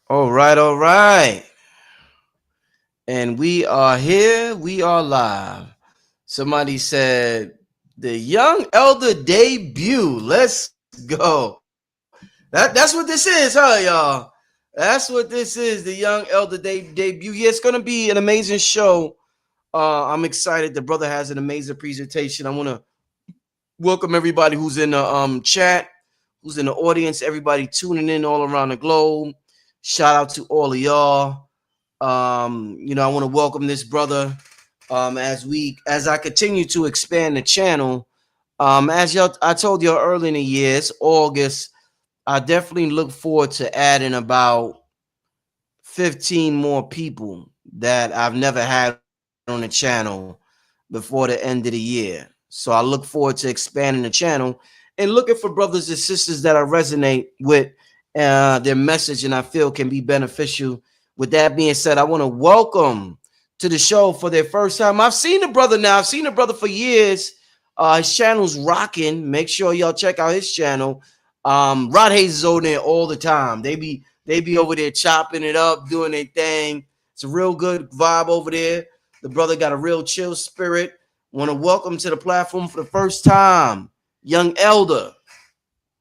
All right, all right. And we are here. We are live. Somebody said the young elder debut. Let's go. That's what this is, huh, y'all? That's what this is. The young elder debut. Yeah, it's gonna be an amazing show. I'm excited. The brother has an amazing presentation. I want to welcome everybody who's in the chat, who's in the audience, everybody tuning in all around the globe. Shout out to all of y'all. I want to welcome this brother as I continue to expand the channel. As y'all I told y'all early in the year, it's August. I definitely look forward to adding about 15 more people that I've never had on the channel before the end of the year. So I look forward to expanding the channel and looking for brothers and sisters that I resonate with their message and I feel can be beneficial. With that being said, I want to welcome to the show for their first time. I've seen the brother now. I've seen the brother for years. His channel's rocking. Make sure y'all check out his channel. Rod Hayes is over there all the time. They be over there chopping it up, doing their thing. It's a real good vibe over there. The brother got a real chill spirit. Want to welcome to the platform for the first time, young elder.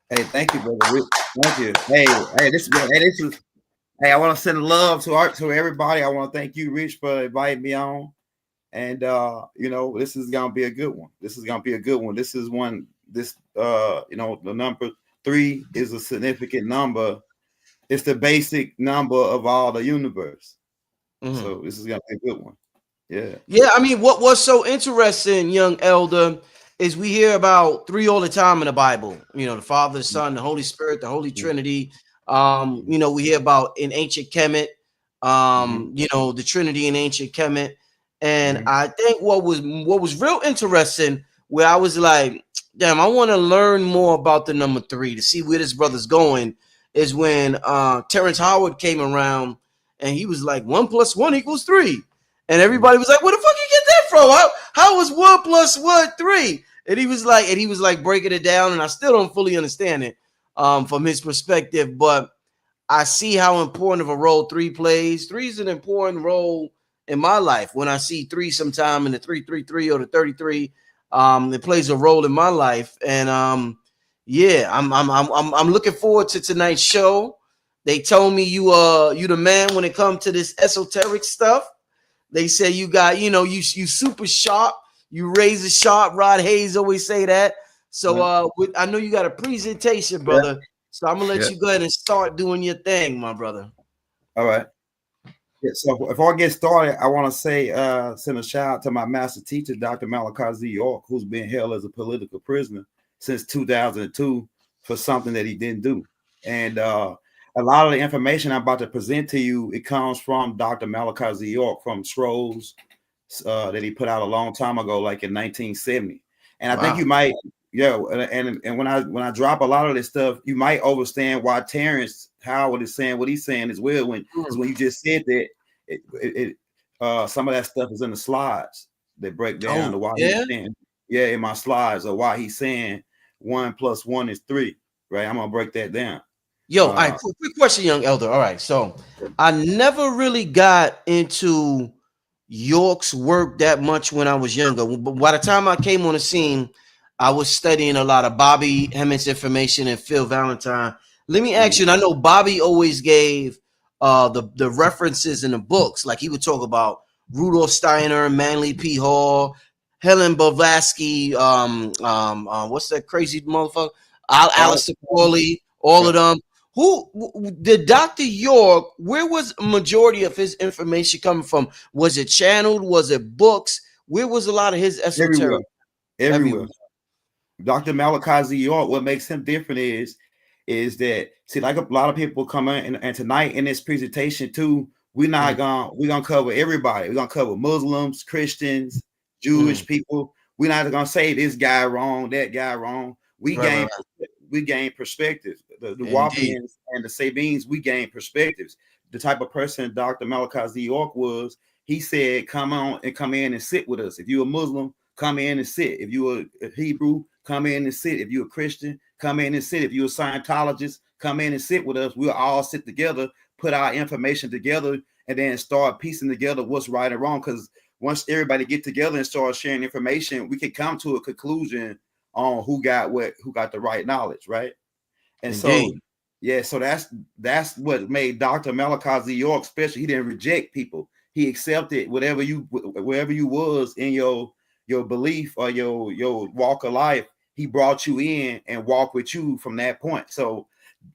Hey, thank you, brother. Thank you. This is. Hey, I want to send love to everybody. I want to thank you, Rich, for inviting me on. And this is gonna be a good one. This is gonna be a good one. This is one. The number 3 is a significant number. It's the basic number of all the universe. Mm-hmm. So this is gonna be a good one. Yeah. Yeah, I mean, what was so interesting, young elder, is we hear about 3 all the time in the Bible. The Father, the Son, the Holy Spirit, the Holy Trinity. We hear about in ancient Kemet, the Trinity in ancient Kemet. And I think what was real interesting, where I was like, damn, I want to learn more about the number 3 to see where this brother's going, is when Terrence Howard came around and he was like, 1 + 1 = 3. And everybody was like, "Where the fuck you get that from? How was 1 + 1 3?" And he was like breaking it down, and I still don't fully understand it from his perspective. But I see how important of a role 3 plays. 3 is an important role in my life. When I see 3 sometime in the 333 or the 33, it plays a role in my life. And I'm looking forward to tonight's show. They told me you the man when it comes to this esoteric stuff. They say you got, you super sharp. You razor sharp. Rod Hayes always say that. So I know you got a presentation, brother. Yeah. So I'm going to let you go ahead and start doing your thing, my brother. All right. Yeah, so before I get started, I want to say, send a shout out to my master teacher, Dr. Malachi Z. York, who's been held as a political prisoner since 2002 for something that he didn't do. And a lot of the information I'm about to present to you, it comes from Dr. Malachi Z. York from Scrolls that he put out a long time ago, like in 1970. And I think you might, and when I drop a lot of this stuff, you might understand why Terrence Howard is saying what he's saying as well. When you just said that, some of that stuff is in the slides that break down to why he's saying, in my slides, or why he's saying 1 + 1 = 3. Right, I'm gonna break that down. Yo, all right, quick question, young elder. All right, so I never really got into York's work that much when I was younger. But by the time I came on the scene, I was studying a lot of Bobby Hemmitt's information and Phil Valentine. Let me ask you, and I know Bobby always gave the references in the books. Like he would talk about Rudolf Steiner, Manly P. Hall, Helen Blavatsky, what's that crazy motherfucker? Alistair Crowley, all of them. Who did Dr. York? Where was a majority of his information coming from? Was it channeled? Was it books? Where was a lot of his esoteric? Everywhere. Dr. Malachi Z. York, what makes him different is that, see, like a lot of people come in, and tonight in this presentation too, we're gonna cover everybody. We're gonna cover Muslims, Christians, Jewish people. We're not gonna say this guy wrong, that guy wrong. We gain perspectives. The Wapians and the Sabines, we gain perspectives. The type of person Dr. Malachi Z. York was, he said, come in and sit with us. If you're a Muslim, come in and sit. If you're a Hebrew, come in and sit. If you're a Christian, come in and sit. If you're a Scientologist, come in and sit with us. We'll all sit together, put our information together, and then start piecing together what's right and wrong. Because once everybody get together and start sharing information, we can come to a conclusion on who got the right knowledge, right? And Indeed. so, yeah, so that's what made Dr. Malachi Z. York special. He didn't reject people. He accepted wherever you was in your belief or your walk of life. He brought you in and walked with you from that point. So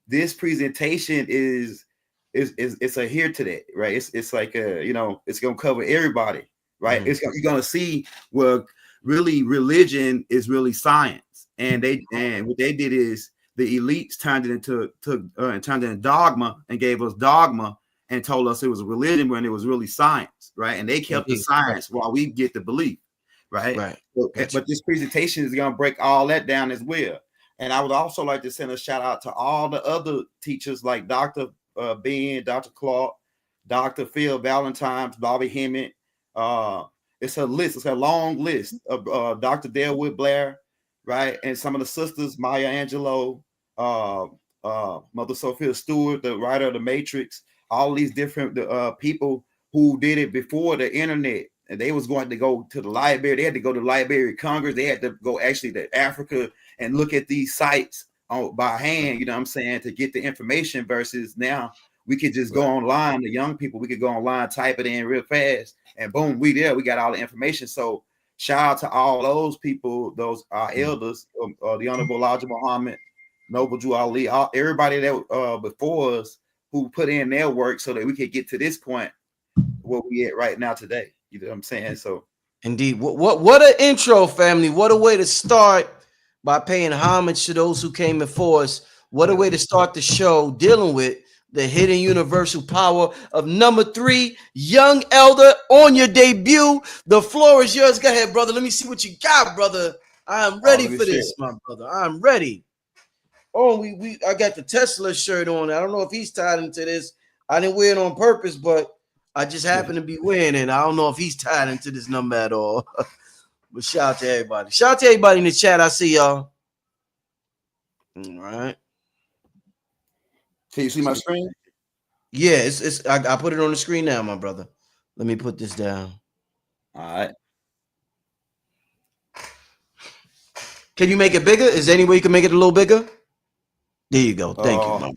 this presentation is it's adhere to that, right? It's like it's gonna cover everybody, right? Mm-hmm. You're gonna see where really religion is really science, and what they did is the elites turned it into dogma and gave us dogma and told us it was a religion when it was really science, right? And they kept the science while we get the belief, right? Right. But this presentation is going to break all that down as well. And I would also like to send a shout out to all the other teachers like Dr. Ben, Dr. Clark, Dr. Phil Valentine, Bobby Hemmett. It's a list. It's a long list of Dr. Delwood Blair, right? And some of the sisters, Maya Angelou, Mother Sophia Stewart, the writer of The Matrix, all these different people who did it before the internet. And they was going to go to the library. They had to go to the Library of Congress. They had to go actually to Africa and look at these sites by hand, you know what I'm saying, to get the information versus now we could just go online. The young people, we could go online, type it in real fast, and boom, we there. We got all the information. So shout out to all those people, those elders, the Honorable Elijah Muhammad, Noble Drew Ali, everybody that before us who put in their work so that we could get to this point where we at right now today. You know what I'm saying? So indeed. What an intro, family. What a way to start by paying homage to those who came before us. What a way to start the show dealing with the hidden universal power of number 3, young elder, on your debut. The floor is yours. Go ahead, brother. Let me see what you got, brother. I am ready for this, my brother. I'm ready. Oh, I got the Tesla shirt on. I don't know if he's tied into this. I didn't wear it on purpose, but I just happen to be wearing it. I don't know if he's tied into this number at all. But shout out to everybody. Shout out to everybody in the chat. I see y'all. All right. Can you see my screen? Yeah, it's I put it on the screen now, my brother. Let me put this down. All right. Can you make it bigger? Is there any way you can make it a little bigger? There you go. Thank you, man.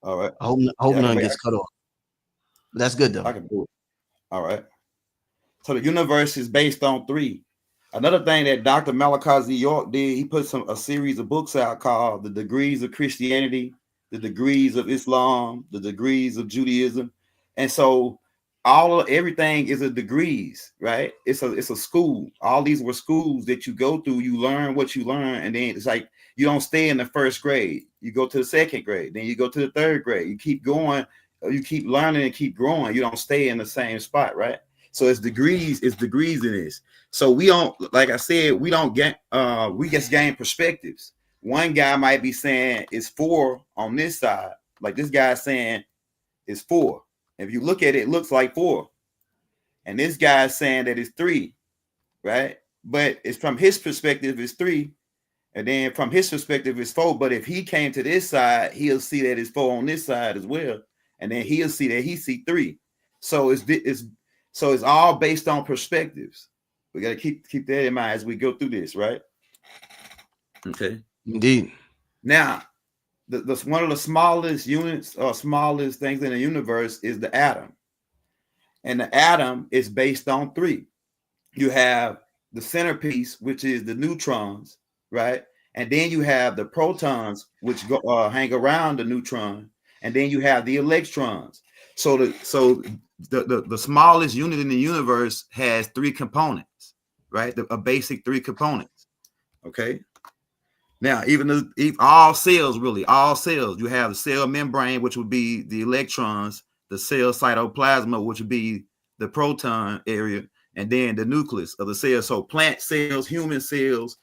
All right. I hope none gets cut off. But that's good though. I can do it. All right. So the universe is based on 3. Another thing that Dr. Malachi Z. York did, he put a series of books out called The Degrees of Christianity, The Degrees of Islam, The Degrees of Judaism. And so everything is a degrees, right? It's a school. All these were schools that you go through, you learn what you learn, and then it's like you don't stay in the first grade. You go to the second grade, then you go to the third grade. You keep going, you keep learning and keep growing. You don't stay in the same spot, right? So it's degrees in this. So we don't, like I said, we don't get we just gain perspectives. One guy might be saying it's 4 on this side, like this guy saying it's 4. If you look at it, it looks like 4. And this guy is saying that it's 3, right? But it's from his perspective, it's 3. And then from his perspective, it's 4. But if he came to this side, he'll see that it's 4 on this side as well. And then he'll see that he see 3. So it's all based on perspectives. We got to keep that in mind as we go through this, right? Okay. Indeed. Now, the one of the smallest units or smallest things in the universe is the atom. And the atom is based on 3. You have the centerpiece, which is the neutrons, right? And then you have the protons, which hang around the neutron. And then you have the electrons. So the smallest unit in the universe has 3 components, right? A basic 3 components. Okay. Now, all cells, you have the cell membrane, which would be the electrons, the cell cytoplasma, which would be the proton area, and then the nucleus of the cell. So plant cells, human cells,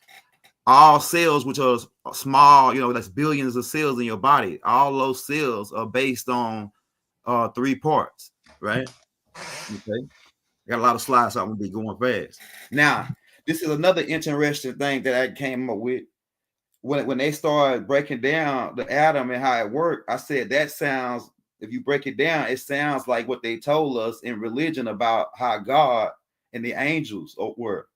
all cells, which are small, that's billions of cells in your body. All those cells are based on 3 parts, right? Okay. Got a lot of slides, so I'm gonna be going fast. Now, this is another interesting thing that I came up with. when they started breaking down the atom and how it worked, I said that sounds, if you break it down, it sounds like what they told us in religion about how God and the angels were.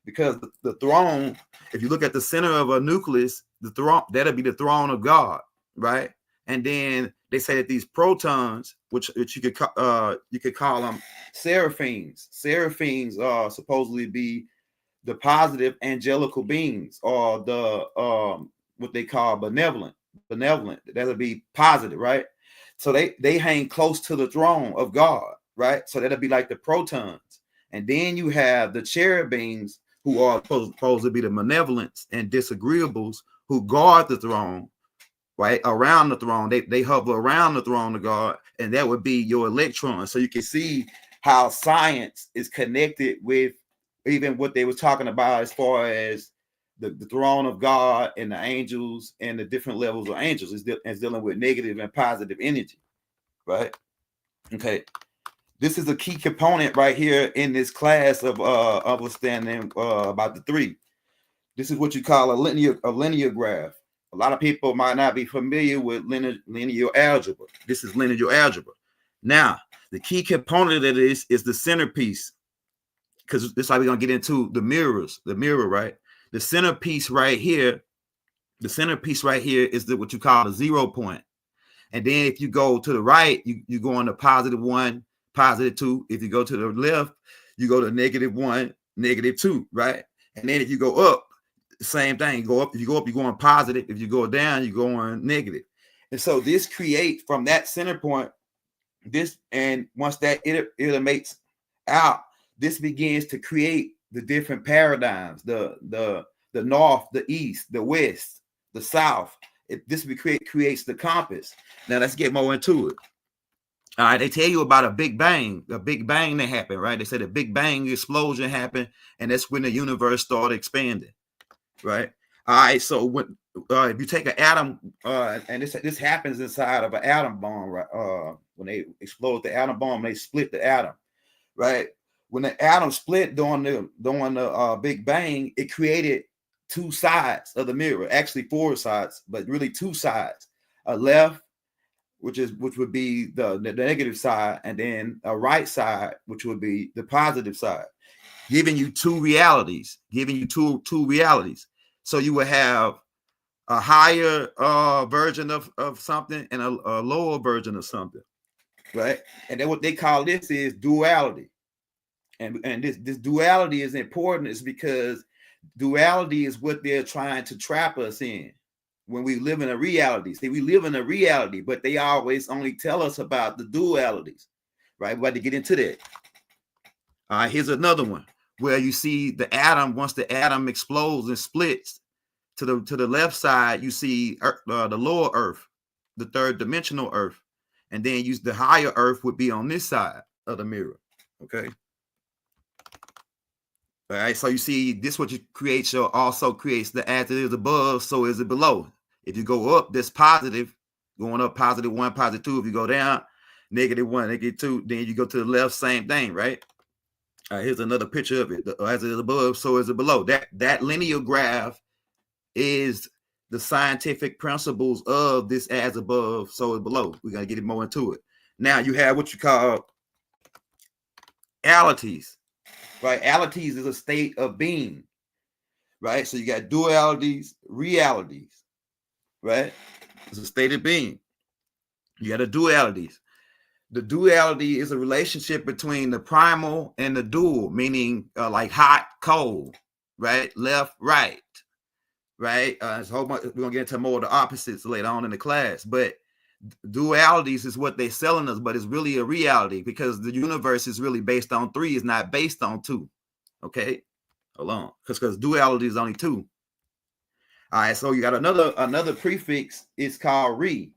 Because the throne, if you look at the center of a nucleus, the throne, that'll be the throne of God, right? And then they say that these protons, which you could call them seraphims. Seraphims supposedly be the positive angelical beings, or the what they call benevolent. That'll be positive, right? So they hang close to the throne of God, right? So that'll be like the protons. And then you have the cherubims, who are supposed to be the malevolents and disagreeables, who guard the throne, right? Around the throne. They hover around the throne of God, and that would be your electrons. So you can see how science is connected with even what they were talking about as far as the throne of God and the angels and the different levels of angels. Is dealing with negative and positive energy, right? Okay. This is a key component right here in this class of understanding about the three. This is what you call a linear graph. A lot of people might not be familiar with linear algebra. This is linear algebra. Now, the key component of this is the centerpiece, because this is how we're going to get into the mirror, right? The centerpiece right here is what you call the 0 point. And then if you go to the right, you go on to +1, +2. If you go to the left, you go to -1, -2, right? And then if you go up, the same thing. You go up, you're going positive. If you go down, you're going negative. And so this creates from that center point, this, and once that iterates out, this begins to create the different paradigms, the north, the east, the west, the south. This creates the compass. Now let's get more into it. All right, they tell you about a big bang that happened, right? They said a big bang explosion happened, and that's when the universe started expanding, right? All right, so when if you take an atom, and this happens inside of an atom bomb, right? When they explode the atom bomb, they split the atom, right? When the atom split during the Big Bang, it created two sides of the mirror, actually four sides, but really two sides: a left, which would be the negative side, and then a right side, which would be the positive side, giving you two realities. So you would have a higher version of something and a lower version of something, right? And then what they call this is duality. And this duality is important, is because duality is what they're trying to trap us in when we live in a reality. See, we live in a reality, but they always only tell us about the dualities, right? We have to get into that. All right, here's another one where you see the atom. Once the atom explodes and splits, to the left side, you see the lower Earth, the third dimensional Earth, and then the higher Earth would be on this side of the mirror. Okay. All right, so you see this, what you create also creates the as it is above, so is it below. If you go up, this positive, going up, +1, +2. If you go down, -1, -2, then you go to the left, same thing, right? Here's another picture of it. As it is above, so is it below. That linear graph is the scientific principles of this as above, so is below. We're going to get more into it. Now you have what you call alities. Right, alities is a state of being, right? So you got dualities, realities, right? It's a state of being. You got the dualities. The duality is a relationship between the primal and the dual, meaning like hot, cold, right? Left, right, right? So we're gonna get into more of the opposites later on in the class, but dualities is what they're selling us, but it's really a reality, because the universe is really based on 3, it's not based on 2. Okay, hold on, because duality is only 2. All right, so you got another prefix. It's called re.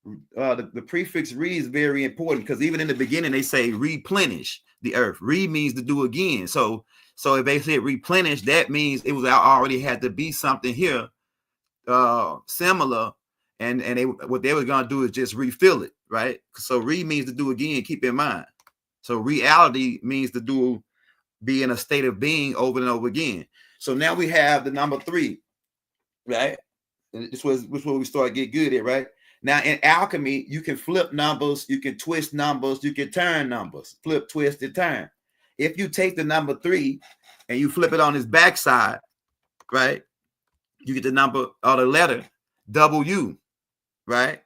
The prefix re is very important, because even in the beginning they say replenish the earth. Re means to do again. So if they said replenish, that means it was already had to be something here similar, and what they were gonna do is just refill it, right? So re means to do again. Keep in mind. So reality means to be in a state of being over and over again. So now we have the number 3, right? And this was where we started to get good at, right? Now in alchemy, you can flip numbers, you can twist numbers, you can turn numbers, flip, twist, and turn. If you take the number 3 and you flip it on its backside, right, you get the number or the letter W, right?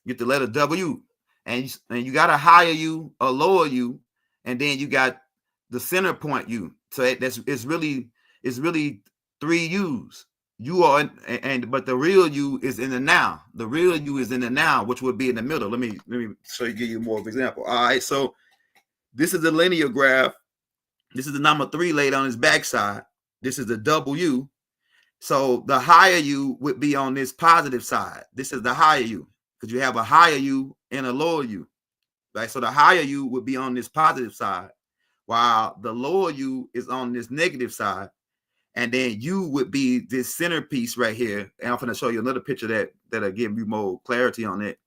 You get the letter W, and you got a higher U, a lower U, and then you got the center point U. So it's really 3 U's. You are but the real U is in the now. The real U is in the now, which would be in the middle. Let me show you, give you more of an example. All right, so this is the linear graph. This is the number 3 laid on its backside. This is the W. So the higher U would be on this positive side. This is the higher U, because you have a higher U and a lower U, right? So the higher U would be on this positive side, while the lower U is on this negative side. And then U would be this centerpiece right here. And I'm going to show you another picture that'll give you more clarity on it.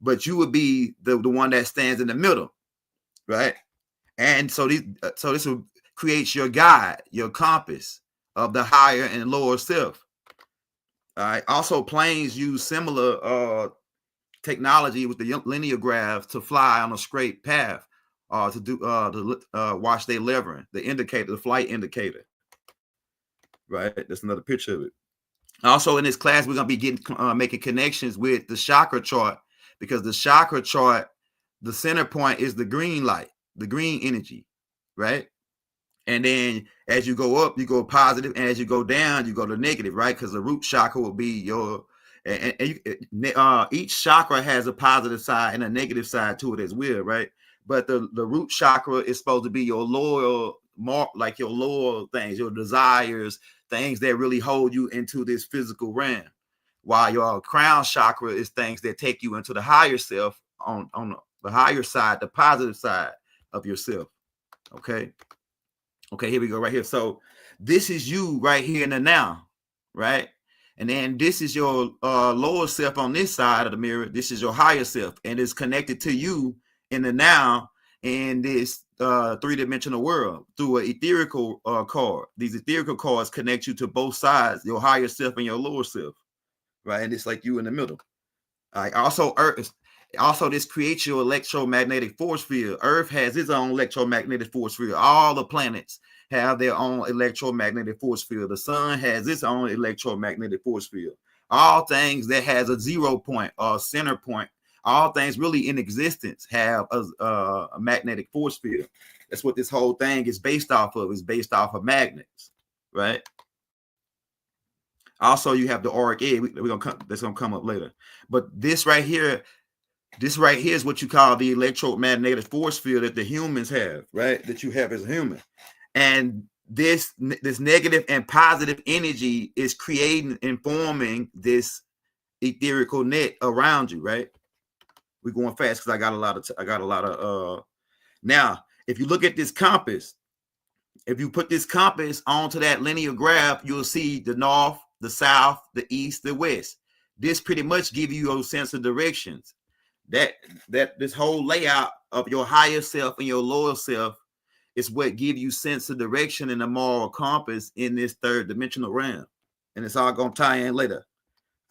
But you would be the one that stands in the middle, right? And so this will create your guide, your compass of the higher and lower self. All right. Also, planes use similar technology with the linear graphs to fly on a straight path, to watch their levering, the indicator, the flight indicator. Right, that's another picture of it. Also, in this class, we're gonna be making connections with the chakra chart, because the chakra chart, the center point is the green light, the green energy, right? And then as you go up, you go positive, and as you go down, you go to negative, right? Because the root chakra will be your, each chakra has a positive side and a negative side to it as well, right? But the root chakra is supposed to be your loyal, more like your lower things, your desires, things that really hold you into this physical realm, while your crown chakra is things that take you into the higher self, on the higher side, the positive side of yourself. Okay, here we go right here. So this is you right here in the now, right? And then this is your lower self on this side of the mirror. This is your higher self, and it's connected to you in the now, in this 3-dimensional world, through an etherical cord. These etherical cords connect you to both sides, your higher self and your lower self, right? And it's like you in the middle. All right. Also, this creates your electromagnetic force field. Earth has its own electromagnetic force field. All the planets have their own electromagnetic force field. The sun has its own electromagnetic force field. All things that has a 0 point or center point, all things really in existence have a magnetic force field. That's what this whole thing is based off of. It's based off of magnets, right? Also, you have the auric egg. That's gonna come up later. But this right here is what you call the electromagnetic force field that the humans have, right? That you have as a human. And this negative and positive energy is creating and forming this etherical net around you, right? We're going fast because I got a lot of now, if you look at this compass, if you put this compass onto that linear graph, you'll see the north, the south, the east, the west. This pretty much give you your sense of directions. That this whole layout of your higher self and your lower self is what give you sense of direction and a moral compass in this 3rd-dimensional realm. And it's all gonna tie in later.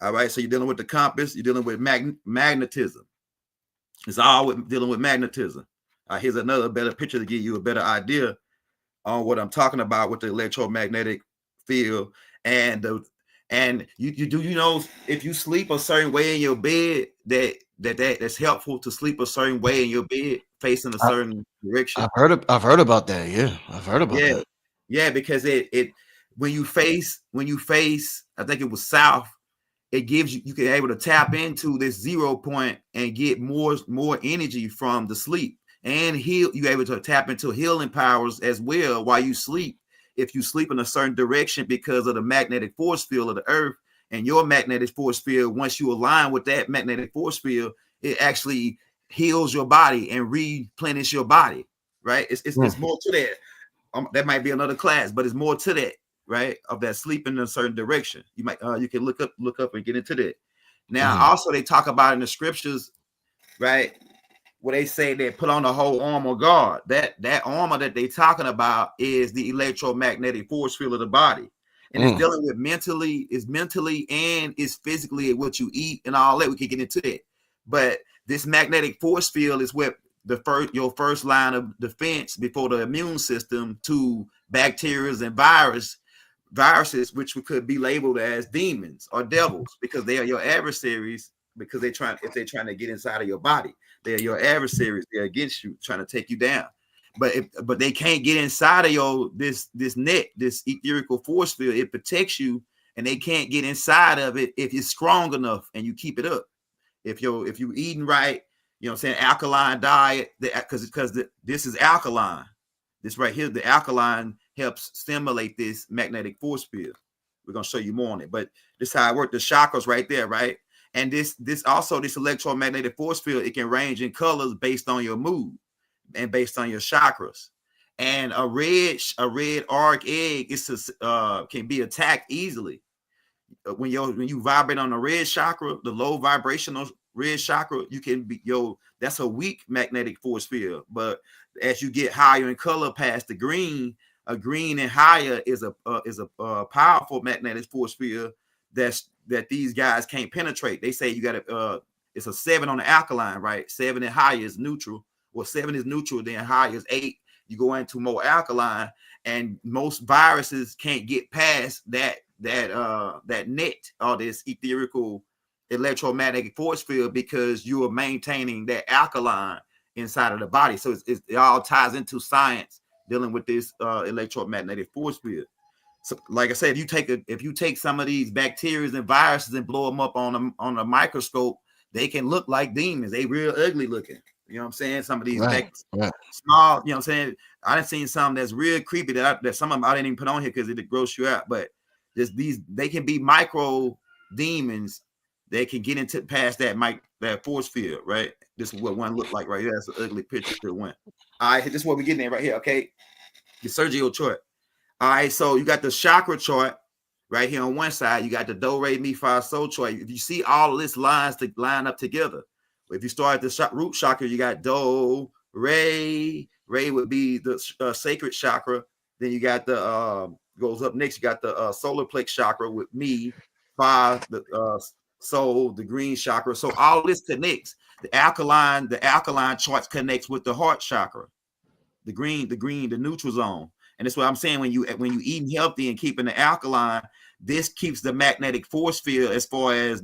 All right, so you're dealing with the compass, you're dealing with magnetism. It's all dealing with magnetism. Here's another better picture to give you a better idea on what I'm talking about with the electromagnetic field. And you know, if you sleep a certain way in your bed, that's helpful to sleep a certain way in your bed, facing a certain direction. I've heard about that. Yeah, I've heard about that. Yeah, because it when you face, I think it was south, it gives you can able to tap into this 0 point and get more energy from the sleep, and you're able to tap into healing powers as well while you sleep. If you sleep in a certain direction because of the magnetic force field of the earth, and your magnetic force field, once you align with that magnetic force field, it actually heals your body and replenish your body, right? It's more to that. That might be another class, but it's more to that, right? Of that sleep in a certain direction. You might you can look up and get into that. Now, also they talk about in the scriptures, right, where they say they put on the whole armor of God. That armor that they talking about is the electromagnetic force field of the body. and it's dealing with mentally and it's physically what you eat and all that. We can get into that, but this magnetic force field is what your first line of defense before the immune system to bacteria and viruses, which could be labeled as demons or devils, because they are your adversaries. Because if they're trying to get inside of your body, they're your adversaries. They're against you, trying to take you down. But they can't get inside of this net, this etherical force field. It protects you, and they can't get inside of it if it's strong enough and you keep it up. If you eating right, you know what I'm saying, alkaline diet, because this is alkaline. This right here, the alkaline helps stimulate this magnetic force field. We're gonna show you more on it, but this is how it works. The chakras right there, right? And this electromagnetic force field, it can range in colors based on your mood and based on your chakras. And a red arc egg can be attacked easily. When you vibrate on the red chakra, the low vibrational red chakra, you can be that's a weak magnetic force field. But as you get higher in color past the green, a green and higher is a powerful magnetic force field that these guys can't penetrate. They say you got it's a 7 on the alkaline, right? 7 and higher is neutral. Well, 7 is neutral, then higher is 8. You go into more alkaline, and most viruses can't get past that net or this etherical electromagnetic force field, because you are maintaining that alkaline inside of the body. So it all ties into science dealing with this electromagnetic force field. So, like I said, if you take some of these bacteria and viruses and blow them up on a microscope, they can look like demons. They real ugly looking. You know what I'm saying? Some of these small, you know what I'm saying? I done seen some that's real creepy that some of them I didn't even put on here because it gross you out. But they can be micro demons. They can get into past that force field, right? This is what one looked like right here. That's an ugly picture that went. All right, this is what we're getting at right here. Okay, the Sergio chart. All right, so you got the chakra chart right here on one side. You got the do, re, mi, fa, sol chart. If you see all of this lines to line up together, if you start at the root chakra, you got do, re. Re would be the sacred chakra. Then you got the goes up next. You got the solar plex chakra with mi, fa, the soul, the green chakra. So all this connects. The alkaline charts connects with the heart chakra. The green, the neutral zone. And that's what I'm saying. When you eating healthy and keeping the alkaline, this keeps the magnetic force field as far as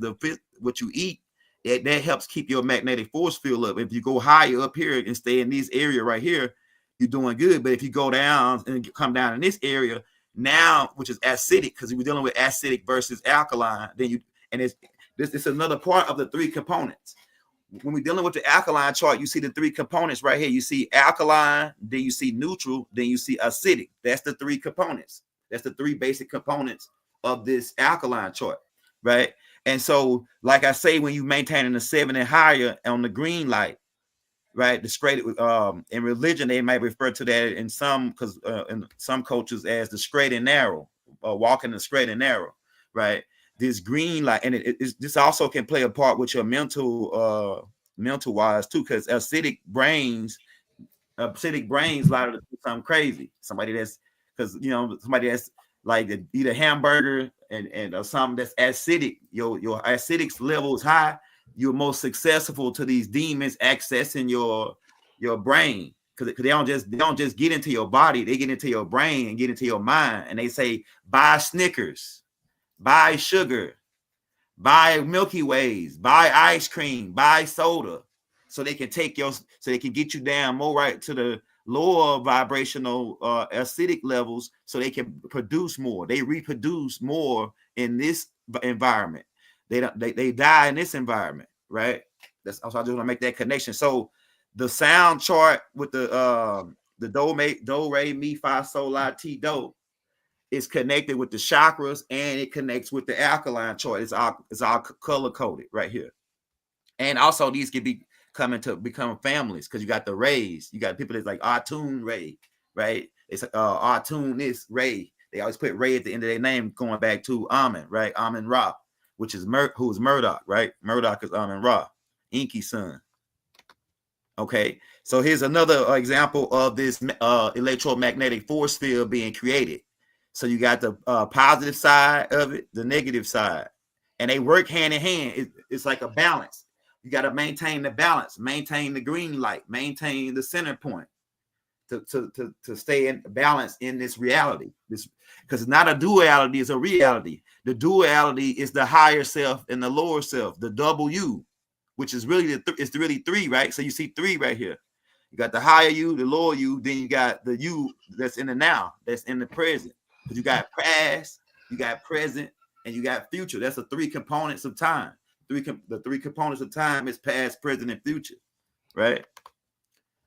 what you eat. That helps keep your magnetic force field up. If you go higher up here and stay in this area right here, you're doing good. But if you go down and come down in this area now, which is acidic, because we're dealing with acidic versus alkaline, it's another part of the 3 components. When we're dealing with the alkaline chart, you see the 3 components right here. You see alkaline, then you see neutral, then you see acidic. That's the 3 components. That's the 3 basic components of this alkaline chart, right? And so, like I say, when you maintaining a 7 and higher on the green light, right? The straight in religion, they might refer to that in some cultures as the straight and narrow, walking the straight and narrow, right? This green light, and this also can play a part with your mental wise too, because acidic brains liable to do something crazy. Somebody that's like to eat a hamburger and something that's acidic, your acidic level is high, you're most successful to these demons accessing your brain, because they don't just get into your body, they get into your brain and get into your mind, and they say buy Snickers, buy sugar, buy Milky Ways, buy ice cream, buy soda, so they can get you down more right to the lower vibrational acidic levels, so they can produce more. They reproduce more in this environment. They die in this environment, right? That's also, I just want to make that connection. So the sound chart with the do, re, mi, fa, sol, la, ti, do is connected with the chakras, and it connects with the alkaline chart. It's all color coded right here. And also these can be become families, because you got the rays. You got people that's like Artun Ray, right? It's Artun is Ray. They always put Ray at the end of their name, going back to Amen, right? Amen Ra, which is who is Murdoch, right? Murdoch is Amen Ra, Inky's son. Okay, so here's another example of this electromagnetic force field being created. So you got the positive side of it, the negative side, and they work hand in hand. It's like a balance. You got to maintain the balance, maintain the green light, maintain the center point to stay in balance in this reality. This, because it's not a duality, it's a reality. The duality is the higher self and the lower self, the double you, which is really it's really three, right? So you see three right here. You got the higher you, the lower you, then you got the you that's in the now, that's in the present. Because you got past, you got present, and you got future. That's the three components of time. The three components of time is past, present, and future, right?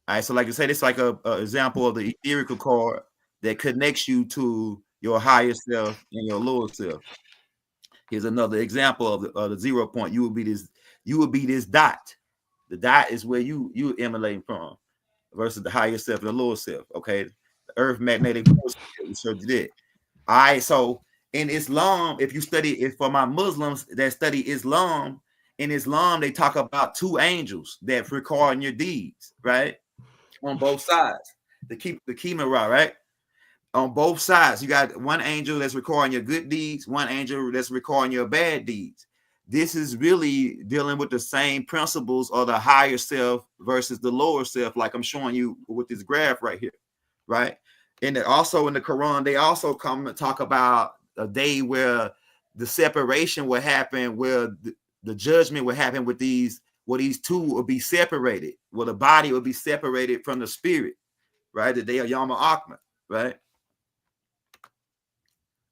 All right, so like I said, it's like a example of the etherical card that connects you to your higher self and your lower self. Here's another example of the 0 point. You would be this dot. The dot is where you emanating from versus the higher self and the lower self. Okay, the earth magnetic force. We showed you that. All right, so in Islam, if you study it, for my Muslims that study Islam, in Islam they talk about two angels that record your deeds, right? On both sides, the Kimera, right? On both sides, you got one angel that's recording your good deeds, one angel that's recording your bad deeds. This is really dealing with the same principles of the higher self versus the lower self, like I'm showing you with this graph right here, right? And also in the Quran, they also come and talk about a day where the separation will happen, where the judgment will happen with these, where these two will be separated, where the body will be separated from the spirit, right? The day of Yom Akma, right?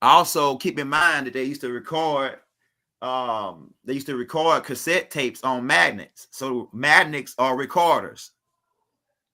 Also, keep in mind that they used to record cassette tapes on magnets. So magnets are recorders.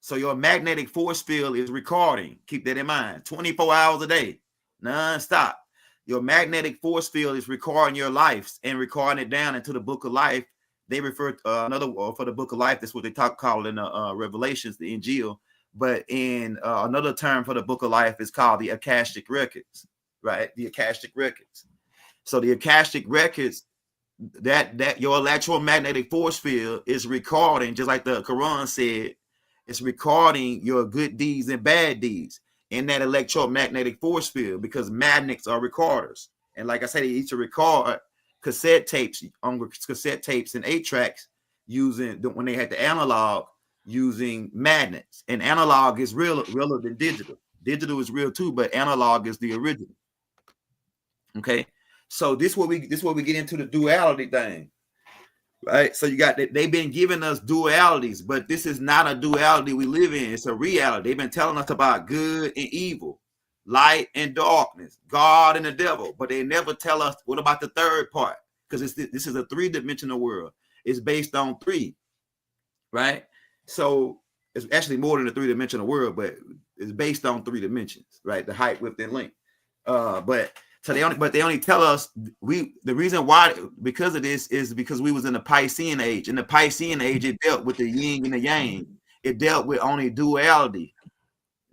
So your magnetic force field is recording. Keep that in mind. 24 hours a day, non-stop. Your magnetic force field is recording your lives and recording it down into the book of life. They refer to another for the book of life. That's what they call in Revelations, the Injil. But in another term for the book of life is called the Akashic records, right? The Akashic records. So the Akashic records, that your electromagnetic force field is recording, just like the Quran said, it's recording your good deeds and bad deeds in that electromagnetic force field, because magnets are recorders. And like I said, they used to record cassette tapes and 8 tracks using, when they had the analog, using magnets. And analog is realer than digital. Digital is real too, but analog is the original. Okay, so this where we get into the duality thing, right? So you got that they've been giving us dualities, but this is not a duality we live in. It's a reality. They've been telling us about good and evil, light and darkness, God and the devil, but they never tell us what about the third part, because this is a 3-dimensional world. It's based on 3, right? So it's actually more than a 3-dimensional world, but it's based on 3 dimensions, right? The height, width, and length. So they only tell us the reason why, because of this, is because we was in the Piscean age. In the Piscean age, it dealt with the yin and the yang. It dealt with only duality.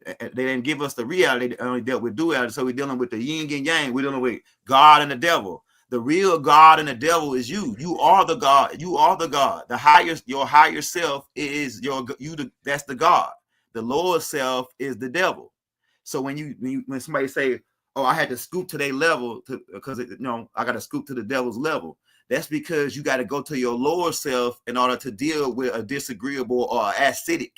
They didn't give us the reality. They only dealt with duality. So we're dealing with the yin and yang. We're dealing with God and the devil. The real God and the devil is you. You are the God. You are the God. Your higher self is that's the God. The lower self is the devil. So when somebody say, "Oh, I had to scoop to their level because I got to scoop to the devil's level," that's because you got to go to your lower self in order to deal with a disagreeable or acidic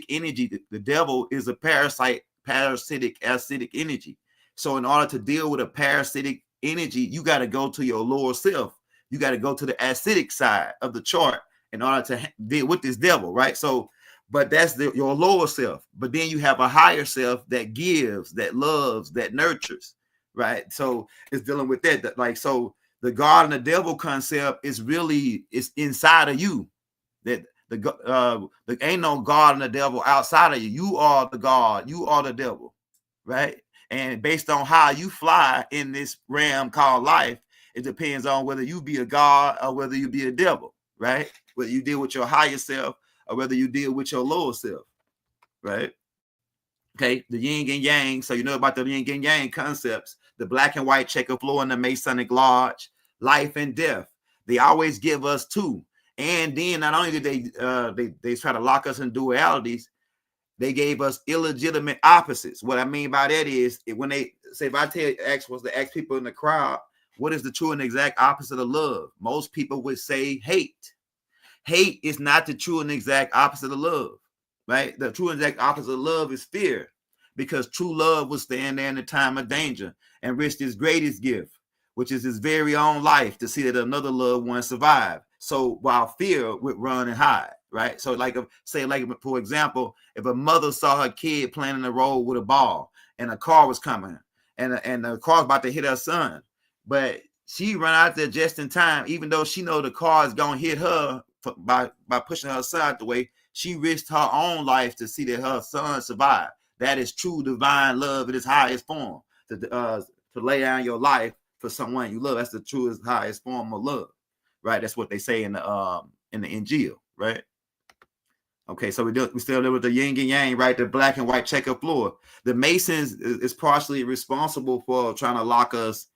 energy. The devil is a parasitic acidic energy. So in order to deal with a parasitic energy, you got to go to your lower self. You got to go to the acidic side of the chart in order to deal with this devil, right? So, but that's your lower self. But then you have a higher self that gives, that loves, that nurtures, right? So it's dealing with that. Like, so the God and the devil concept is really, it's inside of you. That there ain't no God and the devil outside of you. You are the God. You are the devil, right? And based on how you fly in this realm called life, it depends on whether you be a God or whether you be a devil, right? Whether you deal with your higher self or whether you deal with your lower self, right? Okay, the yin and yang. So you know about the yin and yang concepts, the black and white checker floor in the Masonic Lodge, life and death. They always give us 2. And then not only do they try to lock us in dualities, they gave us illegitimate opposites. What I mean by that is when they say, if I ask people in the crowd, what is the true and exact opposite of love? Most people would say hate. Hate is not the true and exact opposite of love, right? The true and exact opposite of love is fear, because true love will stand there in the time of danger and risk his greatest gift, which is his very own life, to see that another loved one survive. So while fear would run and hide, right? So for example, if a mother saw her kid playing in the road with a ball and a car was coming and the car was about to hit her son, but she run out there just in time, even though she know the car is going to hit her by pushing her son out the way, she risked her own life to see that her son survive. That is true divine love in its highest form, to lay down your life for someone you love. That's the truest, highest form of love, right? That's what they say in the Injil, right? Okay, so we still live with the yin and yang, right? The black and white checker floor. The Masons is partially responsible for trying to lock us,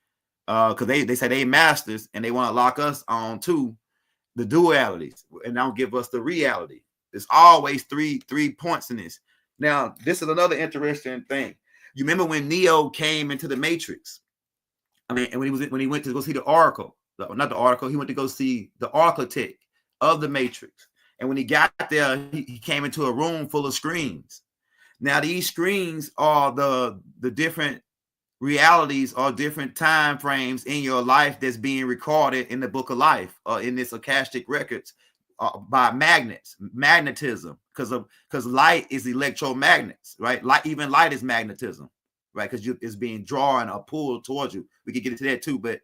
because they say they masters and they want to lock us on to the dualities and don't give us the reality. There's always three points in this. Now, this is another interesting thing. You remember when Neo came into the Matrix? I mean, and when he went to go see the Oracle, not the Oracle, he went to go see the architect of the Matrix. And when he got there, he came into a room full of screens. Now, these screens are the different realities or different time frames in your life that's being recorded in the book of life or in this Akashic records by magnetism, because light is electromagnets, right? Even light is magnetism, right? Because it's being drawn or pulled towards you. We could get into that too, but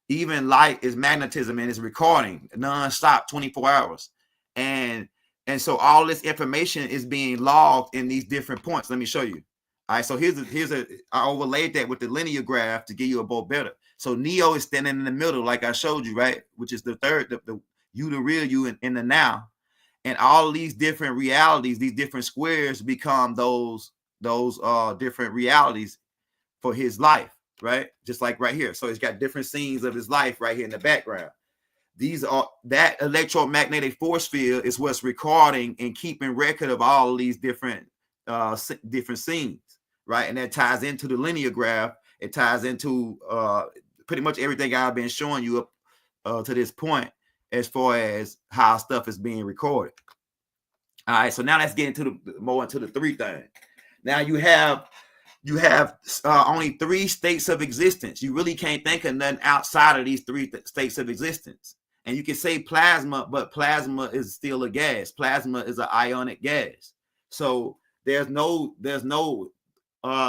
even light is magnetism and it's recording non-stop 24 hours. And so all this information is being logged in these different points. Let me show you. All right, so I overlaid that with the linear graph to give you a both better. So Neo is standing in the middle, like I showed you, right? Which is the third, the you, the real you in the now. And all of these different realities, these different squares become those different realities for his life, right? Just like right here. So he's got different scenes of his life right here in the background. These are that electromagnetic force field is what's recording and keeping record of all of these different scenes, right? And that ties into the linear graph. It ties into pretty much everything I've been showing you up to this point as far as how stuff is being recorded. All right, so now let's get into more into the three thing. Now you have only three states of existence. You really can't think of nothing outside of these three states of existence. And you can say plasma, but plasma is still a gas. Plasma is an ionic gas. So there's no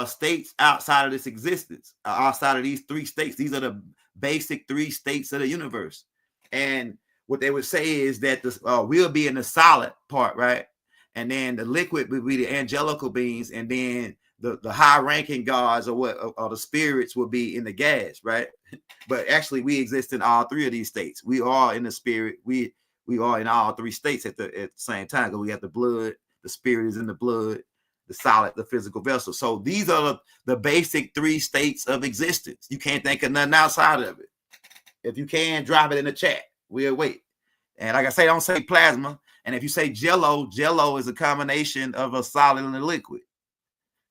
states outside of this existence, outside of these three states. These are the basic three states of the universe. And what they would say is that we'll be in the solid part, right? And then the liquid would be the angelical beings, and then the high-ranking gods or the spirits will be in the gas, right? But actually, we exist in all three of these states. We are in the spirit. We are in all three states at the same time. Because we have the blood, the spirit is in the blood, the solid, the physical vessel. So these are the basic three states of existence. You can't think of nothing outside of it. If you can, drop it in the chat. We'll wait. And like I say, don't say plasma. And if you say jello is a combination of a solid and a liquid.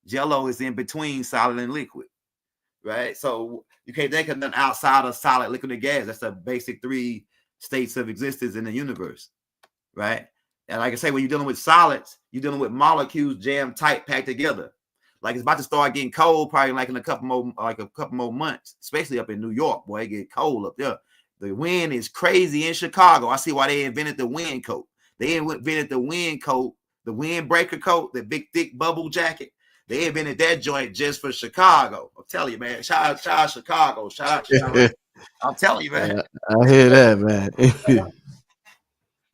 Jello is in between solid and liquid, right? So you can't think of nothing outside of solid, liquid, and gas. That's the basic three states of existence in the universe, right? And like I say, when you're dealing with solids, you're dealing with molecules jammed tight, packed together. Like it's about to start getting cold, probably like in a couple more months, especially up in New York. Boy, it get cold up there. The wind is crazy in Chicago. I see why they invented the wind coat. They invented the wind coat, the windbreaker coat, the big thick bubble jacket. They invented that joint just for Chicago. I'm telling you, man. Shout out Chicago. Shout out Chicago. I'm telling you, man. I hear that, man.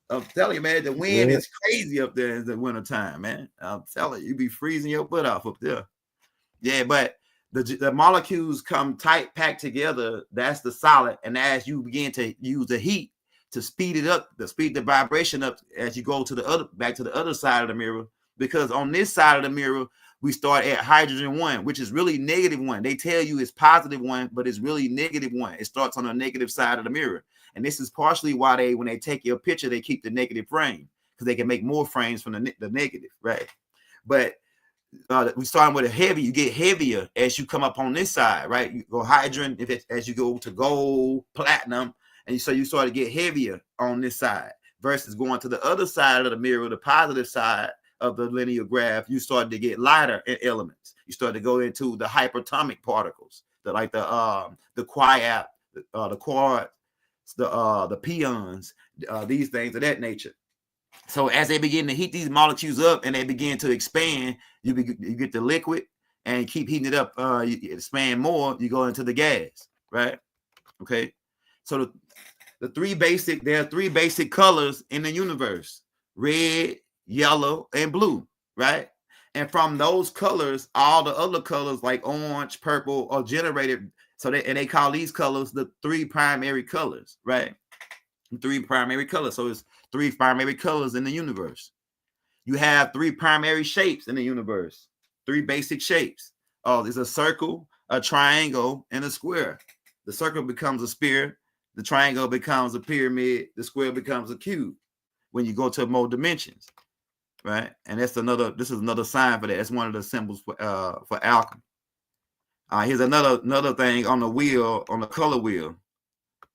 I'm telling you, man, the wind is crazy up there in the wintertime, man. I'm telling you, you be freezing your butt off up there. Yeah, but the molecules come tight, packed together. That's the solid. And as you begin to use the heat to speed it up, to speed the vibration up as you go to back to the other side of the mirror, because on this side of the mirror, we start at hydrogen 1, which is really -1. They tell you it's +1, but it's really -1. It starts on the negative side of the mirror. And this is partially why when they take your picture, they keep the negative frame, because they can make more frames from the negative, right? But we starting with a heavy. You get heavier as you come up on this side, right? You go hydrogen as you go to gold, platinum, and so you start to get heavier on this side versus going to the other side of the mirror, the positive side of the linear graph. You start to get lighter in elements. You start to go into the hyperatomic particles, the quiet, the quarks, the pions, these things of that nature. So as they begin to heat these molecules up and they begin to expand, you get the liquid, and keep heating it up. You expand more, you go into the gas, right? Okay. So there are three basic colors in the universe: red, yellow, and blue, right? And from those colors, all the other colors like orange, purple are generated. So they call these colors the three primary colors, right? Three primary colors. So it's three primary colors in the universe. You have three primary shapes in the universe. Three basic shapes. There's a circle, a triangle, and a square. The circle becomes a sphere. The triangle becomes a pyramid. The square becomes a cube when you go to more dimensions, right? And this is another sign for that. It's one of the symbols for alchemy. Here's another thing on the wheel, on the color wheel.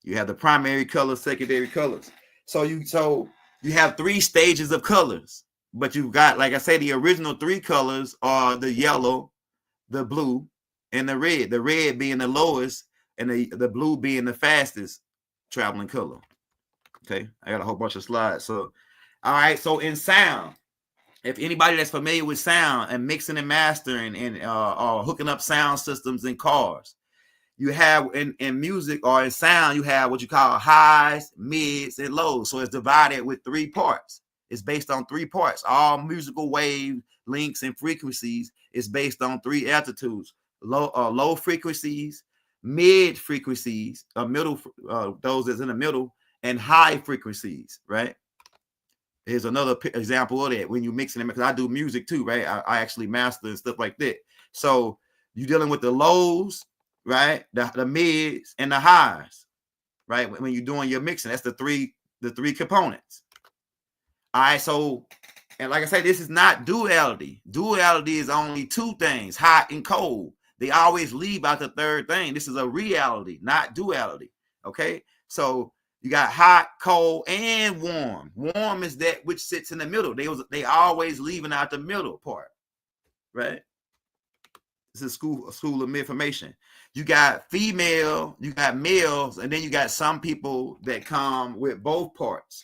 You have the primary colors, secondary colors. So you have three stages of colors, but you've got, like I say, the original three colors are the yellow, the blue, and the red. The red being the lowest, and the blue being the fastest traveling color. Okay, I got a whole bunch of slides. So, all right. So in sound, if anybody that's familiar with sound and mixing and mastering and hooking up sound systems in cars, you have in music or in sound, you have what you call highs, mids, and lows. So it's divided with three parts. It's based on three parts. All musical wave lengths and frequencies is based on three altitudes: low frequencies, mid frequencies, middle, those that's in the middle, and high frequencies, right? Here's another example of that when you're mixing them, because I do music too, right? I actually master and stuff like that. So you're dealing with the lows, right? The mids and the highs, right? When you're doing your mixing, that's the three components. All right. So, and like I say, this is not duality. Duality is only two things: hot and cold. They always leave out the third thing. This is a reality, not duality. Okay. So you got hot, cold, and warm. Warm is that which sits in the middle. They always leaving out the middle part, right? This is a school of information. You got female, you got males, and then you got some people that come with both parts,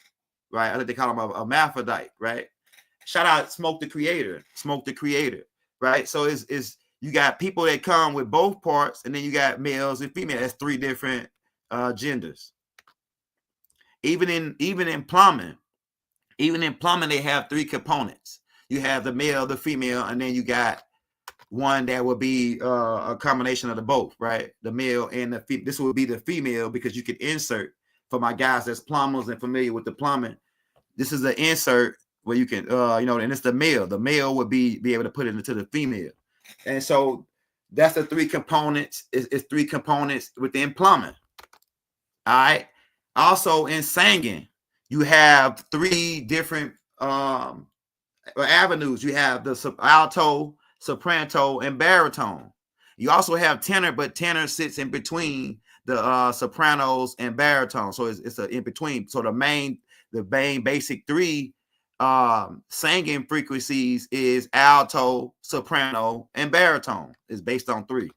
right? I think they call them a hermaphrodite, right? Shout out Smoke the Creator, right? So it's you got people that come with both parts, and then you got males and females. That's three different genders. Even in plumbing, they have three components. You have the male, the female, and then you got one that would be a combination of the both, right? The male and the this would be the female, because you could insert, for my guys that's plumbers and familiar with the plumbing, this is the insert where you can and it's the male. The male would be able to put it into the female. And so that's the three components. It's three components within plumbing. All right. Also in singing, you have three different avenues. You have the alto, soprano, and baritone. You also have tenor, but tenor sits in between the sopranos and baritone. So it's a in between. So the main basic three singing frequencies is alto, soprano, and baritone. It's based on three.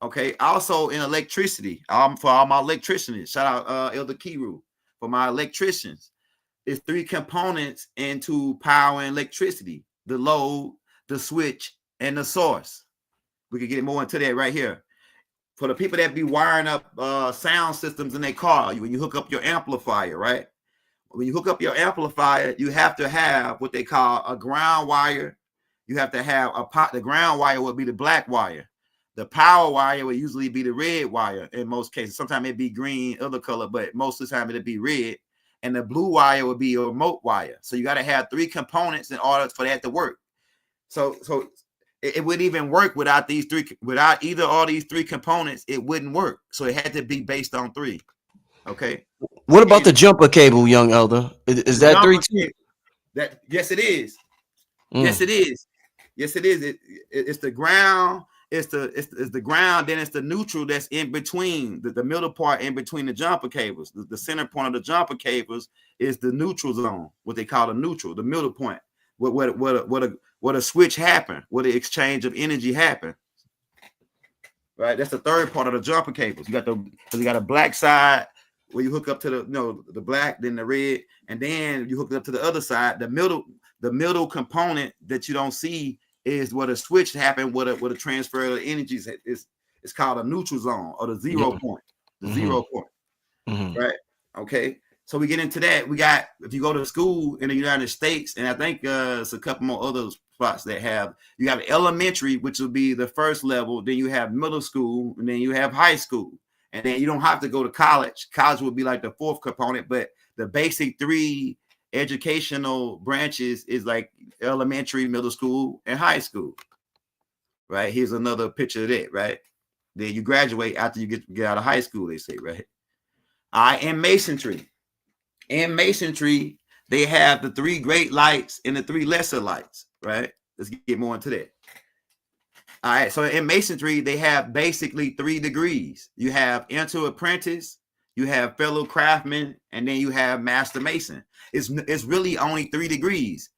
Okay. Also in electricity, for all my electricians, shout out Elder Kiru. For my electricians, it's three components into power and electricity: the load, the switch, and the source. We could get more into that right here. For the people that be wiring up sound systems in their car, when you hook up your amplifier, right? When you hook up your amplifier, you have to have what they call a ground wire. You have to have the ground wire would be the black wire. The power wire would usually be the red wire in most cases. Sometimes it'd be green, other color, but most of the time it'd be red. And the blue wire would be a remote wire. So you got to have three components in order for that to work. So it wouldn't even work without either all these three components. It wouldn't work. So it had to be based on three. Okay. What about the jumper cable, young elder? Is that three too? Yes, it is. Yes, it is. Yes, it is. It's the ground. It's the ground. Then it's the neutral that's in between the middle part in between the jumper cables. The center point of the jumper cables is the neutral zone, what they call the neutral, the middle point. What a switch happened, where the exchange of energy happened. Right, that's the third part of the jumper cables. You got a black side where you hook up to the black, then the red, and then you hook it up to the other side. The middle component that you don't see is where the switch happened, where the transfer of the energies is. It's called a neutral zone, or the zero point. The zero point. Right. Okay. So we get into that. We got, if you go to school in the United States, and I think it's a couple more other spots that you have elementary, which will be the first level. Then you have middle school, and then you have high school. And then you don't have to go to college. College would be like the fourth component, but the basic three educational branches is like elementary, middle school, and high school. Right? Here's another picture of that, right? Then you graduate after you get out of high school, they say, right? In Masonry. In Masonry, they have the three great lights and the three lesser lights, right? Let's get more into that. All right, so in Masonry, they have basically 3 degrees. You have enter apprentice, you have fellow craftsman, and then you have master mason. It's really only 3 degrees.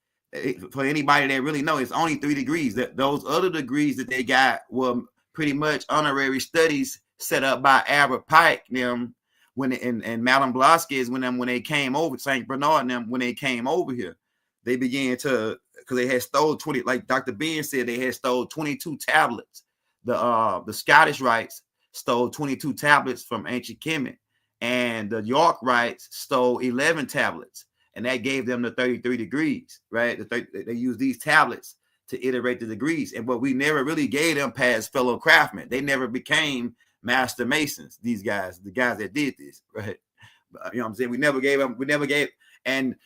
For anybody that really knows, it's only 3 degrees. Those other degrees that they got were pretty much honorary studies set up by Albert Pike, them, and Madame Blavatsky, when they came over, St. Bernard and them, when they came over here, they began to, because they had stole 20, like Dr. Ben said, they had stole 22 tablets. The Scottish rites stole 22 tablets from ancient Kemet, and the York rites stole 11 tablets, and that gave them the 33 degrees, right? They used these tablets to iterate the degrees, but we never really gave them past fellow craftsmen. They never became master masons, these guys, the guys that did this, right? You know what I'm saying? We never gave, and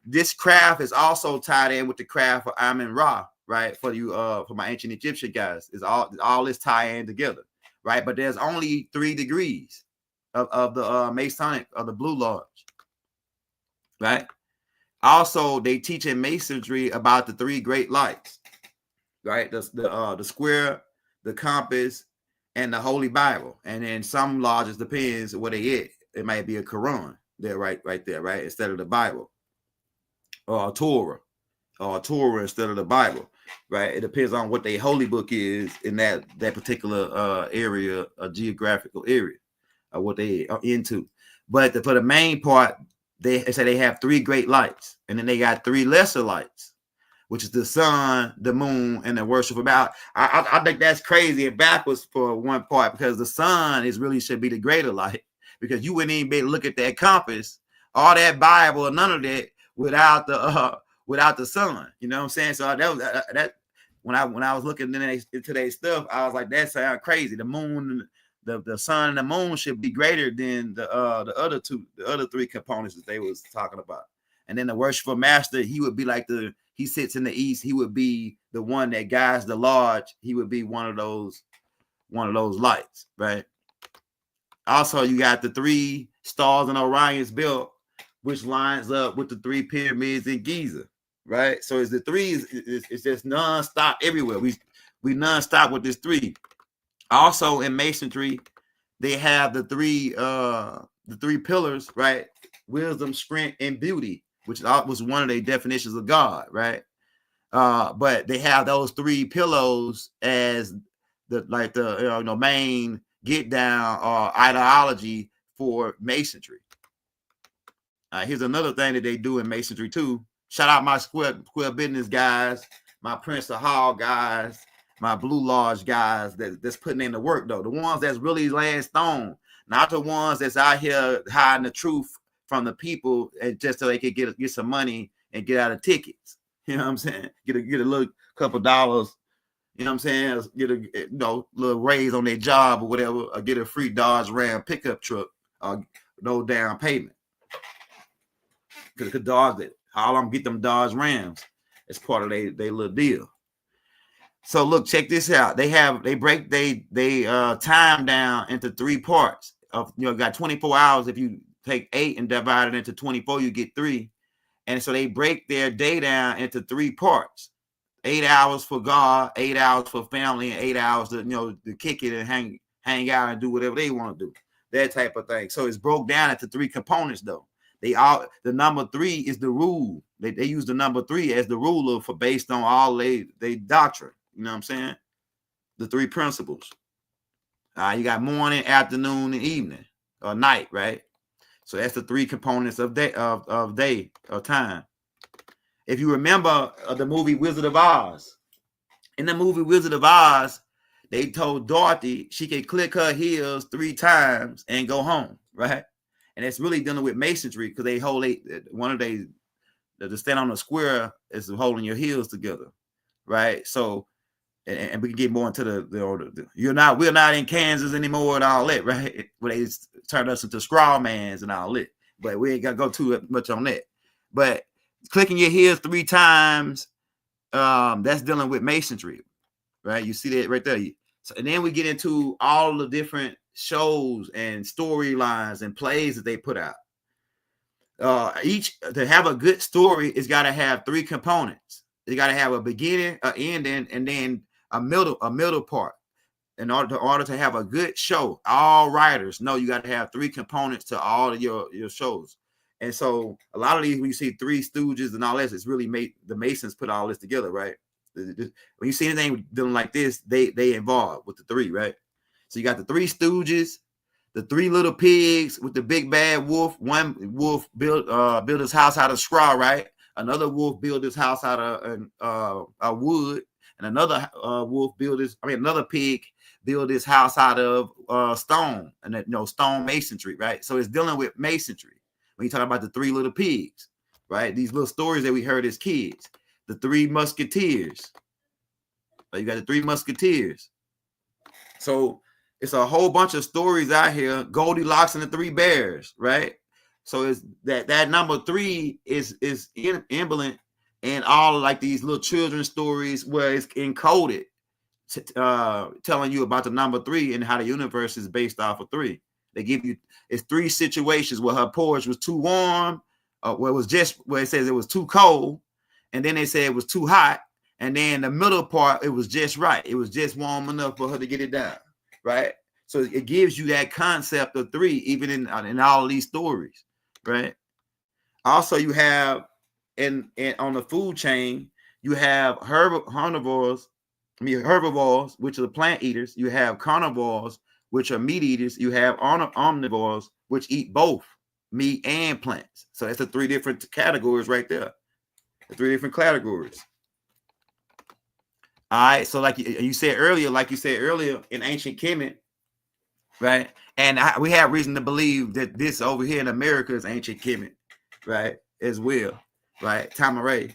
this craft is also tied in with the craft of Amun-Ra, right? For my ancient Egyptian guys, is all this tie in together, right? But there's only 3 degrees of the Masonic, of the Blue Lodge, right? Also, they teach in Masonry about the 3 great lights, right? The square, the compass, and the Holy Bible. And then some lodges, depends where they at. It might be a Quran there, right there, right? Instead of the Bible. Or a Torah instead of the Bible, right? It depends on what their holy book is in that particular area, a geographical area, or what they are into. But for the main part, they say they have 3 great lights, and then they got 3 lesser lights, which is the sun, the moon, and the worship about. I think that's crazy and backwards for one part, because the sun should be the greater light, because you wouldn't even be able to look at that compass, all that Bible, none of that without the sun. You know what I'm saying? So that when I was looking into their stuff, I was like, that sounds crazy. The moon, the sun and the moon should be greater than the other 3 components that they was talking about. And then the worshipful master, he would be like he sits in the east. He would be the one that guides the lodge. He would be one of those lights, right? Also, you got the 3 stars in Orion's belt, which lines up with the 3 pyramids in Giza, right? So it's the 3, it's just non-stop everywhere. We non-stop with this 3. Also in Masonry, they have the 3 pillars, right? Wisdom, strength, and beauty, which was one of their definitions of God, right? But they have those 3 pillars as the main get down or ideology for Masonry. Here's another thing that they do in Masonry too. Shout out my square business guys, my Prince of Hall guys, my Blue Lodge guys that's putting in the work though. The ones that's really laying stone, not the ones that's out here hiding the truth from the people and just so they could get some money and get out of tickets. You know what I'm saying? Get a little couple dollars. You know what I'm saying? Get a little raise on their job or whatever, or get a free Dodge Ram pickup truck, no down payment. Because Dodge, all I'm get them Dodge Rams as part of their little deal. So look, check this out. They break time down into 3 parts. Got 24 hours. If you take 8 and divide it into 24, you get 3. And so they break their day down into 3 parts. 8 hours for God, 8 hours for family, and 8 hours to, to kick it and hang out and do whatever they want to do. That type of thing. So it's broke down into 3 components, though. The number 3 is the rule. They use the number 3 as the ruler for based on all they doctrine. You know what I'm saying? The 3 principles. You got morning, afternoon, and evening or night, right? So that's the 3 components of day of time. If you remember the movie Wizard of Oz, in the movie Wizard of Oz, they told Dorothy she could click her heels 3 times and go home, right? And it's really dealing with masonry because they hold to stand on a square is holding your heels together, right? So, and we can get more into the we're not in Kansas anymore and all that, right? Where they turned us into straw mans and all that. But we ain't got to go too much on that. But clicking your heels 3 times, that's dealing with masonry, right? You see that right there. So, and then we get into all the different shows and storylines and plays that they put out. Each to have a good story, it's got to have 3 components. You got to have a beginning, an ending, and then a middle part. In order to have a good show, all writers know you got to have 3 components to all of your shows. And so a lot of these, when you see 3 Stooges and all this, it's really the Masons put all this together, right? When you see anything dealing like this, they involved with the 3, right? So you got the 3 Stooges, the 3 little pigs with the big bad wolf. One wolf built his house out of straw, right? Another wolf built his house out of wood, and another another pig built his house out of stone, and stone masonry, right? So it's dealing with masonry when you talk about the 3 little pigs, right? These little stories that we heard as kids, the 3 musketeers. So you got the 3 musketeers. So it's a whole bunch of stories out here. Goldilocks and the 3 bears, right? So it's that number 3 is emblem in all like these little children's stories where it's encoded, telling you about the number 3 and how the universe is based off of 3. They give you it's 3 situations where her porridge was too warm, where it says it was too cold, and then they say it was too hot, and then the middle part it was just right. It was just warm enough for her to get it down, right? So it gives you that concept of 3, even in all of these stories, right? Also, you have in on the food chain, you have herbivores, which are the plant eaters. You have carnivores, which are meat eaters. You have omnivores, which eat both meat and plants. So that's the 3 different categories right there. The 3 different categories. All right. So like you said earlier, in ancient Kemet, right? And we have reason to believe that this over here in America is ancient Kemet, right? As well, right? Tamaray.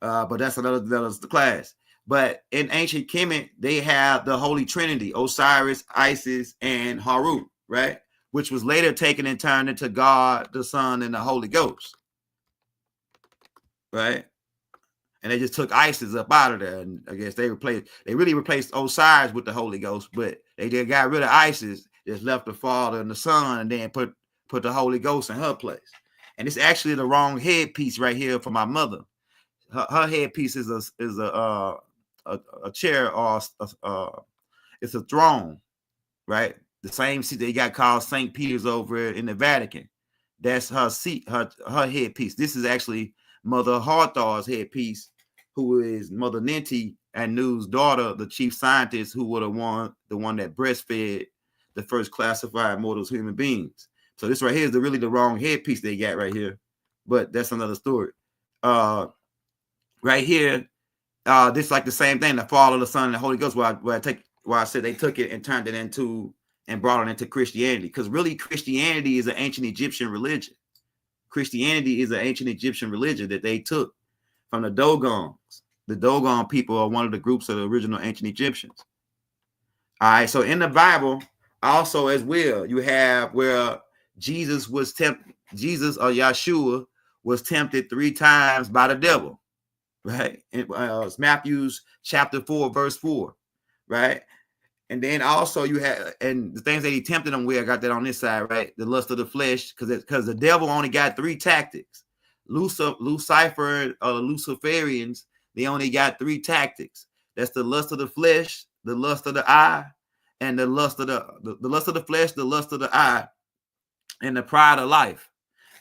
But that's another class. But in ancient Kemet, they have the Holy Trinity, Osiris, Isis, and Haru, right? Which was later taken and turned into God, the Son, and the Holy Ghost, right? And they just took Isis up out of there. And I guess they really replaced Osiris with the Holy Ghost, but they just got rid of Isis, just left the Father and the Son, and then put the Holy Ghost in her place. And it's actually the wrong headpiece right here for my mother. Her headpiece is a chair, or it's a throne, right? The same seat they got called St. Peter's over in the Vatican. That's her seat, her headpiece. This is actually Mother Harthar's headpiece, who is Mother Ninti Anu's daughter, the chief scientist, who would have the one that breastfed the first classified mortals human beings. So this right here is really the wrong headpiece they got right here, but that's another story. Right here, this is like the same thing, the Father, the Son, and the Holy Ghost. Where I said they took it and turned it into and brought it into Christianity, because really Christianity is an ancient Egyptian religion. Christianity is an ancient Egyptian religion that they took from the Dogons. The Dogon people are one of the groups of the original ancient Egyptians. All right, so in the Bible, also as well, you have where Jesus or Yeshua was tempted 3 times by the devil, right? It's Matthew's chapter 4, verse 4, right? And then also you have, and the things that he tempted them with, I got that on this side, right? The lust of the flesh, because the devil only got 3 tactics. Lucifer, Luciferians, they only got 3 tactics. That's the lust of the flesh, the lust of the eye, and the lust of the lust of the flesh, the lust of the eye, and the pride of life.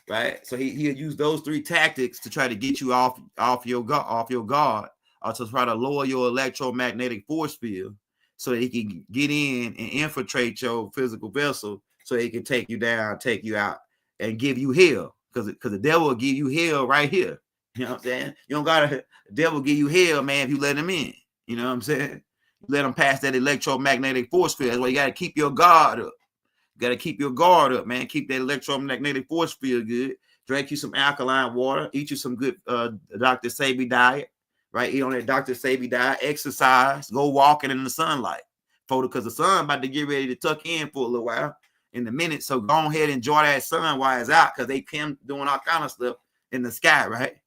Right. So he'll use those 3 tactics to try to get you off your guard, or to try to lower your electromagnetic force field, so that he can get in and infiltrate your physical vessel, so he can take you down, take you out, and give you hell. Because the devil will give you hell right here. You know what I'm saying? You don't gotta, the devil give you hell, man, if you let him in. You know what I'm saying? You let him pass that electromagnetic force field. That's why you gotta keep your guard up. You gotta keep your guard up, man. Keep that electromagnetic force field good. Drink you some alkaline water. Eat you some good Dr. Sebi diet. Right? Eat on that Dr. Sebi diet. Exercise. Go walking in the sunlight. Because the sun about to get ready to tuck in for a little while in a minute. So go ahead and enjoy that sun while it's out, because they come doing all kind of stuff in the sky, right?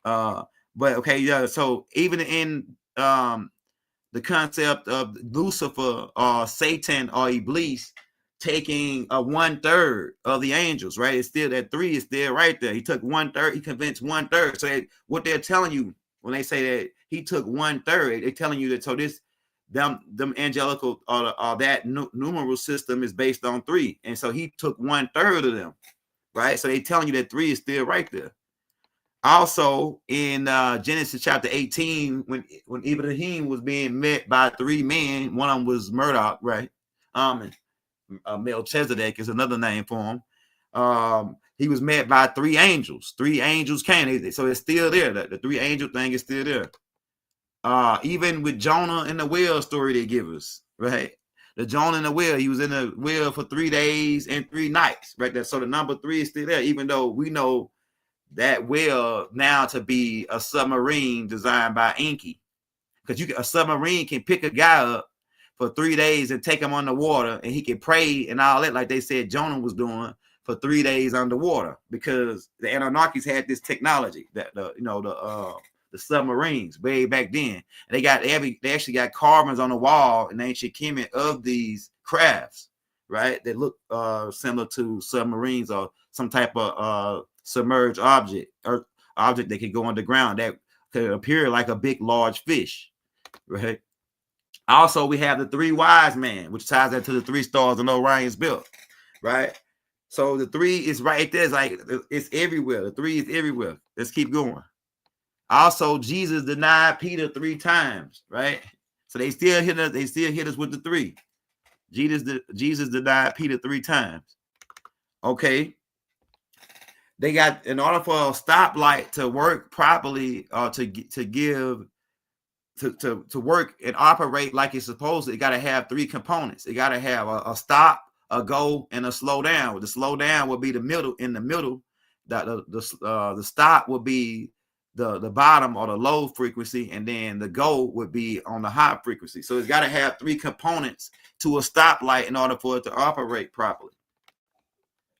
But okay, yeah. So even in the concept of Lucifer or Satan or Iblis taking a 1/3 of the angels, right? It's still that 3 is still right there. He took 1/3. He convinced 1/3. So what they're telling you when they say that he took 1/3, they're telling you that so this them angelical or that numeral system is based on 3, and so he took 1/3 of them, right? So they're telling you that 3 is still right there. Also, in Genesis chapter 18, when Ibrahim was being met by 3 men, one of them was Murdoch, right? Melchizedek is another name for him. He was met by 3 angels. 3 angels came, so it's still there. The 3 angel thing is still there. Even with Jonah and the whale story they give us, right? The Jonah and the whale, he was in the whale for 3 days and 3 nights, right? So the number 3 is still there, even though we know that whale now to be a submarine designed by Enki. Because a submarine can pick a guy up for 3 days and take him underwater, and he can pray and all that, like they said Jonah was doing for 3 days underwater, because the Anunnakis had this technology that the submarines way back then. They actually got carvings on the wall in ancient Kemet of these crafts, right? That look similar to submarines or some type of submerged object or object that could go underground that could appear like a big, large fish, right? Also, we have the 3 wise men, which ties into the 3 stars in Orion's belt, right? So the 3 is right there. It's like it's everywhere. The 3 is everywhere. Let's keep going. Also, Jesus denied Peter 3 times, right? So they still hit us. They still hit us with the 3. Jesus denied Peter 3 times. Okay. They got, in order for a stoplight to work properly, or to work and operate like it's supposed to, it got to have 3 components. It got to have a stop, a go, and a slow down. The slow down will be the middle. In the middle, the stop will be the bottom or the low frequency, and then the go would be on the high frequency. So it's got to have 3 components to a stoplight in order for it to operate properly.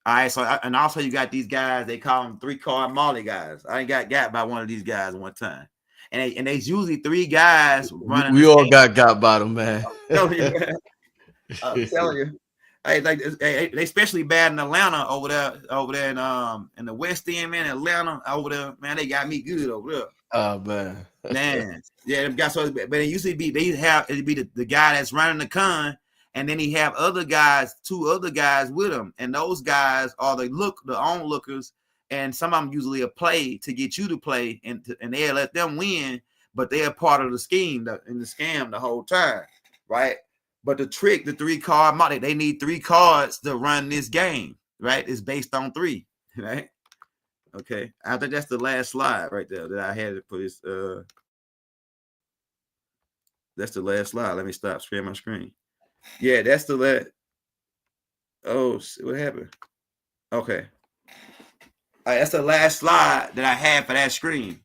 All right, so and also you got these guys, they call them 3-card Molly guys. I got by one of these guys one time, and there's usually 3 guys running. We all got by them, man. I'm telling you. They especially bad in Atlanta over there in the West End, man. Atlanta over there, man, they got me good over there. Oh man, yeah, them guys. So, but it usually be it'd be the guy that's running the con, and then he have other guys, 2 other guys with him, and those guys are the onlookers, and some of them usually a play to get you to play, and they'll let them win, but they're part of the scheme and the scam the whole time, right? But the trick, the 3-card model, they need 3 cards to run this game, right? It's based on 3, right? Okay, I think that's the last slide right there that I had for this. That's the last slide. Let me stop sharing my screen. Yeah, that's the last. Oh, what happened? Okay. All right, that's the last slide that I had for that screen.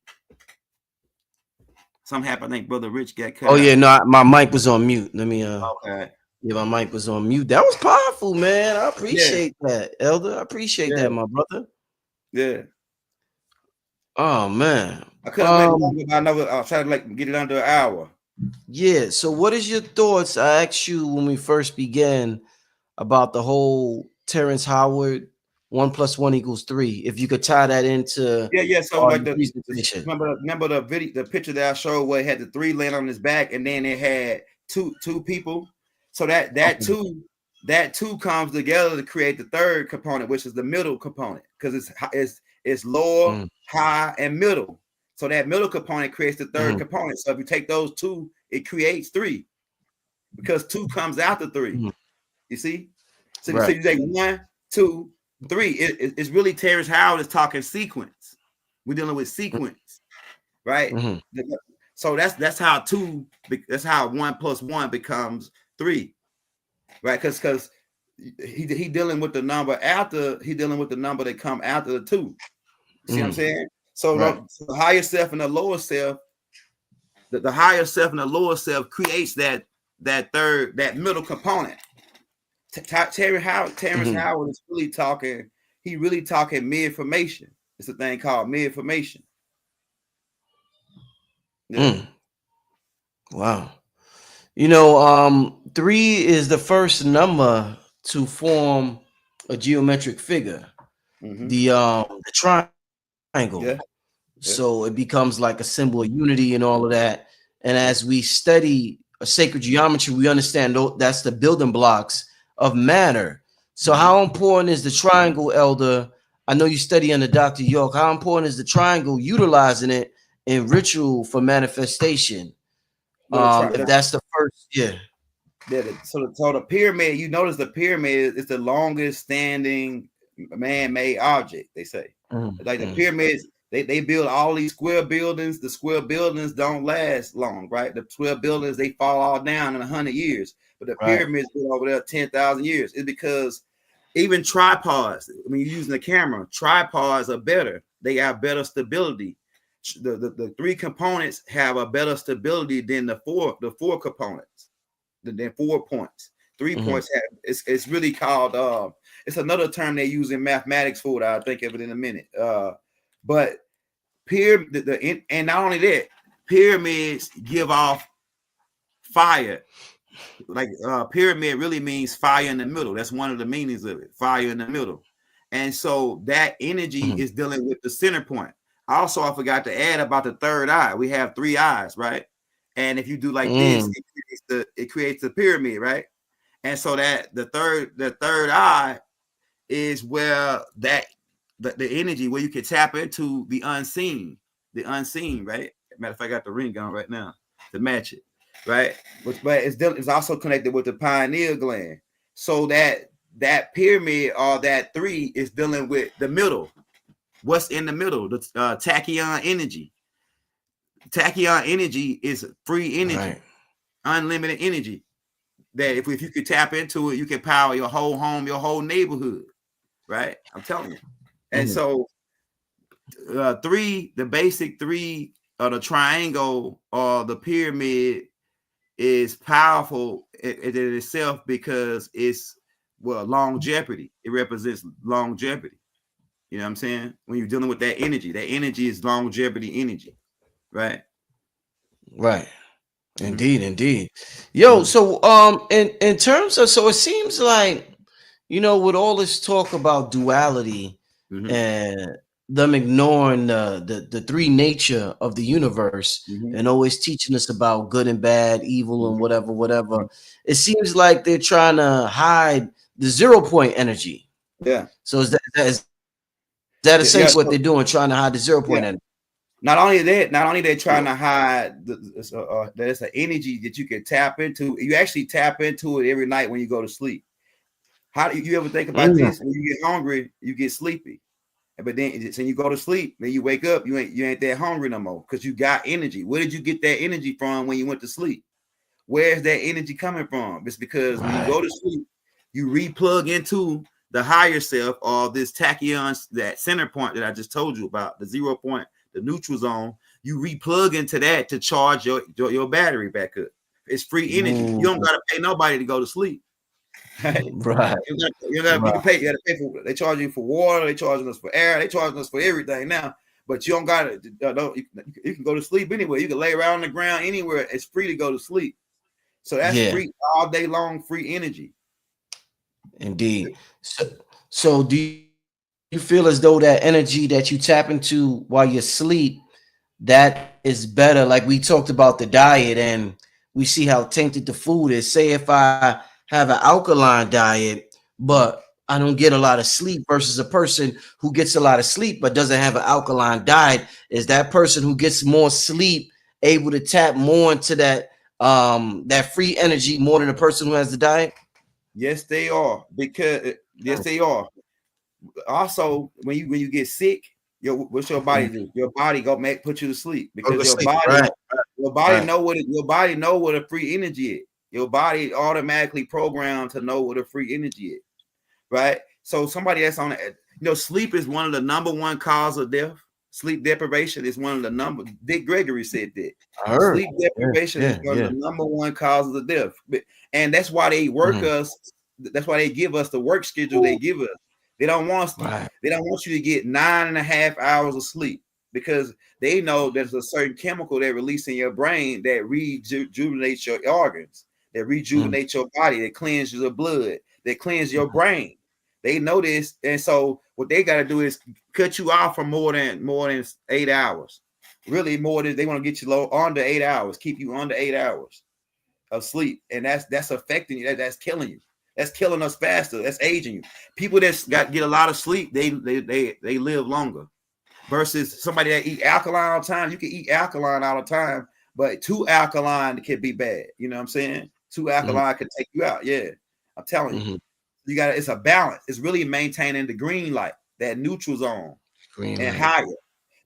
Something happened. I think Brother Rich got cut. Oh yeah, no, my mic was on mute. Let me Okay. Yeah, my mic was on mute. That was powerful, man. I appreciate that, Elder. I appreciate that, my brother. Yeah. Oh man. I couldn't make it longer, but I know I'll try to get it under an hour. Yeah. So what is your thoughts? I asked you when we first began about the whole Terrence Howard 1 + 1 = 3. If you could tie that into Yeah. So like your presentation. remember the video, the picture that I showed where it had the 3 laying on his back, and then it had two people. So that two comes together to create the third component, which is the middle component, because it's lower, high, and middle. So that middle component creates the third component. So if you take those two, it creates 3, because 2 comes after 3. You see? So you say 1, 2, 3. It's really Terrence Howard is talking sequence. We're dealing with sequence, right? So that's how 1 + 1 becomes 3, right? Because he dealing with the number after, he dealing with the number that come after the 2. You see what I'm saying? So the higher self and the lower self, the higher self and the lower self creates that middle component. Terrence Howard is really talking. He really talking mid-formation. It's a thing called mid-formation. Yeah. Wow. 3 is the first number to form a geometric figure, the triangle. Yeah. So it becomes like a symbol of unity and all of that. And as we study a sacred geometry, we understand that's the building blocks of matter. So how important is the triangle, Elder? I know you study under Dr. York. How important is the triangle, utilizing it in ritual for manifestation? If that's the first, So the pyramid, you notice the pyramid is the longest standing man-made object, they say. Like the pyramids, they build all these square buildings. The square buildings don't last long, right? The square buildings, they fall all down in 100 years. But the pyramids been over there 10,000 years. It's because even tripods, when you're using the camera, tripods are better. They have better stability. The 3 components have a better stability than the four components. Than 4 points. 3 points have it's really called it's another term they use in mathematics for it. I'll think of it in a minute. But and not only that, pyramids give off fire. Like pyramid really means fire in the middle. That's one of the meanings of it, fire in the middle. And so that energy is dealing with the center point. Also, I forgot to add about the third eye. We have 3 eyes, right? And if you do like this, it creates the pyramid, right? And so that the third eye is where the energy, where you can tap into the unseen, right? Matter of fact, I got the ring on right now to match it, right? But it's also connected with the pineal gland. So that pyramid or that 3 is dealing with the middle. What's in the middle? The tachyon energy. Tachyon energy is free energy, unlimited energy. That if you could tap into it, you can power your whole home, your whole neighborhood, right? I'm telling you. And so 3, the basic 3 of the triangle or the pyramid is powerful in itself because it's longevity. It represents longevity. You know what I'm saying? When you're dealing with that energy is longevity energy, right? Right. Indeed. Yo, so in terms of, so it seems like, with all this talk about duality and them ignoring the 3 nature of the universe and always teaching us about good and bad, evil and whatever, it seems like they're trying to hide the 0 point energy. Yeah. So is that essentially what they're doing, trying to hide the 0 point energy? Not only they're trying to hide that it's an energy that you can tap into. You actually tap into it every night when you go to sleep. How do you ever think about this? When you get hungry, you get sleepy, but then you go to sleep, then you wake up, you ain't that hungry no more because you got energy. Where did you get that energy from when you went to sleep? Where's that energy coming from? It's because when you go to sleep, you replug into the higher self or this tachyon, that center point that I just told you about, the 0 point. The neutral zone, you replug into that to charge your battery back up. It's free energy. You don't gotta pay nobody to go to sleep. Right. You gotta pay for. They charge you for water. They charging us for air. They charging us for everything now. But you don't gotta. You can go to sleep anywhere. You can lay around on the ground anywhere. It's free to go to sleep. So that's free all day long. Free energy. Indeed. So do you feel as though that energy that you tap into while you're asleep, that is better? Like we talked about the diet, and we see how tainted the food is. Say if I have an alkaline diet, but I don't get a lot of sleep, versus a person who gets a lot of sleep but doesn't have an alkaline diet, is that person who gets more sleep able to tap more into that free energy more than the person who has the diet? Yes, they are. Because yes, they are. Also, when you get sick, what's your body do? Your body go put you to sleep, Go because to sleep. Right. your body Right. know what a free energy is. Your body automatically programmed to know what a free energy is, right? So somebody that's on it, sleep is one of the number one cause of death. Sleep deprivation is one of the number. Dick Gregory said that I heard. sleep deprivation is one of the number one causes of death, and that's why they work us. That's why they give us the work schedule they give us. They don't want us. Right. They don't want you to get 9.5 hours of sleep, because they know there's a certain chemical they release in your brain that rejuvenates your organs, that rejuvenates your body, that cleanses your blood, that cleanses your brain. They know this, and so what they got to do is cut you off for more than 8 hours. Really, more than they want to get you low under 8 hours, keep you under 8 hours of sleep, and that's affecting you. That's killing you. That's killing us faster. That's aging you. People that get a lot of sleep, they live longer. Versus somebody that eat alkaline all the time. You can eat alkaline all the time, but too alkaline can be bad. You know what I'm saying? Too alkaline can take you out. Yeah, I'm telling you. You got it's a balance. It's really maintaining the green light, that neutral zone, Green and light. higher.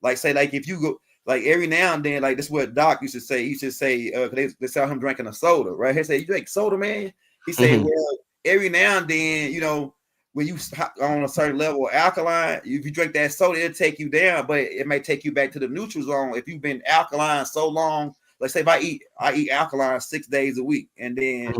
Like say, like if you go, like every now and then, like this is what Doc used to say. He used to say, they saw him drinking a soda, right? He said, "You drink soda, man?" He said, "Well, every now and then, when you on a certain level of alkaline, if you drink that soda, it'll take you down, but it may take you back to the neutral zone. If you've been alkaline so long, let's say if I eat alkaline 6 days a week, and then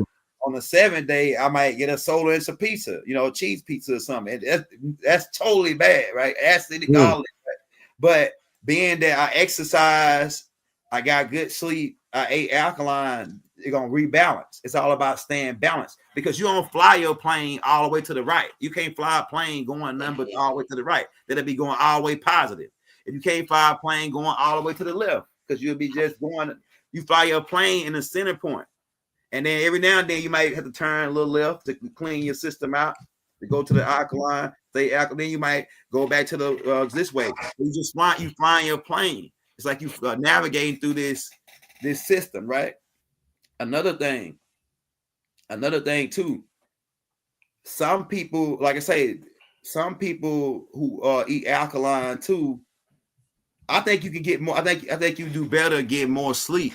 on the 7th day, I might get a soda and some pizza, a cheese pizza or something. And that's totally bad, right? Acidic, all that. But being that I exercise, I got good sleep, I ate alkaline, it's gonna rebalance. It's all about staying balanced, because you don't fly your plane all the way to the right. You can't fly a plane going nothing but all the way to the right. That'll be going all the way positive. If you can't fly a plane going all the way to the left, because you'll be just going, you fly your plane in the center point. And then every now and then you might have to turn a little left to clean your system out, to go to the alkaline, stay alkaline. Then you might go back to the this way. You flying your plane. It's like you navigating through this system, right? Another thing too. Some people, like I say, some people who eat alkaline too, I think you can get more. I think you do better getting more sleep.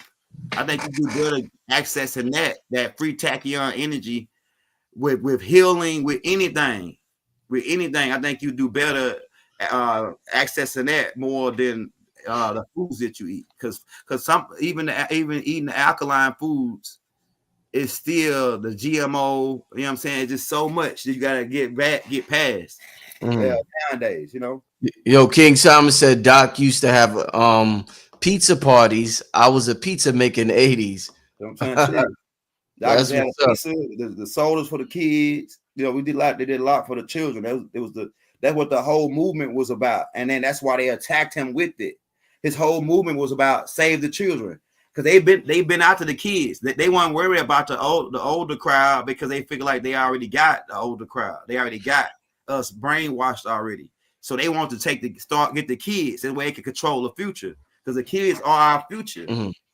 I think you do better accessing that free tachyon energy with healing, with anything. I think you do better accessing that more than the foods that you eat, because some even eating the alkaline foods is still the GMO. You know what I'm saying? It's just so much that you gotta get past nowadays. Yo, King Simon said Doc used to have pizza parties. I was a pizza maker in the 80s. I'm trying to tell you. Doctors had a pizza, the sodas for the kids. We did a lot. They did a lot for the children. That's what the whole movement was about. And then that's why they attacked him with it. His whole movement was about save the children, because they've been out to the kids. They weren't worried about the older crowd, because they figure like they already got the older crowd. They already got us brainwashed already. So they want to get the kids, and way they can control the future, because the kids are our future.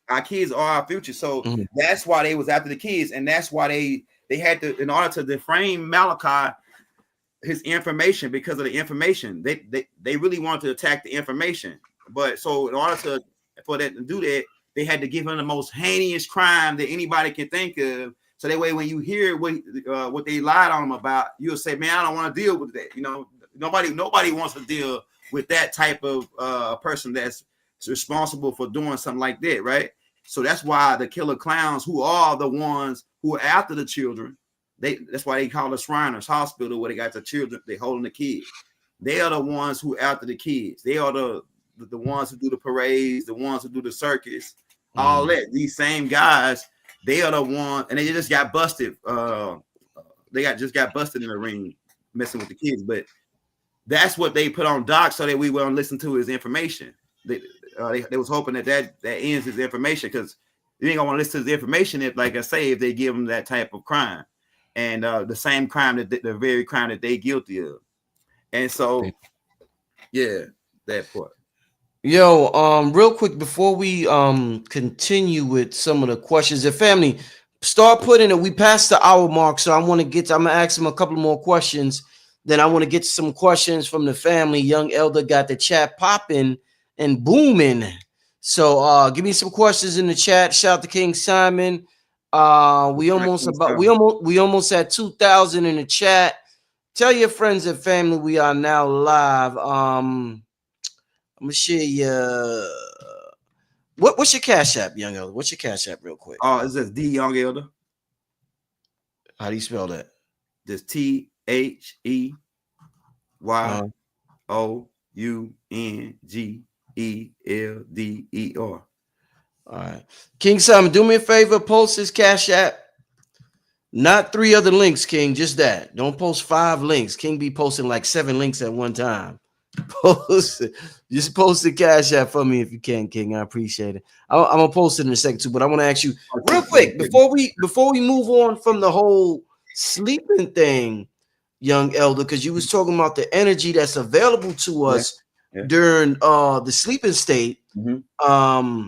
Our kids are our future. So that's why they was after the kids, and that's why they had to, in order to deframe Malachi, his information, because of the information. They really wanted to attack the information. But so in order for that to do that, they had to give him the most heinous crime that anybody can think of. So that way, when you hear what they lied on him about, you'll say, "Man, I don't want to deal with that." Nobody wants to deal with that type of person that's responsible for doing something like that, right? So that's why the killer clowns, who are the ones who are after the children, that's why they call the Shriners Hospital, where they got the children, they holding the kids. They are the ones who after the kids. They are the ones who do the parades, the ones who do the circus, all that. These same guys, they are the ones, and they just got busted. They just got busted in the ring messing with the kids. But That's what they put on Doc so that we won't listen to his information. They was hoping that ends his information, because you ain't gonna want to listen to his information if, like I say, if they give him that type of crime, and the same crime that the very crime that they guilty of. And so, yeah, that part. Yo, real quick before we continue with some of the questions, the family start putting it. We passed the hour mark, so I'm gonna ask him a couple more questions. Then I want to get some questions from the family. Young Elder got the chat popping and booming. So give me some questions in the chat. Shout out to King Simon. We almost at 2,000 in the chat. Tell your friends and family we are now live. I'm gonna share your what's your Cash App, Young Elder? What's your Cash App, real quick? Oh, it's just D Young Elder. How do you spell that? Just THEYOUNGELDER. All right, King Simon, do me a favor, post his Cash App. Not 3 other links, King. Just that. Don't post 5 links. King be posting like 7 links at one time. Just post the Cash App for me if you can, King. I appreciate it. I'm gonna post it in a second too, but I want to ask you real quick before we move on from the whole sleeping thing, Young Elder, because you was talking about the energy that's available to us during the sleeping state. Mm-hmm.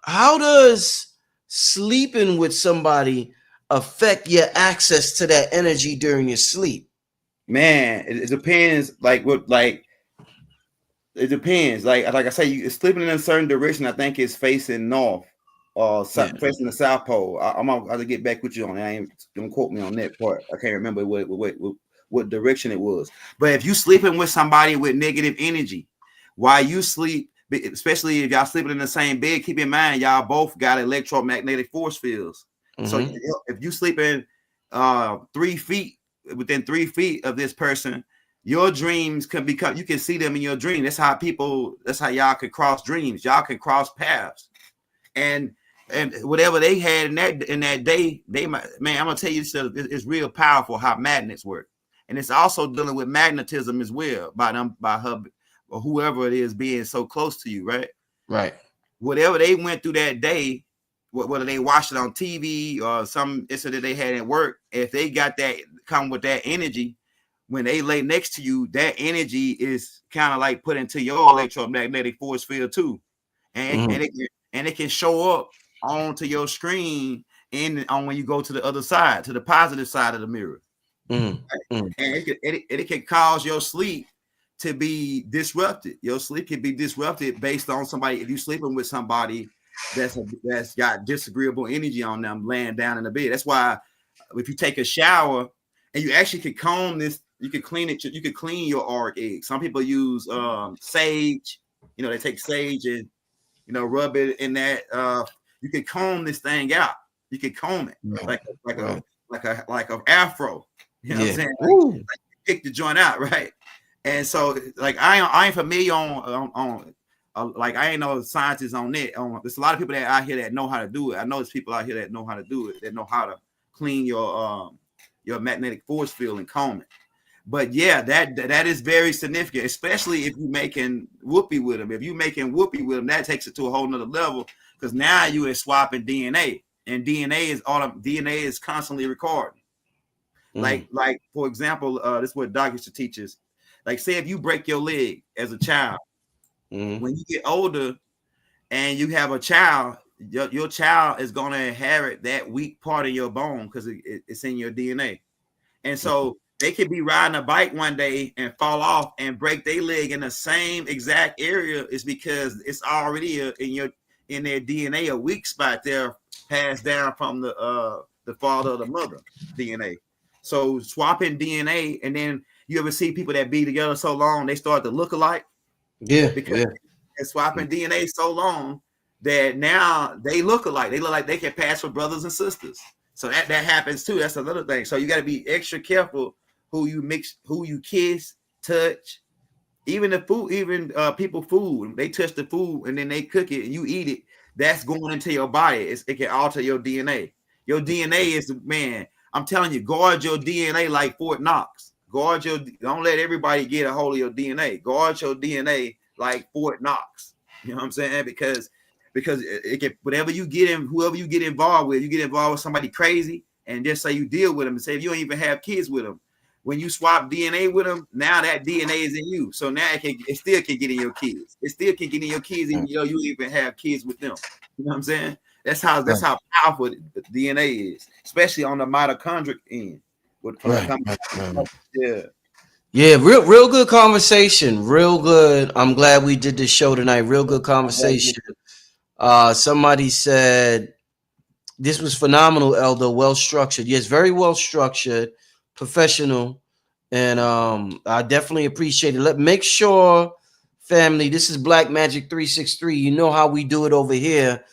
How does sleeping with somebody affect your access to that energy during your sleep? Man, it depends. It depends. Like I say, you sleeping in a certain direction. I think it's facing north or facing the South Pole. I'm gonna get back with you on that. Don't quote me on that part. I can't remember what direction it was. But if you sleeping with somebody with negative energy while you sleep, especially if y'all sleeping in the same bed, keep in mind y'all both got electromagnetic force fields. Mm-hmm. So if you sleeping 3 feet within 3 feet of this person, your dreams can become, you can see them in your dream. That's how y'all can cross dreams. Y'all can cross paths. And whatever they had in that day, I'm gonna tell you, it's real powerful how magnets work. And it's also dealing with magnetism as well by her or whoever it is being so close to you, right? Right. Whatever they went through that day, whether they watched it on TV or some incident they had at work, if they got that, come with that energy, when they lay next to you, that energy is kind of like put into your electromagnetic force field too. And it can show up onto your screen on when you go to the other side, to the positive side of the mirror. And it can cause your sleep to be disrupted. Your sleep can be disrupted based on somebody. If you're sleeping with somebody that's got disagreeable energy on them laying down in the bed. That's why if you take a shower and you actually could comb this, you could clean it. You could clean your auric egg. Some people use sage. They take sage and rub it in that. You can comb this thing out. You can comb it like a afro. You know what I'm saying? Like pick the joint out, right? And so, like I ain't familiar on like I ain't no scientists on that. There's a lot of people that out here that know how to do it. I know there's people out here that know how to do it. That know how to clean your magnetic force field and comb it. But yeah, that is very significant, especially if you're making whoopee with them. If you're making whoopee with them, that takes it to a whole nother level, because now you are swapping DNA, and DNA is constantly recording. Like for example, this is what Doc used to teach us. Like, say if you break your leg as a child, when you get older and you have a child, your child is going to inherit that weak part of your bone because it's in your DNA. And so they could be riding a bike one day and fall off and break their leg in the same exact area. Is because it's already in their DNA a weak spot there, passed down from the father or the mother DNA. So swapping DNA, and then you ever see people that be together so long they start to look alike? Yeah, because they're swapping DNA so long that now they look alike. They look like they can pass for brothers and sisters. So that happens too. That's another thing. So you got to be extra careful who you mix, who you kiss, touch. Even the food, people food, they touch the food and then they cook it and you eat it. That's going into your body. It can alter your DNA. Your DNA is, man, I'm telling you, guard your DNA like Fort Knox. Guard your. Don't let everybody get a hold of your DNA. Guard your DNA like Fort Knox. You know what I'm saying? Because it can, whatever you get in, whoever you get involved with somebody crazy, and just say you deal with them, and say if you don't even have kids with them, when you swap DNA with them, now that DNA is in you. So now it still can get in your kids. It still can get in your kids, even though you even have kids with them. You know what I'm saying? That's how powerful the DNA is, especially on the mitochondrial end. Yeah, real good conversation. Real good. I'm glad we did this show tonight. Real good conversation. Somebody said this was phenomenal, Elder. Well structured. Yes, very well structured, professional, and I definitely appreciate it. Make sure, family. This is Black Magic 363. You know how we do it over here.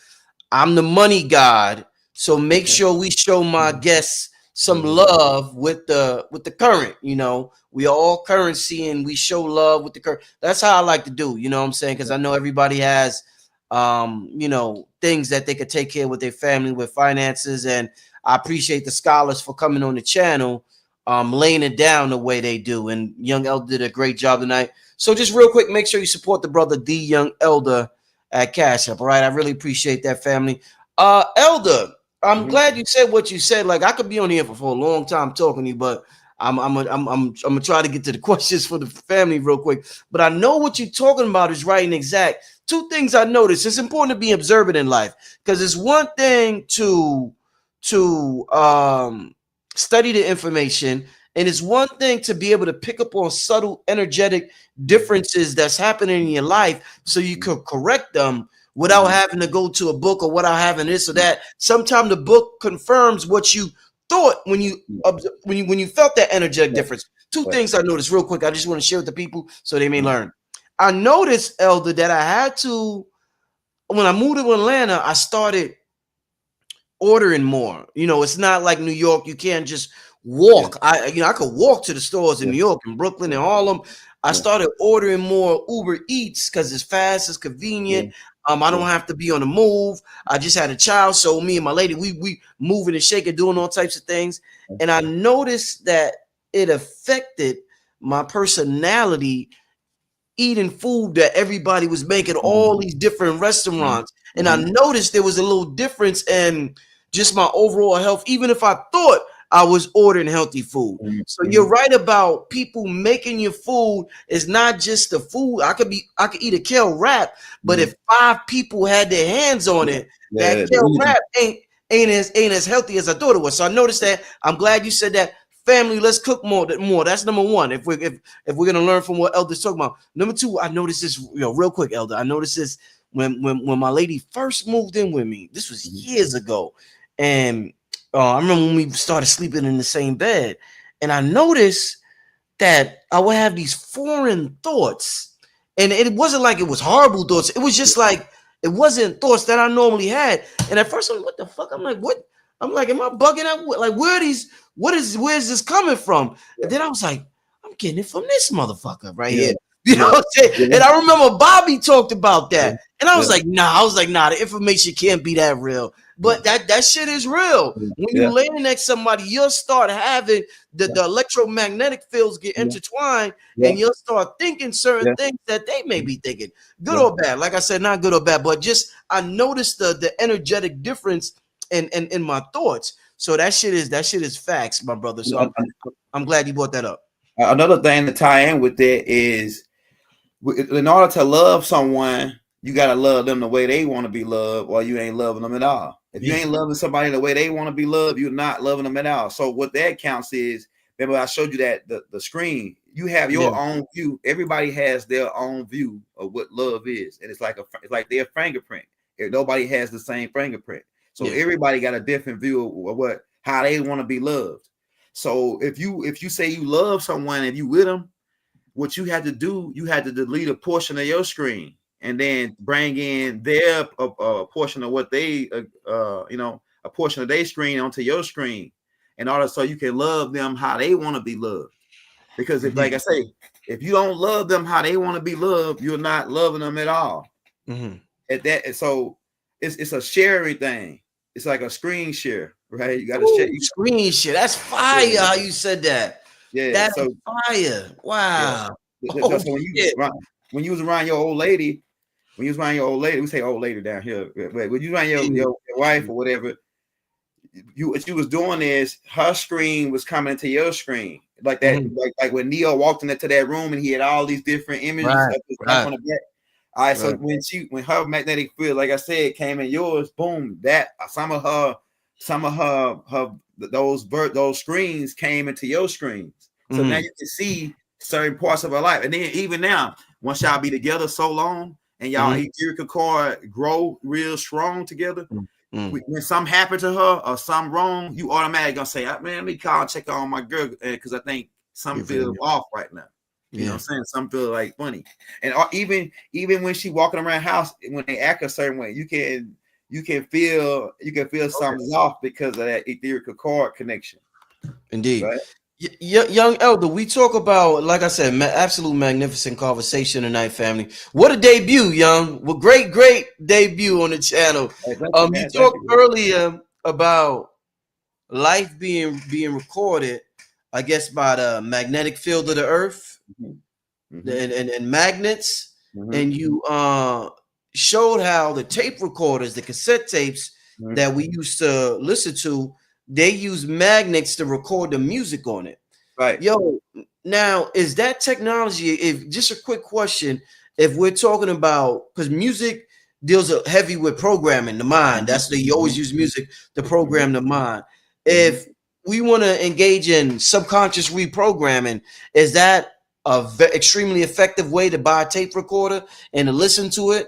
I'm the money god, so make sure we show my guests some love with the current. You know, we are all currency, and we show love with the current. That's how I like to do. You know what I'm saying? Because I know everybody has you know, things that they could take care with their family, with finances, and I appreciate the scholars for coming on the channel, laying it down the way they do. And Young Elder did a great job tonight. So just real quick, make sure you support the brother D Young Elder at Cash App. All right, I really appreciate that, family. Elder, I'm glad you said what you said. Like, I could be on here for a long time talking to you, but I'm gonna try to get to the questions for the family real quick. But I know what you're talking about is right and exact. Two things I noticed. It's important to be observant in life, because it's one thing to study the information, and it's one thing to be able to pick up on subtle energetic differences that's happening in your life, so you could correct them without having to go to a book or without having this or that. Sometimes the book confirms what you thought when you felt that energetic difference. Two things I noticed real quick. I just want to share with the people so they may learn. I noticed, Elder, that I had to, when I moved to Atlanta, I started ordering more. You know, it's not like New York. You can't just walk. I could walk to the stores in New York and Brooklyn and Harlem. I started ordering more Uber Eats because it's fast, it's convenient. I don't have to be on the move. I just had a child, so me and my lady, we moving and shaking, doing all types of things. And I noticed that it affected my personality, eating food that everybody was making, all these different restaurants. And I noticed there was a little difference in just my overall health, even if I thought I was ordering healthy food. So you're right about people making your food is not just the food. I could eat a kale wrap, but if 5 people had their hands on it, that kale wrap ain't as healthy as I thought it was. So I noticed that. I'm glad you said that. Family, let's cook more. That's number one. If we're gonna learn from what Elder's talking about. Number two, I noticed this, real quick, Elder. I noticed this when my lady first moved in with me. This was years ago, and I remember when we started sleeping in the same bed, and I noticed that I would have these foreign thoughts, and it wasn't like it was horrible thoughts. It was just like it wasn't thoughts that I normally had. And at first, I'm like, what the fuck? I'm like, what? I'm like, am I bugging out? Like, where's this coming from? And then I was like, I'm getting it from this motherfucker right here. You know what I'm saying? And I remember Bobby talked about that. And I was like, nah, the information can't be that real. But that shit is real. When you lay next to somebody, you'll start having the electromagnetic fields get intertwined, and you'll start thinking certain things that they may be thinking. Good or bad. Like I said, not good or bad, but just I noticed the energetic difference in my thoughts. So that shit is facts, my brother. So I'm glad you brought that up. Another thing to tie in with that is, in order to love someone, you gotta love them the way they want to be loved, or you ain't loving them at all. If you ain't loving somebody the way they want to be loved, you're not loving them at all. So what that counts is, remember I showed you that the screen. You have your own view. Everybody has their own view of what love is, and it's like their fingerprint. Nobody has the same fingerprint. So everybody got a different view of how they want to be loved. So if you say you love someone and you with them, what you had to do, you had to delete a portion of your screen and then bring in their portion of what they a portion of their screen onto your screen, in order so you can love them how they want to be loved. Because if, like I say, if you don't love them how they want to be loved, you're not loving them at all. So it's a sharing thing. It's like a screen share, right? You got to share. Screen share. That's fire. How you said that. Yeah. That's So fire. Wow. Oh so shit. when you was around your old lady, we say old lady down here. But when you around your wife or whatever, what you was doing is her screen was coming into your screen. Like that, like when Neo walked into that room and he had all these different images of his wife on the back. All right, so when her magnetic field, like I said, came in yours, boom, that some of her those screens came into your screens. So now you can see certain parts of her life. And then even now, once y'all be together so long and y'all etherical core grow real strong together, when something happened to her or something wrong, you automatically gonna say, man, let me call and check on my girl because I think something feels off right now. You know what I'm saying? Some feel like funny. And even when she walking around the house, when they act a certain way, you can feel something's off because of that etherical cord connection. Indeed. Right? Young Elder, we talk about, like I said, absolute magnificent conversation tonight, family. What a debut, young. What great debut on the channel. Hey, you talked earlier about life being recorded, I guess, by the magnetic field of the earth. And magnets, and you showed how the tape recorders, the cassette tapes that we used to listen to, they use magnets to record the music on it. Right. Yo, now is that technology? If just a quick question, if we're talking about, because music deals heavy with programming the mind, that's you always use music to program the mind. If we want to engage in subconscious reprogramming, is that extremely effective way to buy a tape recorder and to listen to it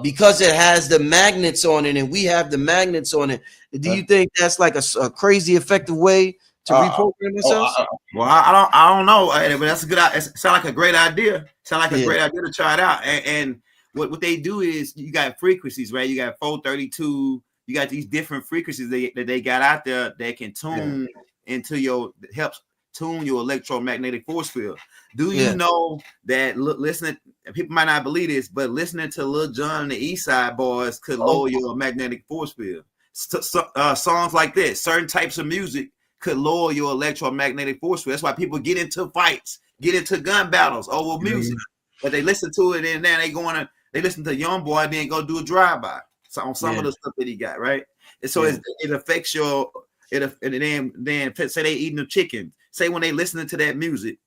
because it has the magnets on it and we have the magnets on it? Do you think that's like a crazy effective way to reprogram ourselves? Well, I don't know, but that's a good. It sounds like a great idea. Sound like a great idea to try it out. And what they do is you got frequencies, right? You got 432. You got these different frequencies that they got out there that can tune into helps tune your electromagnetic force field. Do you know that listening, people might not believe this, but listening to Lil Jon and the East Side Boys could lower your magnetic force field. Songs like this, certain types of music could lower your electromagnetic force field. That's why people get into fights, get into gun battles over music. But they listen to it and then they listen to Young Boy and then go do a drive-by on some of the stuff that he got, right? And so it affects and then say they eating the chicken. Say when they listening to that music,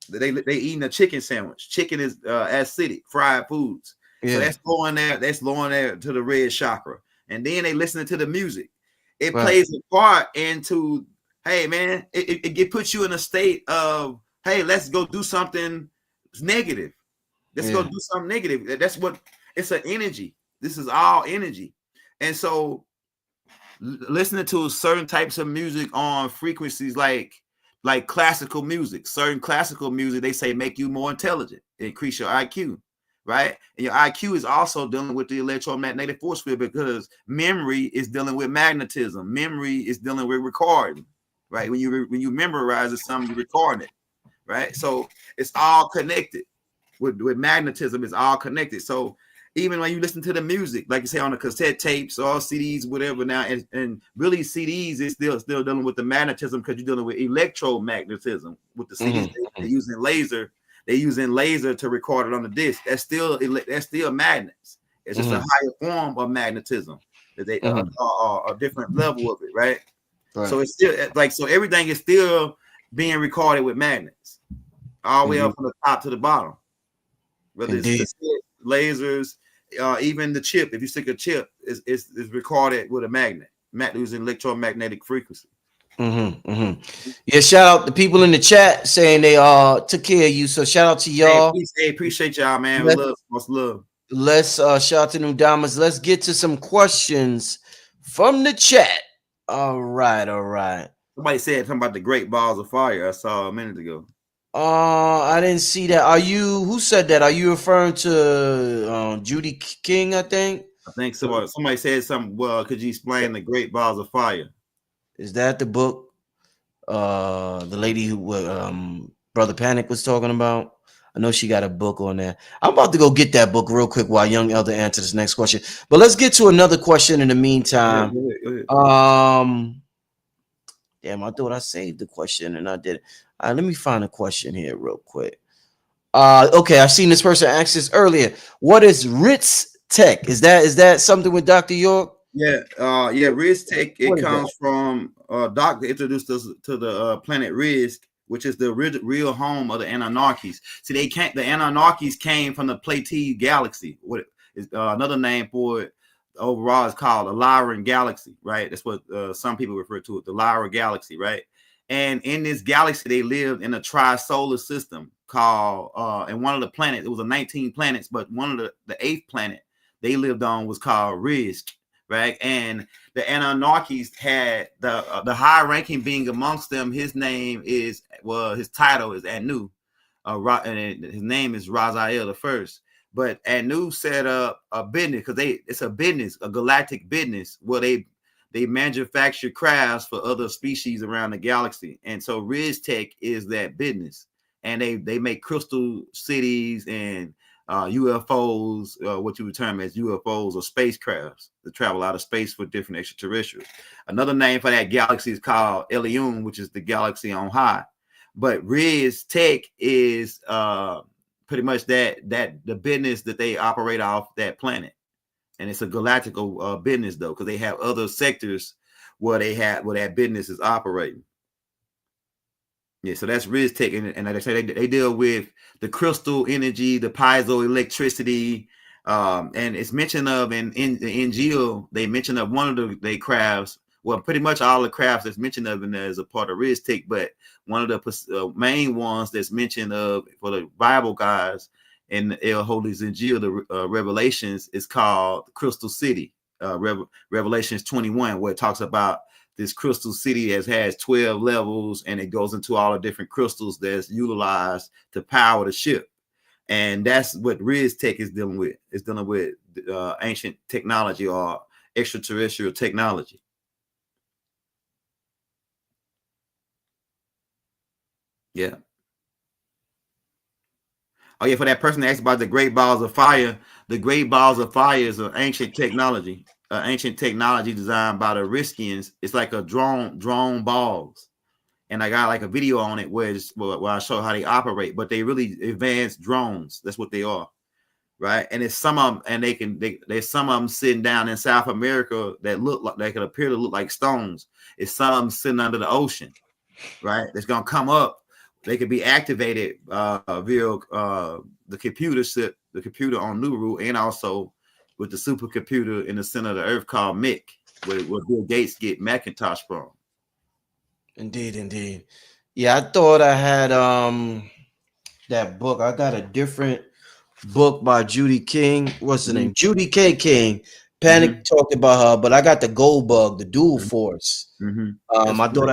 they eating a chicken sandwich. Chicken is acidic, fried foods. So that's going there. That's lowering there to the red chakra. And then they listening to the music. It plays a part into, hey man, it puts you in a state of, hey, let's go do something negative. Let's go do something negative. That's what it's an energy. This is all energy. And so listening to certain types of music on frequencies like classical music, certain classical music, they say make you more intelligent, increase your IQ, right? And your IQ is also dealing with the electromagnetic force field because memory is dealing with magnetism. Memory is dealing with recording, right? When you memorize something, you record it, right? So it's all connected with magnetism. It's all connected. So even when you listen to the music, like you say on the cassette tapes or CDs, whatever now, and really CDs is still dealing with the magnetism because you're dealing with electromagnetism with the CDs. They're using laser. They're using laser to record it on the disc. That's still magnets. It's just a higher form of magnetism. That they a different level of it, right? So it's still so everything is still being recorded with magnets, all the way up from the top to the bottom. Whether it's cassette, lasers. Even the chip, if you stick a chip, is recorded with a magnet, using electromagnetic frequency. Yeah, shout out the people in the chat saying they took care of you. So shout out to y'all. Hey, appreciate y'all, man. Much love. Let's shout out to them diamonds. Let's get to some questions from the chat. All right. Somebody said something about the great balls of fire. I saw a minute ago. I didn't see that. Who said that? Are you referring to Judy King, I think? I think so. Somebody said something. Well, could you explain the great balls of fire? Is that the book the lady who Brother Panic was talking about? I know she got a book on there. I'm about to go get that book real quick while Young Elder answers this next question. But let's get to another question in the meantime. Go ahead. Damn, I thought I saved the question and I did it. Let me find a question here real quick. Okay, I've seen this person ask this earlier. What is Ritz Tech? Is that something with Dr. York? Yeah, Risk Tech. It What is that? comes from Doctor introduced us to the planet Risk, which is the real home of the Anunnakis. See, the Anunnakis came from the Pleiades galaxy. What is another name for it overall is called the Lyran galaxy, right? That's what some people refer to it, the Lyra galaxy, right? And in this galaxy, they lived in a tri-solar system called, and one of the planets, it was a 19 planets, but one of the eighth planet they lived on was called Risk, right? And the Anunnakis had the high ranking being amongst them. His title is Anu, and his name is Raziel the First. But Anu set up a business because it's a business, a galactic business where they manufacture crafts for other species around the galaxy. And so Riz Tech is that business. And they make crystal cities and UFOs, what you would term as UFOs or spacecrafts that travel out of space for different extraterrestrials. Another name for that galaxy is called Elion, which is the galaxy on high. But Riz Tech is pretty much that the business that they operate off that planet. And it's a galactical business though, because they have other sectors where that business is operating. Yeah, so that's Riz Tech, and like I say, they deal with the crystal energy, the piezoelectricity, and it's mentioned of in the NGO. They mention of one of their crafts. Well, pretty much all the crafts that's mentioned of in there is a part of Riz Tech, but one of the main ones that's mentioned of for the Bible guys in El Holy Zinjil, the Revelations, is called Crystal City. Revelations 21, where it talks about this crystal city has 12 levels, and it goes into all the different crystals that's utilized to power the ship. And that's what Riz Tech is dealing with. It's dealing with ancient technology or extraterrestrial technology. Yeah. Oh yeah, for that person that asked about the great balls of fire, the great balls of fire is an ancient technology designed by the Riskians. It's like a drone balls, and I got like a video on it where I show how they operate. But they really advanced drones. That's what they are, right? And it's some of them, and there's some of them sitting down in South America that look like they could appear to look like stones. It's some of them sitting under the ocean, right? That's gonna come up. They could be activated via the computer on Nuru, and also with the supercomputer in the center of the earth called MIC, where Bill Gates get Macintosh from. Indeed. Yeah, I thought I had that book. I got a different book by Judy King. What's the name? Judy K. King. Panic talked about her, but I got the Gold Bug, the Dual Force. I thought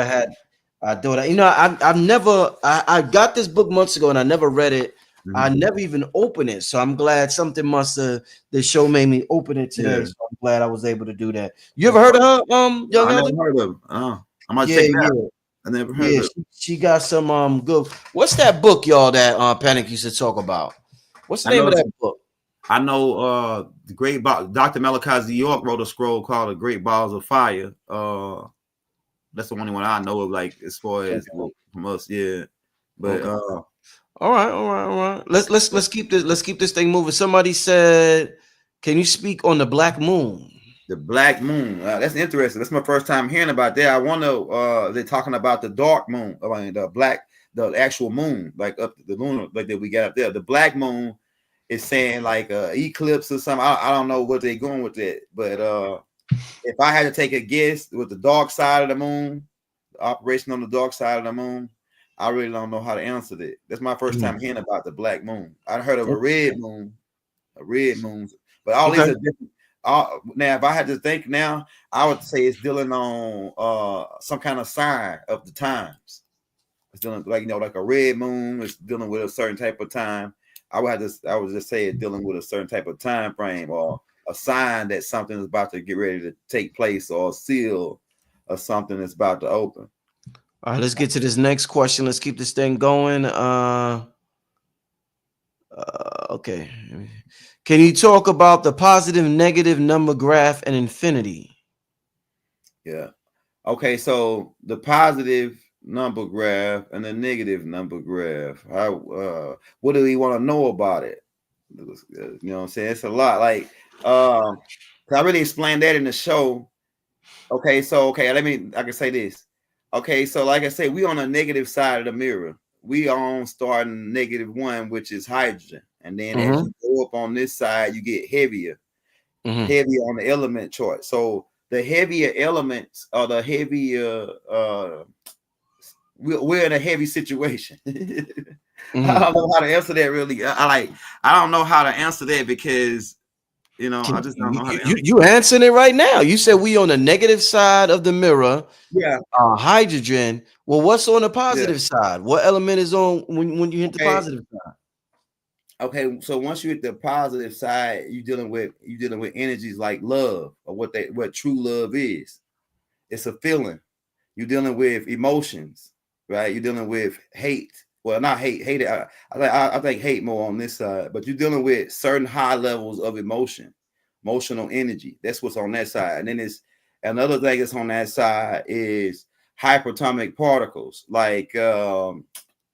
I got this book months ago and I never read it. I never even opened it. So I'm glad something the show made me open it today. Yeah. So I'm glad I was able to do that. You ever heard of her, young I Elder? never heard of him. I might check it out. I never heard of it. She got some good. What's that book, y'all, that Panic used to talk about? What's the name of that book? I know the Great Dr. Malachi York wrote a scroll called The Great Balls of Fire. That's the only one I know of, like as far as from us, yeah. But all right. Let's keep this thing moving. Somebody said, "Can you speak on the Black Moon?" The Black Moon. That's interesting. That's my first time hearing about that. I wonder they're talking about the dark moon, I mean the actual moon, like up the lunar, like that we got up there. The Black Moon is saying like eclipse or something. I don't know what they're going with that, but if I had to take a guess with the dark side of the moon, the operation on the dark side of the moon, I really don't know how to answer that. That's my first time hearing about the Black Moon. I heard of a red moon, but all these are different. Now, if I had to think now, I would say it's dealing on some kind of sign of the times. It's dealing like a red moon. It's dealing with a certain type of time. I would just say it's dealing with a certain type of time frame or a sign that something is about to get ready to take place, or a seal or something that's about to open. All right, let's get to this next question. Let's keep this thing going. Okay. Can you talk about the positive, negative number graph and infinity? Yeah. Okay, so the positive number graph and a negative number graph. What do we want to know about it? You know what I'm saying? It's a lot. Like, I really explained that in the show. Okay, so I can say this. Okay, so like I say, we on the negative side of the mirror. We on starting -1, which is hydrogen, and then as you go up on this side, you get heavier on the element chart. So the heavier elements are the heavier. We're in a heavy situation. I don't know how to answer that really. I don't know how to answer that because I just don't know how to answer. You answering it right now. You said we on the negative side of the mirror. Yeah. Hydrogen. Well, what's on the positive side? What element is on when you hit the positive side? Okay, so once you hit the positive side, you're dealing with energies like love, or what true love is. It's a feeling. You're dealing with emotions, right? You're dealing with hate. Well, not hate. Hate. I think hate more on this side, but you're dealing with certain high levels of emotional energy. That's what's on that side. And then it's another thing that's on that side is hyperatomic particles. Like, let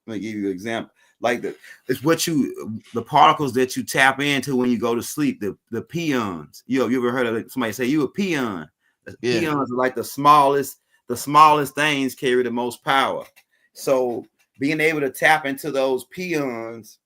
me give you an example. Like it's the particles that you tap into when you go to sleep. The peons. You ever heard of somebody say you a peon? Peons are like the smallest things carry the most power. So being able to tap into those peons,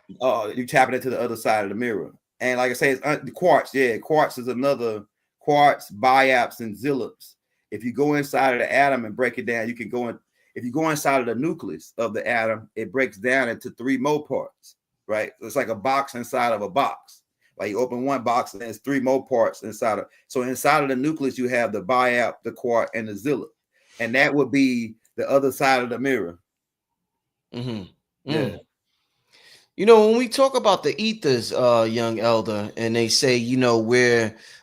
you tap into the other side of the mirror. And like I say, it's quartz. Yeah, quartz is another quartz, biops, and zillips. If you go inside of the atom and break it down, you can go in. If you go inside of the nucleus of the atom, it breaks down into 3 more parts, right? It's like a box inside of a box. Like you open one box and there's 3 more parts inside of. So inside of the nucleus, you have the biop, the quark, and the zillip, and that would be the other side of the mirror. Yeah. When we talk about the ethers, young elder, and they say,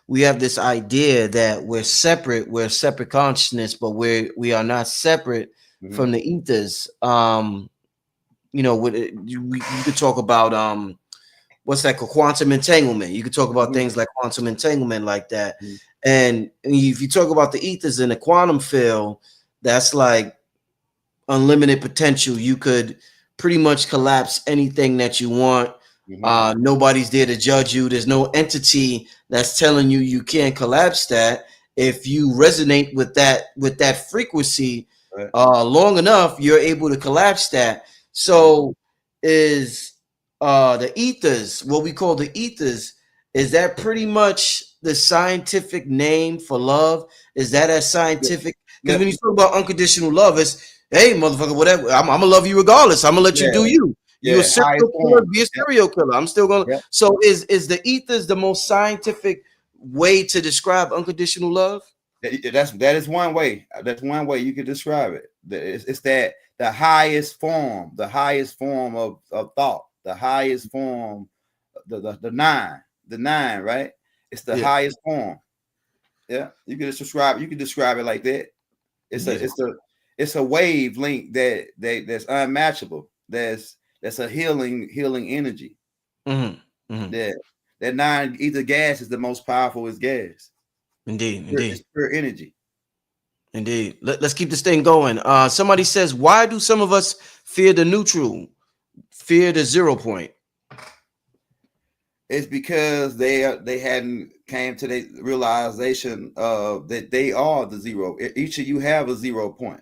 we have this idea that we're separate consciousness, but we are not separate from the ethers. You could talk about what's that called? Quantum entanglement. You could talk about things like quantum entanglement like that. And if you talk about the ethers in the quantum field, that's like unlimited potential. You could pretty much collapse anything that you want. Nobody's there to judge you. There's no entity that's telling you can't collapse that. If you resonate with that frequency long enough, you're able to collapse that. So is the ethers, what we call the ethers, is that pretty much the scientific name for love? Is that as scientific? Because when you talk about unconditional love, it's hey, motherfucker, whatever. I'm gonna love you regardless. I'm gonna let you do you. You a serial killer, be a serial killer. I'm still gonna. So is the ethers the most scientific way to describe unconditional love? That is one way. That's one way you could describe it. It's that the highest form of thought, the highest form, the nine, right? It's the highest form. Yeah, you can describe. You can describe it like that. It's a wavelength that's unmatchable. That's a healing energy. That 9 ether gas is the most powerful is gas. Indeed. It's pure energy. Indeed. Let's keep this thing going. Somebody says, why do some of us fear the neutral, fear the 0 point? It's because they hadn't came to the realization of that they are the 0. Each of you have a 0 point.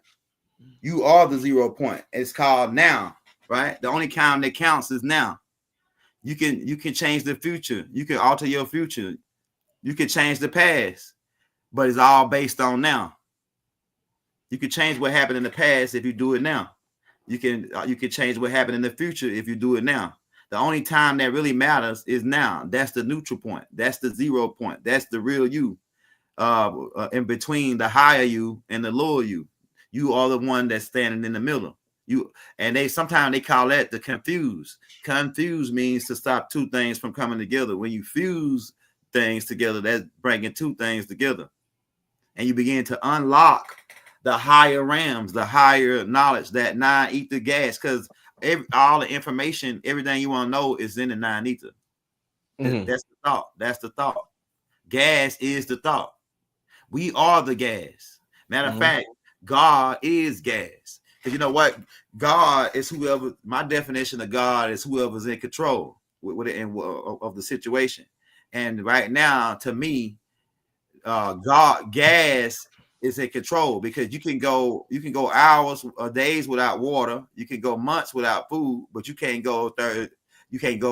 You are the 0 point. It's called now, right? The only time that counts is now. You can change the future. You can alter your future. You can change the past, but it's all based on now. You can change what happened in the past if you do it now. You can change what happened in the future if you do it now. The only time that really matters is now. That's the neutral point. That's the 0 point. That's the real you. In between the higher you and the lower you. You are the one that's standing in the middle. Sometimes they call that the confused. Confused means to stop 2 things from coming together. When you fuse things together, that's bringing 2 things together. And you begin to unlock the higher realms, the higher knowledge, that 9 ether gas, because all the information, everything you want to know is in the 9 ether. That's the thought. That's the thought. Gas is the thought. We are the gas. Matter of fact, God is gas. Because you know what? God is whoever, my definition of God is whoever's in control with it and of the situation. And right now, to me, God, gas is in control, because you can go hours or days without water, you can go months without food, but you can't go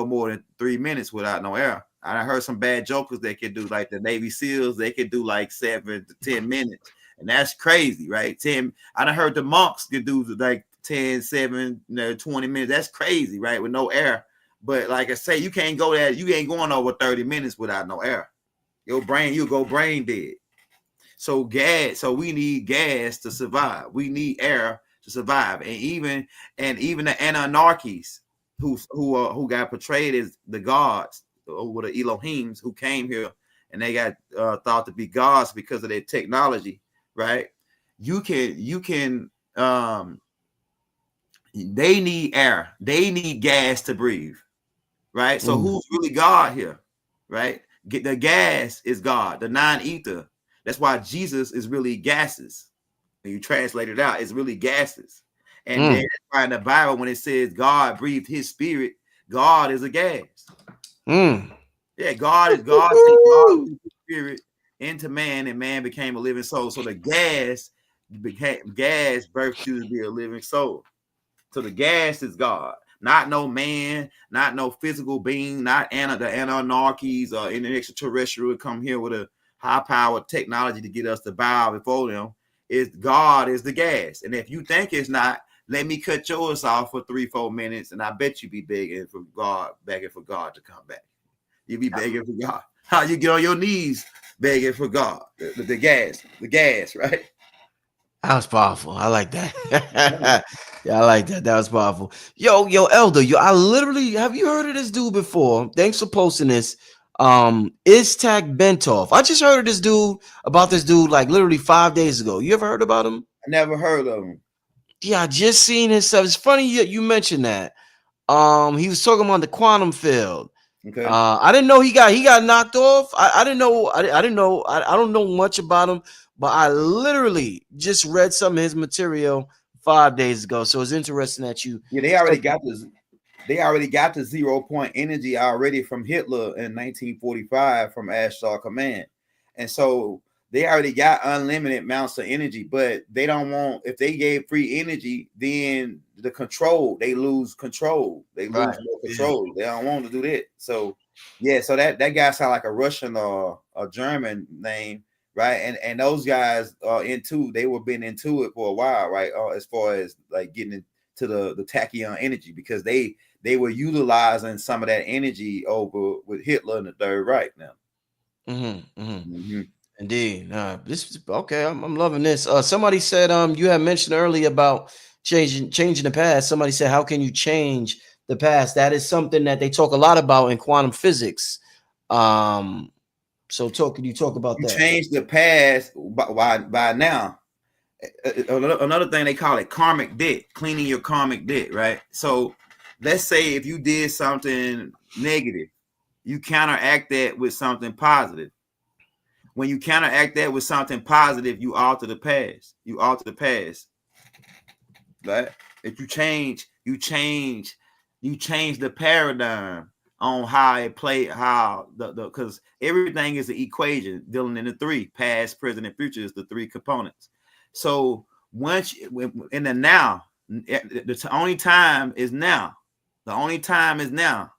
more than 3 minutes without no air. I heard some bad jokers that can do, like the Navy SEALs, they can do like 7 to 10 minutes, and that's crazy, right? I done heard the monks can do like 10, 7, 20 minutes. That's crazy, right? With no air. But like I say, you ain't going over 30 minutes without no air. Your brain, you'll go brain dead. So we need gas to survive. We need air to survive. And even the Anunnakis who got portrayed as the gods, or the Elohims, who came here and they got thought to be gods because of their technology, right? They need air. They need gas to breathe, right? So who's really God here, right? The gas is God, the non-ether. That's why Jesus is really gases. When you translate it out, it's really gases. And then in the Bible, when it says God breathed his spirit, God is a gas. Yeah, God breathed his spirit into man, and man became a living soul. So the gas birthed you to be a living soul. So the gas is God. Not no man, not no physical being, not the Anunnakis or any extraterrestrial come here with a high-powered technology to get us to bow before them. God is the gas. And if you think it's not, let me cut yours off for 3-4 minutes, and I bet you be begging for God to come back. You be begging for God. How you get on your knees begging for God? The gas, right? That was powerful. I like that. Yeah, I like that. That was powerful. Yo, Elder, I literally, have you heard of this dude before? Thanks for posting this. Iztak Bentov. I just heard of this dude like literally 5 days ago. You ever heard about him? I never heard of him. Yeah, I just seen his stuff. It's funny you mentioned that. He was talking about the quantum field. Okay. I didn't know he got knocked off. I didn't know. I didn't know. I don't know much about him, but I literally just read some of his material 5 days ago. So it's interesting that you. Yeah, they already got the 0 point energy already from Hitler in 1945 from Ashtar Command, and so they already got unlimited amounts of energy. But they don't want, if they gave free energy, then they lose control. They lose more control. Yeah. They don't want to do that. So yeah, so that guy sound like a Russian or a German name, right? And those guys are they were been into it for a while, right? As far as like getting into the tachyon energy, because they were utilizing some of that energy over with Hitler and the Third Reich now. Indeed. This is okay. I'm loving this. Somebody said you had mentioned earlier about changing the past. Somebody said, how can you change the past? That is something that they talk a lot about in quantum physics. So can you talk about that? Change the past by now. Another thing, they call it karmic debt, cleaning your karmic debt, right? So let's say if you did something negative, you counteract that with something positive. When you counteract that with something positive, you alter the past. Right? If you change the paradigm on how it played, how because everything is an equation dealing in the three: past, present, and future is the three components. So once in the now, the only time is now. The only time is now.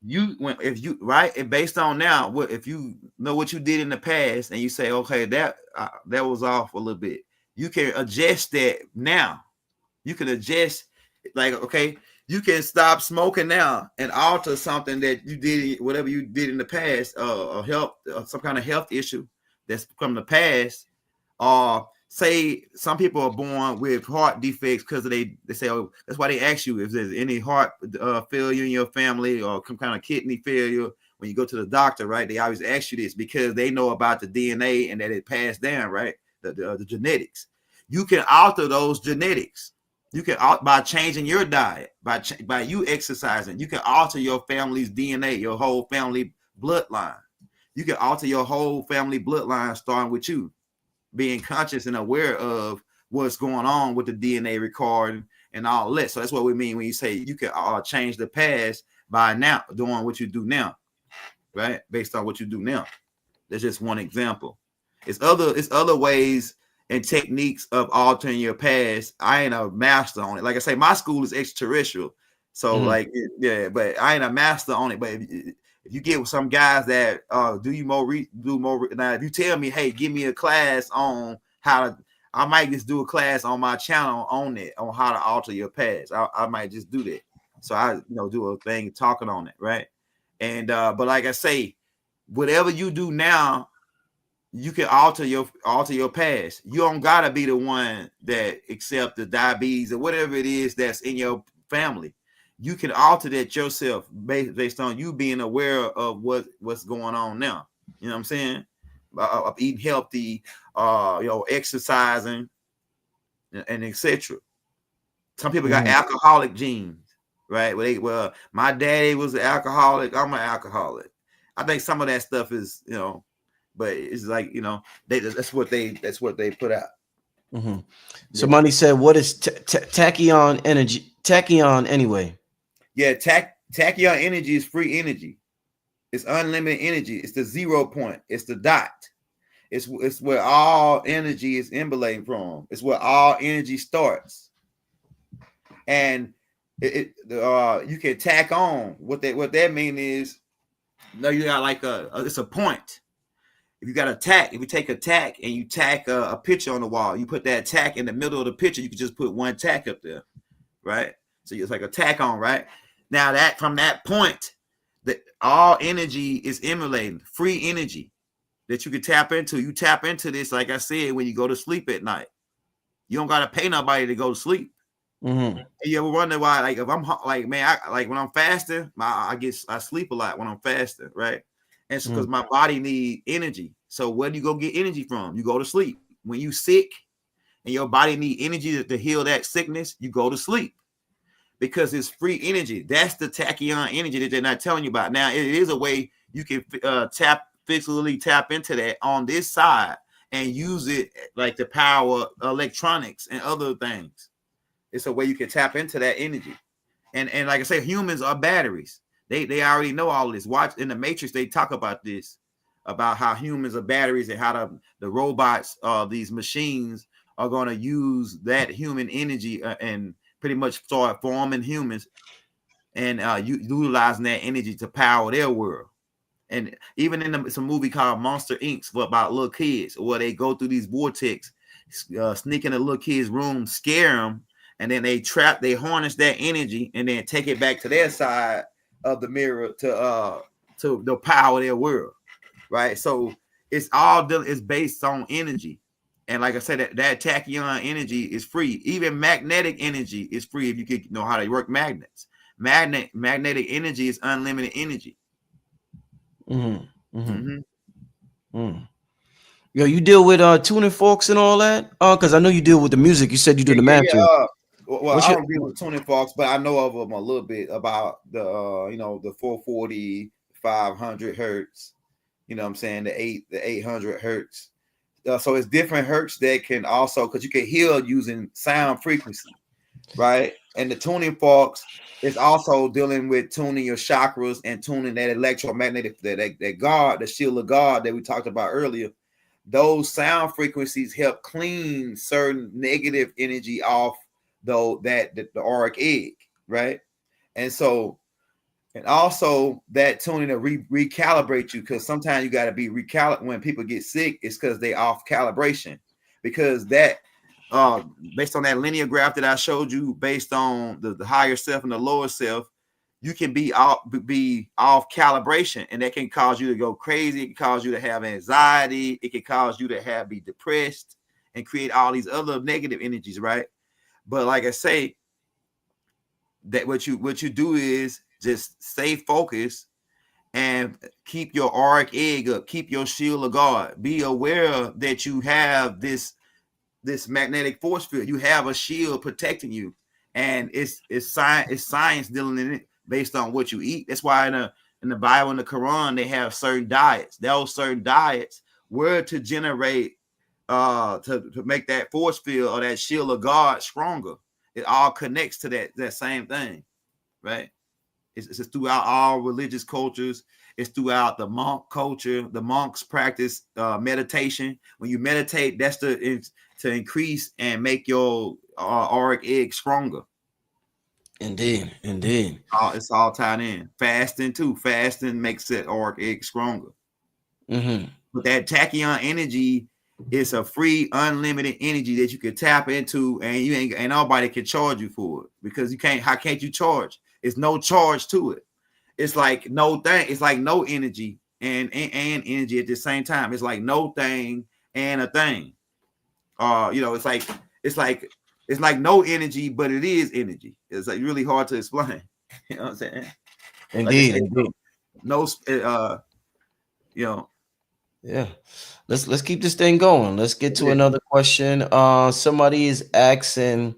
And based on now, if you know what you did in the past, and you say, okay, that was off a little bit, you can adjust that now. You can adjust, like, okay, you can stop smoking now and alter something that you did, whatever you did in the past, some kind of health issue that's from the past. Or say some people are born with heart defects because they say, oh, that's why they ask you if there's any heart failure in your family or some kind of kidney failure. When you go to the doctor, right, they always ask you this because they know about the DNA and that it passed down, right, the genetics. You can alter those genetics. You can, by changing your diet, by you exercising, you can alter your family's DNA, your whole family bloodline. You can alter your whole family bloodline starting with you. being conscious and aware of what's going on with the DNA recording and all that. So that's what we mean when you say you can change the past by now doing what you do now, right? Based on what you do now. That's just one example. It's other ways and techniques of altering your past. I ain't a master on it. Like I say, my school is extraterrestrial. So like, yeah, but I ain't a master on it. But if you get with some guys that do more. Now, if you tell me, hey, give me a class on how to, I might just do a class on my channel on it, on how to alter your past. I might just do that. So I, do a thing talking on it, right? And but like I say, whatever you do now, you can alter your past. You don't gotta be the one that accept the diabetes or whatever it is that's in your family. You can alter that yourself based on you being aware of what's going on now. You know what I'm saying? Of eating healthy, exercising, and etc. Some people got alcoholic genes, right? Well, my daddy was an alcoholic. I'm an alcoholic. I think some of that stuff is, but it's like, that's what they put out. Mm-hmm. Somebody said, "What is tachyon energy? Tachyon anyway?" Yeah, tachyon energy is free energy. It's unlimited energy. It's the 0 point. It's the dot. It's where all energy is emanating from. It's where all energy starts. And you can tack on what that mean is. No, you got like it's a point. If you got a tack, if you take a tack and you tack a picture on the wall, you put that tack in the middle of the picture. You can just put one tack up there, right? So it's like a tack on, right? Now that from that point, that all energy is emanating, free energy that you can tap into. You tap into this, like I said, when you go to sleep at night. You don't gotta pay nobody to go to sleep. And you ever wonder why? Like if I'm like, man, I like when I'm fasting, I sleep a lot when I'm fasting, right? And it's because my body needs energy. So where do you go get energy from? You go to sleep. When you sick and your body need energy to heal that sickness, you go to sleep because it's free energy. That's the tachyon energy that they're not telling you about. Now, it is a way you can physically tap into that on this side and use it like the power electronics and other things. It's a way you can tap into that energy. And like I say, humans are batteries. They already know all this. Watch in the Matrix, they talk about this, about how humans are batteries and how the robots, these machines are going to use that human energy and pretty much start forming humans and utilizing that energy to power their world. And even in some movie called Monster Inc. about little kids, where they go through these vortex, sneak in a little kid's room, scare them, and then they harness that energy and then take it back to their side of the mirror to the power of their world, right? So it's based on energy. And like I said, that tachyon energy is free. Even magnetic energy is free if you can know how to work magnets. Magnetic energy is unlimited energy. Yo, you deal with tuning forks and all that? Because I know you deal with the music. You said you do the mastering. Well, I don't deal with tuning forks, but I know of them a little bit about the the 440, 500 hertz. You know what I'm saying? The 800 hertz. So it's different hertz that can also, because you can heal using sound frequency, right? And the tuning forks is also dealing with tuning your chakras and tuning that electromagnetic, that guard, the shield of God that we talked about earlier. Those sound frequencies help clean certain negative energy off the auric egg, right? And so, and also that tuning to recalibrate you, because sometimes you got to be recalibrated. When people get sick, it's because they off calibration, because that based on that linear graph that I showed you, based on the higher self and the lower self, you can be off calibration, and that can cause you to go crazy. It can cause you to have anxiety. It can cause you to be depressed and create all these other negative energies, right? But like I say, that what you do is just stay focused and keep your auric egg up, keep your shield of God. Be aware that you have this magnetic force field. You have a shield protecting you, and it's science dealing in it based on what you eat. That's why in the Bible and the Quran they have certain diets. Those certain diets were to generate to make that force field or that shield of God stronger. It all connects to that same thing, right? It's throughout all religious cultures. It's throughout the monk culture. The monks practice meditation. When you meditate, that's to increase and make your auric egg stronger. Indeed. It's all tied in. Fasting too. Fasting makes that auric egg stronger. Mm-hmm. But that tachyon energy is a free, unlimited energy that you can tap into, and you ain't nobody can charge you for it, because you can't. How can't you charge? It's no charge to it. It's like no thing. It's like no energy and energy at the same time. It's like no thing and a thing. It's like no energy, but it is energy. It's like really hard to explain. You know what I'm saying? Indeed. Yeah. Let's keep this thing going. Let's get to another question. Somebody is asking,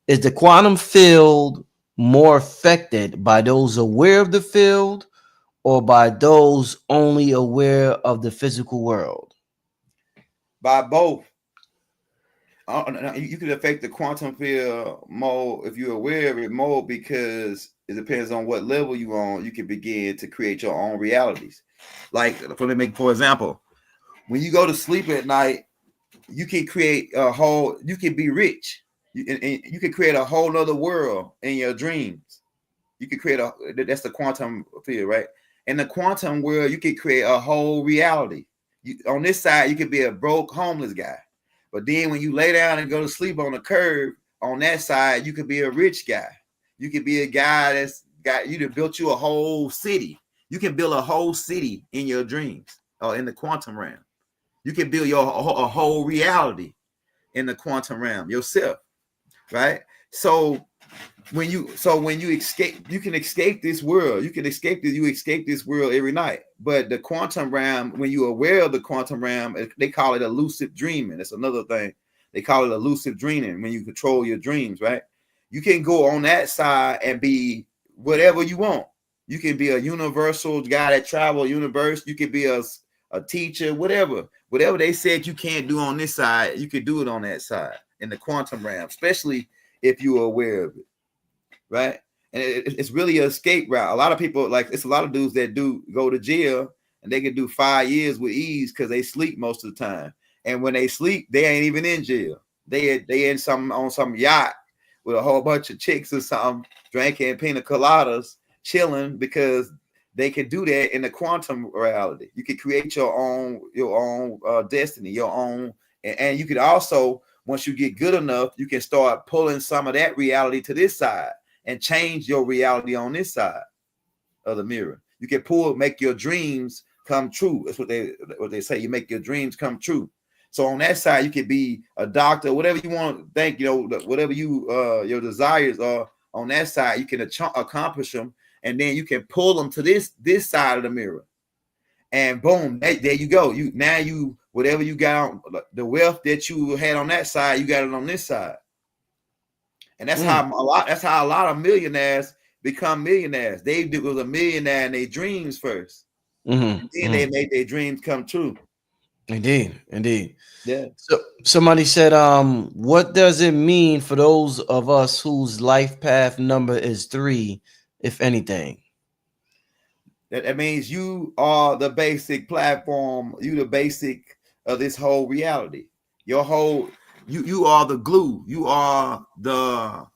is the quantum field more affected by those aware of the field or by those only aware of the physical world? By both. You can affect the quantum field more if you're aware of it more, because it depends on what level you're on. You can begin to create your own realities. Like, for example, when you go to sleep at night, you can create you can be rich. You can create a whole nother world in your dreams. You can create that's the quantum field, right? In the quantum world, you can create a whole reality. On this side, you could be a broke, homeless guy. But then when you lay down and go to sleep on the curb, on that side, you could be a rich guy. You could be a guy you built you a whole city. You can build a whole city in your dreams or in the quantum realm. You can build a whole reality in the quantum realm yourself, right? So when you escape, you can escape this world. You escape this world every night. But the quantum realm, when you're aware of the quantum realm, they call it lucid dreaming. That's another thing. They call it lucid dreaming when you control your dreams, right? You can go on that side and be whatever you want. You can be a universal guy that travel universe. You can be a teacher, whatever they said you can't do on this side, you can do it on that side in the quantum realm, especially if you are aware of it, right? And it's really an escape route. A lot of people, like, it's a lot of dudes that do go to jail and they can do 5 years with ease because they sleep most of the time. And when they sleep, they ain't even in jail. They in on some yacht with a whole bunch of chicks or something, drinking pina coladas, chilling, because they can do that in the quantum reality. You can create your own destiny, your own, and you could also, once you get good enough, you can start pulling some of that reality to this side and change your reality on this side of the mirror. You can make your dreams come true. That's what they say. You make your dreams come true. So on that side, you could be a doctor, whatever you want to think, whatever your desires are. On that side, you can accomplish them. And then you can pull them to this side of the mirror, and boom, there you go. Whatever you got on, the wealth that you had on that side, you got it on this side. And that's how a lot of millionaires become millionaires. They was a millionaire in their dreams first, and then they made their dreams come true. Indeed. Yeah. So somebody said, what does it mean for those of us whose life path number is 3, if anything? That means you are the basic platform. You the basic of this whole reality. You are the glue. You are the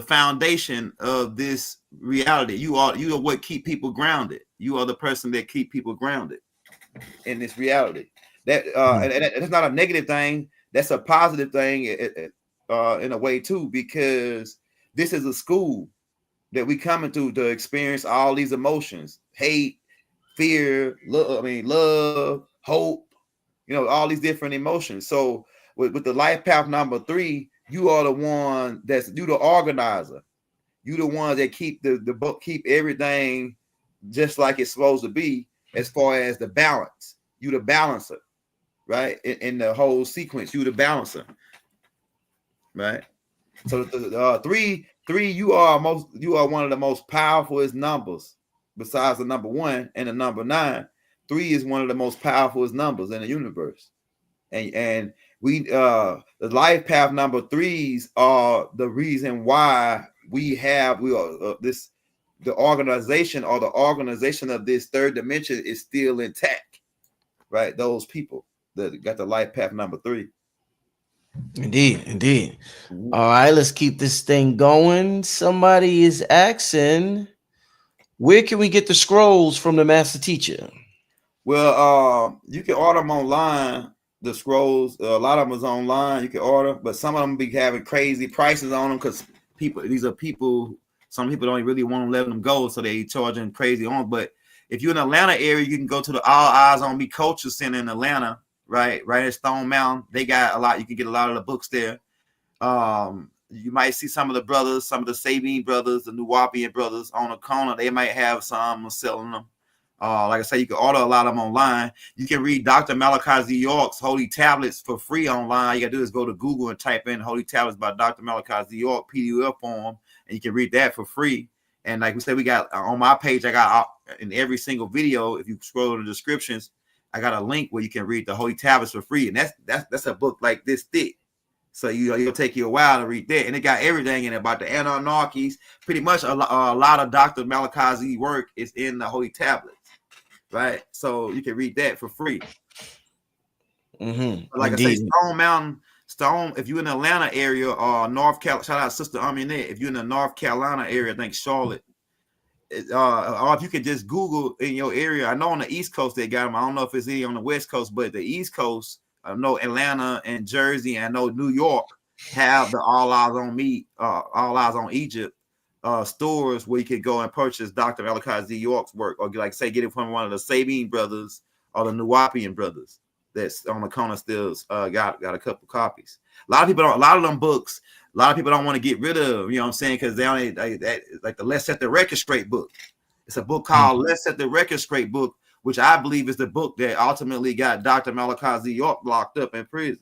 foundation of this reality. You are what keep people grounded. You are the person that keep people grounded in this reality. That and that's not a negative thing. That's a positive thing in a way too, because this is a school that we coming to experience all these emotions: hate, fear, love, hope, all these different emotions. So with the life path number 3, you are the one you the organizer. You the ones that keep the book, keep everything just like it's supposed to be, as far as the balance. You the balancer, right? In the whole sequence, you the balancer, right? So the 3, you are one of the most powerfulest numbers besides the number 1 and the number 9. 3 is one of the most powerfulest numbers in the universe. and we the life path number 3s are the reason why we are this the organization of this third dimension is still intact, right? Those people that got the life path number 3. Indeed, indeed. Mm-hmm. All right, let's keep this thing going. Somebody is asking, where can we get the scrolls from the master teacher? Well, you can order them online. The scrolls, a lot of them is online. You can order, but some of them be having crazy prices on them because some people don't really want to let them go, so they charging crazy on. But if you're in the Atlanta area, you can go to the All Eyes on Me Culture Center in Atlanta, right at Stone Mountain. They got a lot. You can get a lot of the books there. You might see some of the brothers, some of the Sabine brothers, the Nuwapian brothers on the corner. They might have some selling them. Like I say, you can order a lot of them online. You can read Dr. Malachi Z. York's Holy Tablets for free online. All you gotta do is go to Google and type in Holy Tablets by Dr. Malachi Z. York PDF form, and you can read that for free. And like we said, we got on my page, I got in every single video, if you scroll in the descriptions, I got a link where you can read the Holy Tablets for free. And that's a book like this thick. So it'll take you a while to read that, and it got everything in it about the Anarchies. Pretty much a lot of Dr. Malachi Z work is in the Holy Tablets, right? So you can read that for free. Mm-hmm. Like indeed. I say, Stone Mountain, if you're in the Atlanta area or North Carolina, shout out Sister Aminette. If you're in the North Carolina area, I think Charlotte, or if you could just Google in your area. I know on the East Coast they got them. I don't know if it's any on the West Coast, but the East Coast, I know Atlanta and Jersey, and I know New York have the All Eyes on Me, All Eyes on Egypt stores where you can go and purchase Dr. Malachi Z. York's work, or like say get it from one of the Sabine brothers or the Nuwapian brothers that's on the corner still got a couple copies. A lot of them books, a lot of people don't want to get rid of, you know what I'm saying, because they only like the Let's Set the Record Straight book. It's a book called Let's Set the Record Straight book, which I believe is the book that ultimately got Dr. Malachi Z. York locked up in prison.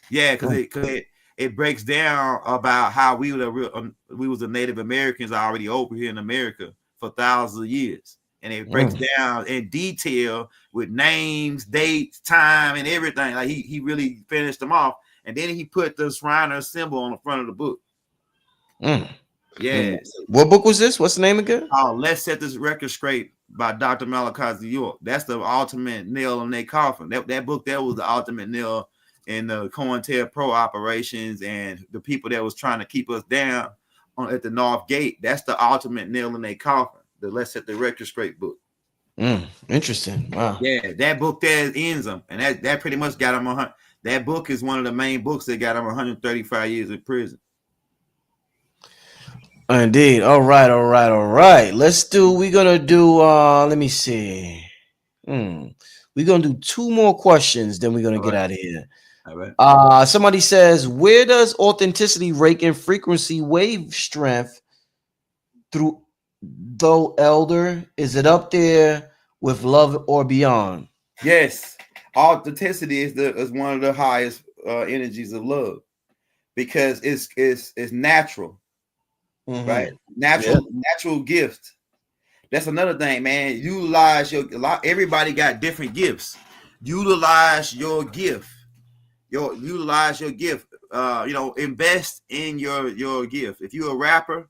Yeah, because it breaks down about how we was the Native Americans already over here in America for thousands of years. And it breaks down in detail with names, dates, time, and everything. Like he really finished them off. And then he put the Shriner symbol on the front of the book. Yeah. What book was this? What's the name again? Let's Set This Record Straight by Dr. Malachi Z. York. That's the ultimate nail in their coffin. That book, that was the ultimate nail in the COINTELPRO operations and the people that was trying to keep us down at the North Gate. That's the ultimate nail in their coffin. The Let's Set the Record Straight book. Interesting. Wow. Yeah, that book there ends them, and that pretty much got them 100. That book is one of the main books that got them 135 years in prison. Indeed. All right. We're gonna do let me see. We're gonna do 2 more questions, then we're gonna get out of here. All right. Somebody says, where does authenticity rate in frequency wave strength through though elder? Is it up there with love or beyond? Yes. Authenticity is one of the highest energies of love, because it's natural. Right? Natural gift. That's another thing, man. Utilize everybody got different gifts. Utilize your gift. Utilize your gift. Invest in your gift. If you're a rapper,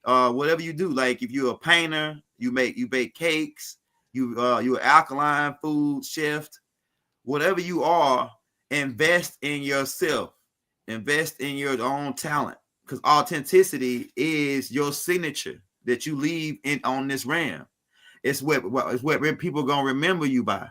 whatever you do, like if you're a painter, you bake cakes, you're an alkaline food chef, whatever you are, invest in yourself. Invest in your own talent. Because authenticity is your signature that you leave on this realm. It's what people are gonna remember you by,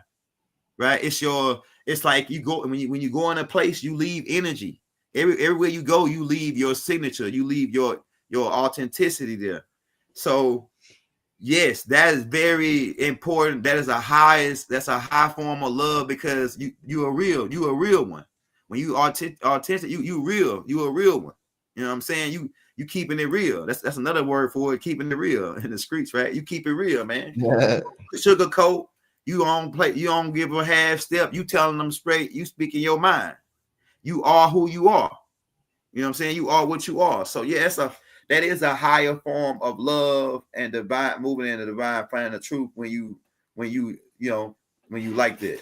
right? It's like you go when you go in a place, you leave energy. Everywhere you go, you leave your signature. You leave your authenticity there. So yes, that is very important. That's a high form of love, because you a real one. When you authentic, you real. You a real one. You know what I'm saying? You keeping it real. That's another word for it, keeping it real in the streets, right? You keep it real, man. Yeah. Sugarcoat, you don't give a half step. You telling them straight, you speaking your mind. You are who you are. You know what I'm saying? You are what you are. So yeah, that is a higher form of love and divine, moving in the divine, finding the truth when you like that.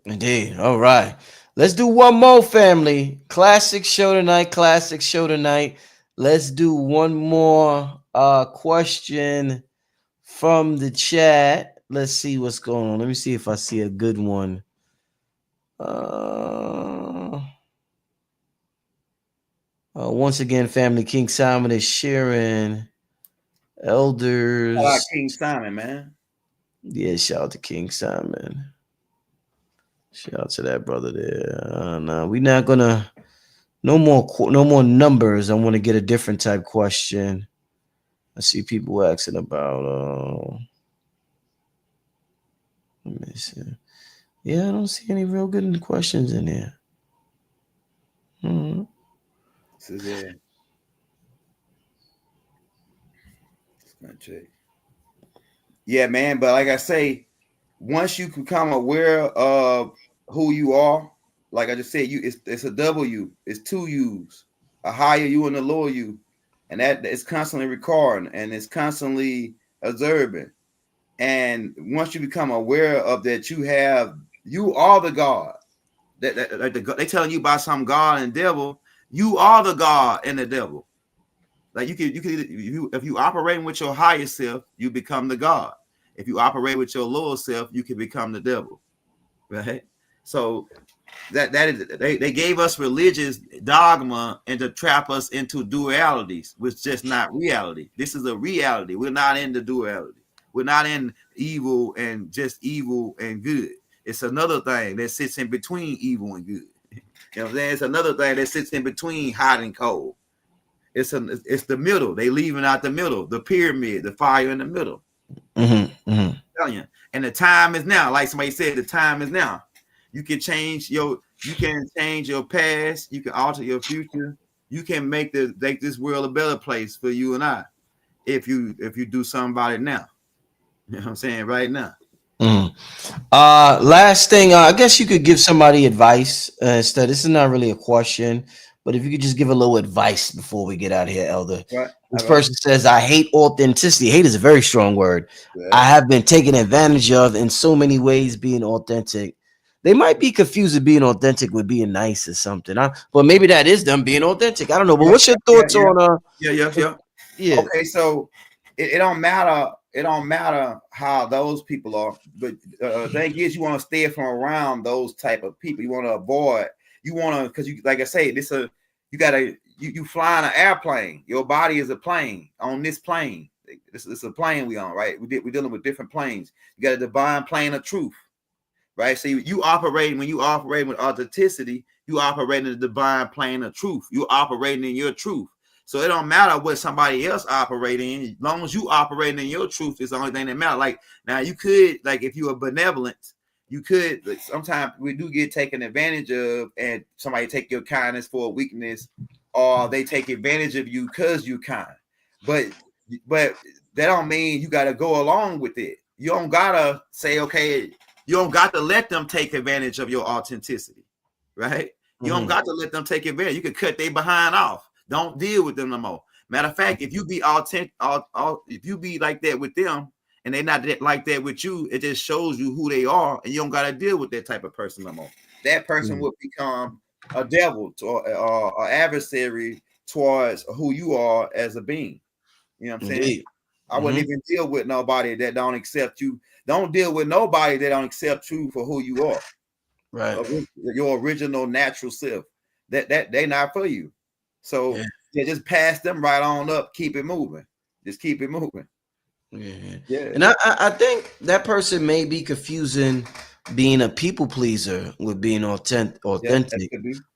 Indeed. All right. Let's do one more, family. Classic show tonight. Classic show tonight. Let's do one more question from the chat. Let's see what's going on. Let me see if I see a good one. Once again, family, King Simon is sharing elders. Shout out King Simon, man. Yeah, shout out to King Simon. Shout out to that brother there. No, we're not gonna. No more numbers. I want to get a different type question. I see people asking about. Let me see. Yeah, I don't see any real good questions in there. So, yeah. Just gonna check. Yeah, man. But like I say, once you become aware of who you are, like I just said, it's a W, it's two U's, a higher you and a lower you, and that is constantly recording and it's constantly observing. And once you become aware of that, you are the God. They telling you about some God and devil. You are the God and the devil. Like you can if you operating with your higher self, you become the God. If you operate with your lower self, you can become the devil. Right? So that is they gave us religious dogma and to trap us into dualities, which is just not reality. This is a reality. We're not in the duality. We're not in evil and just evil and good. It's another thing that sits in between evil and good. You know what I'm saying? It's another thing that sits in between hot and cold. It's the middle. They leaving out the middle, the pyramid, the fire in the middle. I'm telling you. And the time is now. Like somebody said, the time is now. You can change your past. You can alter your future. You can make this world a better place for you and I if you do something about it now. You know what I'm saying? Right now. Last thing, I guess you could give somebody advice instead. This is not really a question, but if you could just give a little advice before we get out of here, Elder. Right. This person says, I hate authenticity. Hate is a very strong word. Yeah. I have been taken advantage of in so many ways being authentic. They might be confused with being authentic with being nice or something. But maybe that is them being authentic. I don't know. But what's your thoughts on Yeah. Okay, so it don't matter. It don't matter how those people are, but the thing is, you want to stay from around those type of people. You want to avoid. You want to, because you, like I say, you flying an airplane. Your body is a plane. On this plane, this is a plane we on, right? We're dealing with different planes. You got a divine plane of truth, right? So when you operate with authenticity, you operate in the divine plane of truth. You operating in your truth. So it don't matter what somebody else operating in, as long as you operating in your truth is the only thing that matters. Like now you could, like if you are benevolent, you could, like, sometimes we do get taken advantage of and somebody take your kindness for a weakness, or they take advantage of you because you kind. But that don't mean you got to go along with it. You don't got to say, okay, you don't got to let them take advantage of your authenticity, right? You don't got to let them take advantage. You can cut their behind off. Don't deal with them no more. Matter of fact, if you be authentic, if you be like that with them and they're not like that with you, it just shows you who they are, and you don't got to deal with that type of person no more. That person will become a devil or an adversary towards who you are as a being. You know what I'm saying? I wouldn't even deal with nobody that don't accept you. Don't deal with nobody that don't accept you for who you are. Right. Your original natural self. That they not for you. So just pass them right on up. Keep it moving. Just keep it moving. Yeah. And I think that person may be confusing being a people pleaser with being authentic.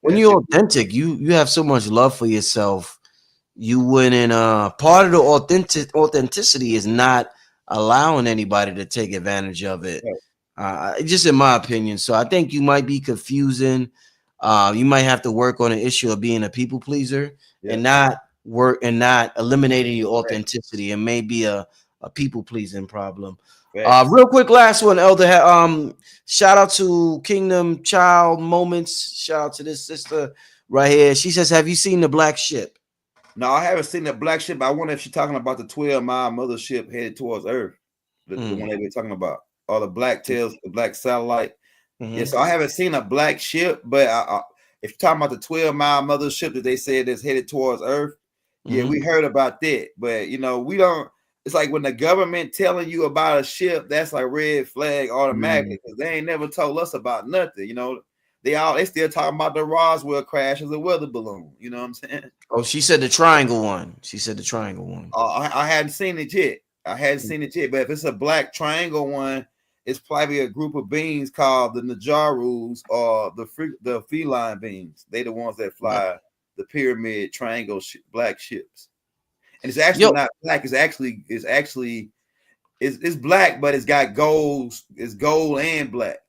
When you're authentic, you have so much love for yourself. You wouldn't. Part of the authenticity is not allowing anybody to take advantage of it. Just in my opinion. So I think you might be confusing. You might have to work on an issue of being a people pleaser and not eliminating your authenticity. It may be a people pleasing problem. Real quick, last one, Elder. Shout out to Kingdom Child Moments. Shout out to this sister right here. She says, "Have you seen the Black Ship?" No, I haven't seen the Black Ship. I wonder if she's talking about the 12-mile mothership headed towards Earth, the one that we're talking about, or the black tails, the black satellite. Yeah, so I haven't seen a black ship, but if you're talking about the 12-mile mothership that they said that's headed towards Earth, yeah, we heard about that. But you know, we don't. It's like when the government telling you about a ship, that's like red flag automatically because they ain't never told us about nothing. You know, they still talking about the Roswell crash as a weather balloon. You know what I'm saying? Oh, she said the triangle one. She said the triangle one. I hadn't seen it yet. But if it's a black triangle one, it's probably a group of beings called the Najarus or the feline beings. They the ones that fly the pyramid triangle black ships. And it's actually not black. It's black, but it's got gold. It's gold and black.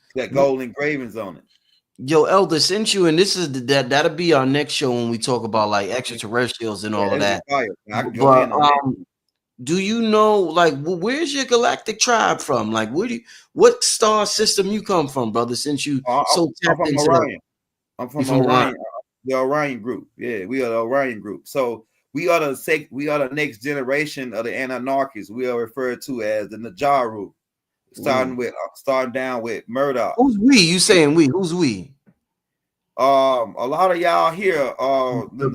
It's got gold engravings on it. Yo, Elder, since you and this is that'll be our next show when we talk about like extraterrestrials and all of that. I can go in on that. Do you know like where's your galactic tribe from? Like what star system you come from, brother? Since you I'm tapped from into Orion. I'm from Orion. Orion. The Orion group. Yeah, we are the Orion group. So we are the next generation of the Anunnakis. We are referred to as the Najaru. Starting down with Murdoch. Who's we? You saying we? Who's we? A lot of y'all here are the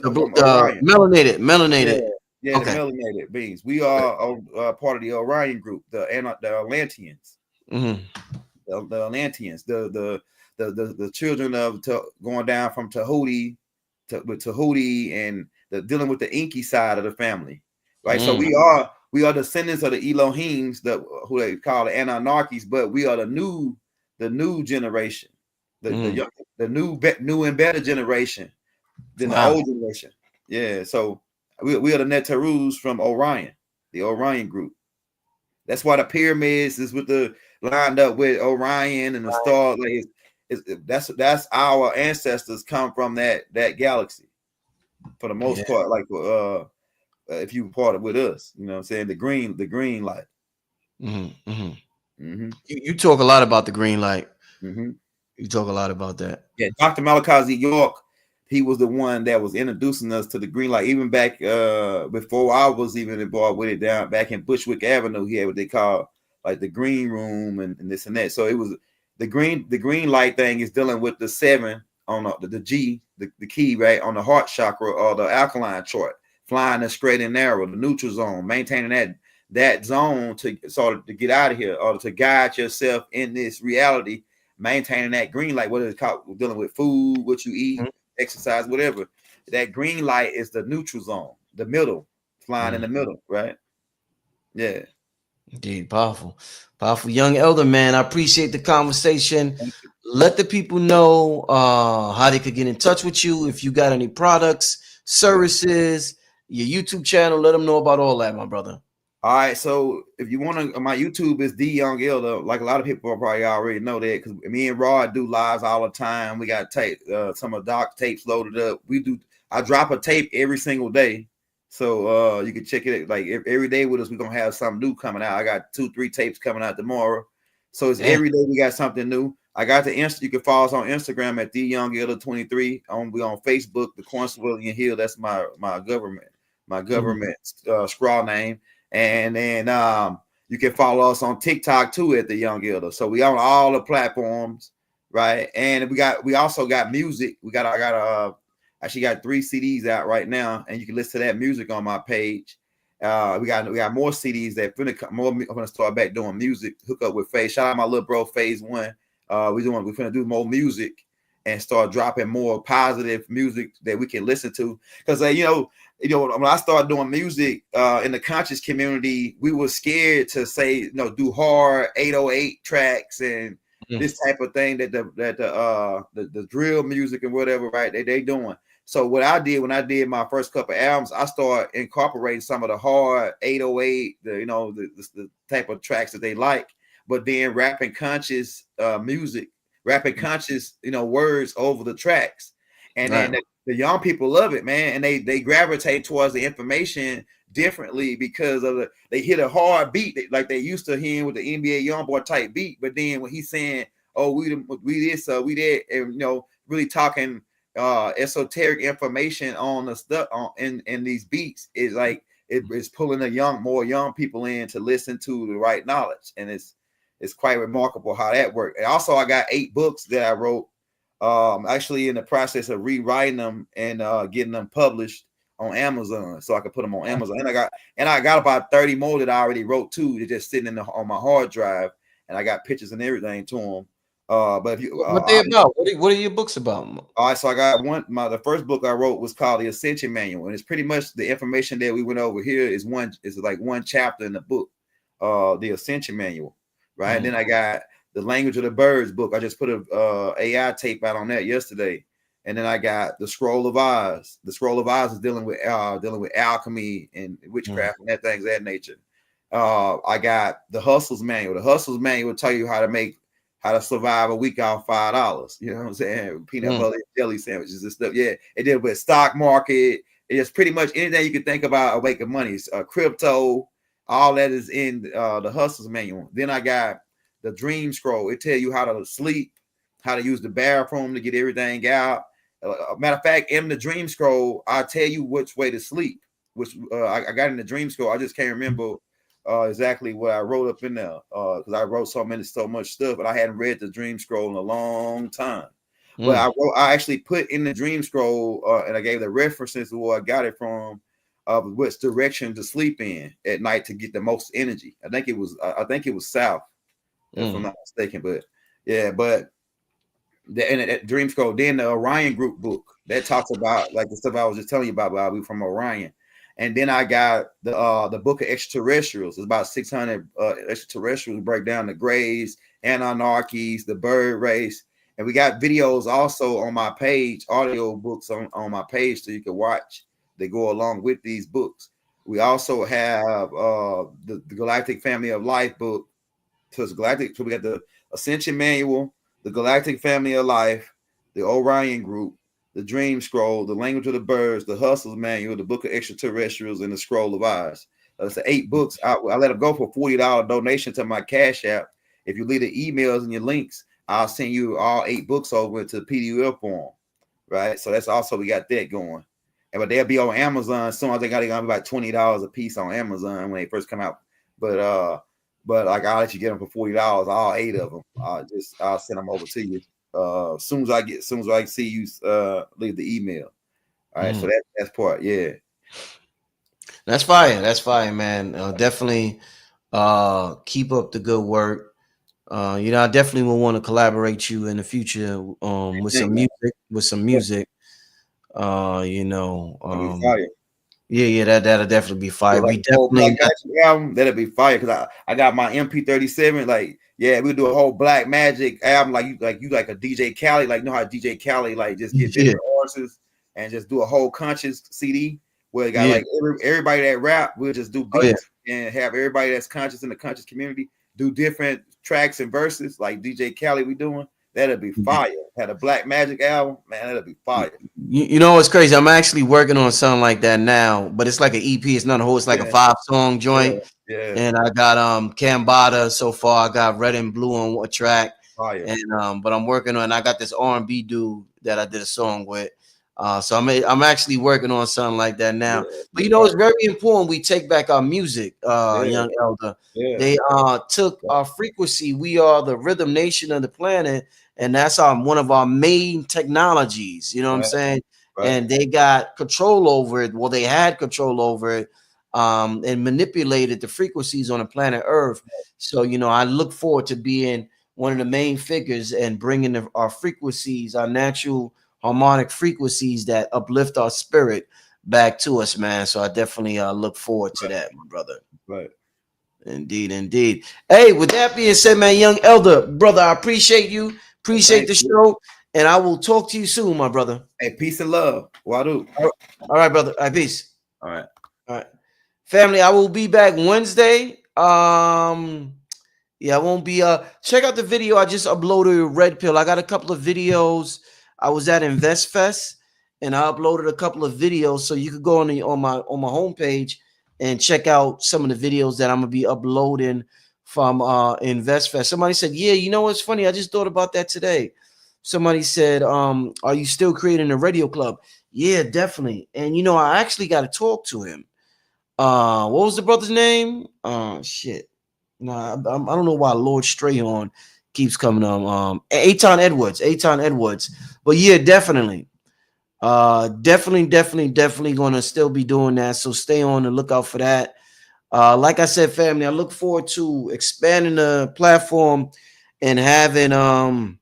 melanated. Yeah, okay. The melanated beings. We are part of the Orion group, the Atlanteans. The Atlanteans, the children of going down from Tahuti and dealing with the Inky side of the family, right? So we are descendants of the Elohims, who they call the Anunnakis, but we are the new generation, the new and better generation than the old generation. Yeah, so we are the Netarus from Orion, the Orion group. That's why the pyramids is lined up with Orion and the star. Like that's our ancestors come from that galaxy for the most part. Like if you part with us, you know what I'm saying, the green light. You talk a lot about the green light. You talk a lot about that. Yeah, Dr. Malachi York, he was the one that was introducing us to the green light, even back before I was even involved with it. Down back in Bushwick Avenue, he had what they call like the green room and this and that. So it was the green light thing is dealing with the 7 on the G, the key, right, on the heart chakra or the alkaline chart, flying the straight and narrow, the neutral zone, maintaining that zone to sort of to get out of here or to guide yourself in this reality, maintaining that green light, what is it called, dealing with food, what you eat, exercise, whatever. That green light is the neutral zone, the middle, flying in the middle, right? Yeah. Indeed, powerful young elder, man. I appreciate the conversation. Let the people know how they could get in touch with you if you got any products, services, your YouTube channel. Let them know about all that, my brother. All right, so if you want to, my YouTube is The Young Elder. Like a lot of people probably already know that because me and Rod do lives all the time. We got tape, some of Doc tapes loaded up. I drop a tape every single day, so you can check it like every day with us. We're gonna have something new coming out. I got 2-3 tapes coming out tomorrow, so it's every day we got something new. I got the You can follow us on Instagram at The Young Elder 23. We on Facebook, the Cornswellian Hill. That's my government scrawl name. And then you can follow us on TikTok too at The Young Elder. So we on all the platforms, right? And we also got music. I actually got 3 CDs out right now, and you can listen to that music on my page. We got more CDs that I'm gonna start back doing music. Hook up with Phase. Shout out my little bro Phase 1. We're finna do more music and start dropping more positive music that we can listen to. Because when I started doing music in the conscious community, we were scared to say, do hard 808 tracks and this type of thing that the drill music and whatever, right? They doing. So what I did when I did my first couple of albums, I started incorporating some of the hard 808, the type of tracks that they like, but then rapping conscious music, rapping conscious, words over the tracks. And then the young people love it, man. And they gravitate towards the information differently because of they hit a hard beat like they used to hearing with the NBA Youngboy type beat. But then when he's saying, "Oh, we this, we that," and really talking esoteric information on the stuff in these beats, is like it's pulling more young people in to listen to the right knowledge, and it's it's quite remarkable how that worked. And also, I got 8 books that I wrote. Actually in the process of rewriting them and getting them published on Amazon, so I could put them on Amazon. And I got about 30 more that I already wrote too. They're just sitting on my hard drive, and I got pictures and everything to them. But if you, what they about? What are your books about? All right, so I got the first book I wrote was called The Ascension Manual, and it's pretty much the information that we went over here is like one chapter in the book, The Ascension Manual, right? And then I got The Language of the Birds book. I just put a AI tape out on that yesterday. And then I got The Scroll of Oz. The Scroll of Oz is dealing with alchemy and witchcraft and that things of that nature. I got The Hustles Manual. The Hustles Manual will tell you how to survive a week off $5. You know what I'm saying? Peanut butter and jelly sandwiches and stuff. Yeah, it did with stock market. It's pretty much anything you can think about making money. Crypto, all that is in the Hustles Manual. Then I got the Dream Scroll. It tell you how to sleep, how to use the bathroom to get everything out. Matter of fact, in the Dream Scroll, I'll tell you which way to sleep. Which I got in the Dream Scroll. I just can't remember exactly what I wrote up in there because I wrote so much stuff, but I hadn't read the Dream Scroll in a long time. But I actually put in the Dream Scroll and I gave the references to where I got it from, which direction to sleep in at night to get the most energy. I think it was south, if I'm not mistaken. But yeah, but that Dream Scroll. Then the Orion Group book that talks about like the stuff I was just telling you about we from Orion. And then I got the book of extraterrestrials. It's about 600 extraterrestrials, break down the Greys, Anunnakis, the bird race. And we got videos also on my page, audio books on my page so you can watch. They go along with these books. We also have the Galactic Family of Life book. So we got the Ascension Manual, the Galactic Family of Life, the Orion Group, the Dream Scroll, the Language of the Birds, the Hustles Manual, the Book of Extraterrestrials, and the Scroll of Oz. That's the 8 books. I let them go for $40 donation to my Cash App. If you leave the emails and your links, I'll send you all 8 books over to PDF form. Right. So that's also we got that going. But they'll be on Amazon soon. I think they're gonna be about $20 a piece on Amazon when they first come out. But like I'll let you get them for $40, all 8 of them. I'll send them over to you. As soon as I see you leave the email. All right, so that's part, yeah. That's fire, man. Definitely keep up the good work. I definitely will want to collaborate you in the future with some music. That'll definitely be fire. Like we definitely album, that'll be fire because I got my MP37. Like, yeah, we'll do a whole Black Magic album like you like a DJ Khaled, like how DJ Khaled like just get different artists and just do a whole conscious CD where it got like everybody that rap, we'll just do beats and have everybody that's conscious in the conscious community do different tracks and verses like DJ Khaled we doing. That'll be fire. Had a Black Magic album, man. That'll be fire. You know what's crazy? I'm actually working on something like that now, but it's like an EP. It's not a whole. It's like a 5-song joint. Yeah. And I got Cambada so far. I got Red and Blue on one track. Fire. And but I'm working on. I got this R&B dude that I did a song with. So I'm actually working on something like that now. Yeah. But it's very important we take back our music, young elder. Yeah. They took our frequency. We are the rhythm nation of the planet, and that's one of our main technologies. You know what I'm saying? Right. And they got control over it. Well, they had control over it, and manipulated the frequencies on the planet Earth. So I look forward to being one of the main figures and bringing our frequencies, our natural harmonic frequencies that uplift our spirit back to us, man. So I definitely look forward to that, my brother. Right. Indeed. Hey, with that being said, man, young elder, brother, I appreciate you. Appreciate the show. And I will talk to you soon, my brother. Hey, peace and love. Wadu. All right, brother. All right, peace. All right. Family, I will be back Wednesday. I won't be check out the video I just uploaded, Red Pill. I got a couple of videos. I was at InvestFest and I uploaded a couple of videos, so you could go on my homepage and check out some of the videos that I'm gonna be uploading from InvestFest. Somebody said, "Yeah, you know what's funny? I just thought about that today." Somebody said, "Are you still creating a radio club?" Yeah, definitely. And I actually got to talk to him. What was the brother's name? Shit. Nah, I don't know why Lord Strayhorn keeps coming on. Aton Edwards. But yeah, definitely. Definitely gonna still be doing that. So stay on the lookout for that. Like I said, family, I look forward to expanding the platform and having 10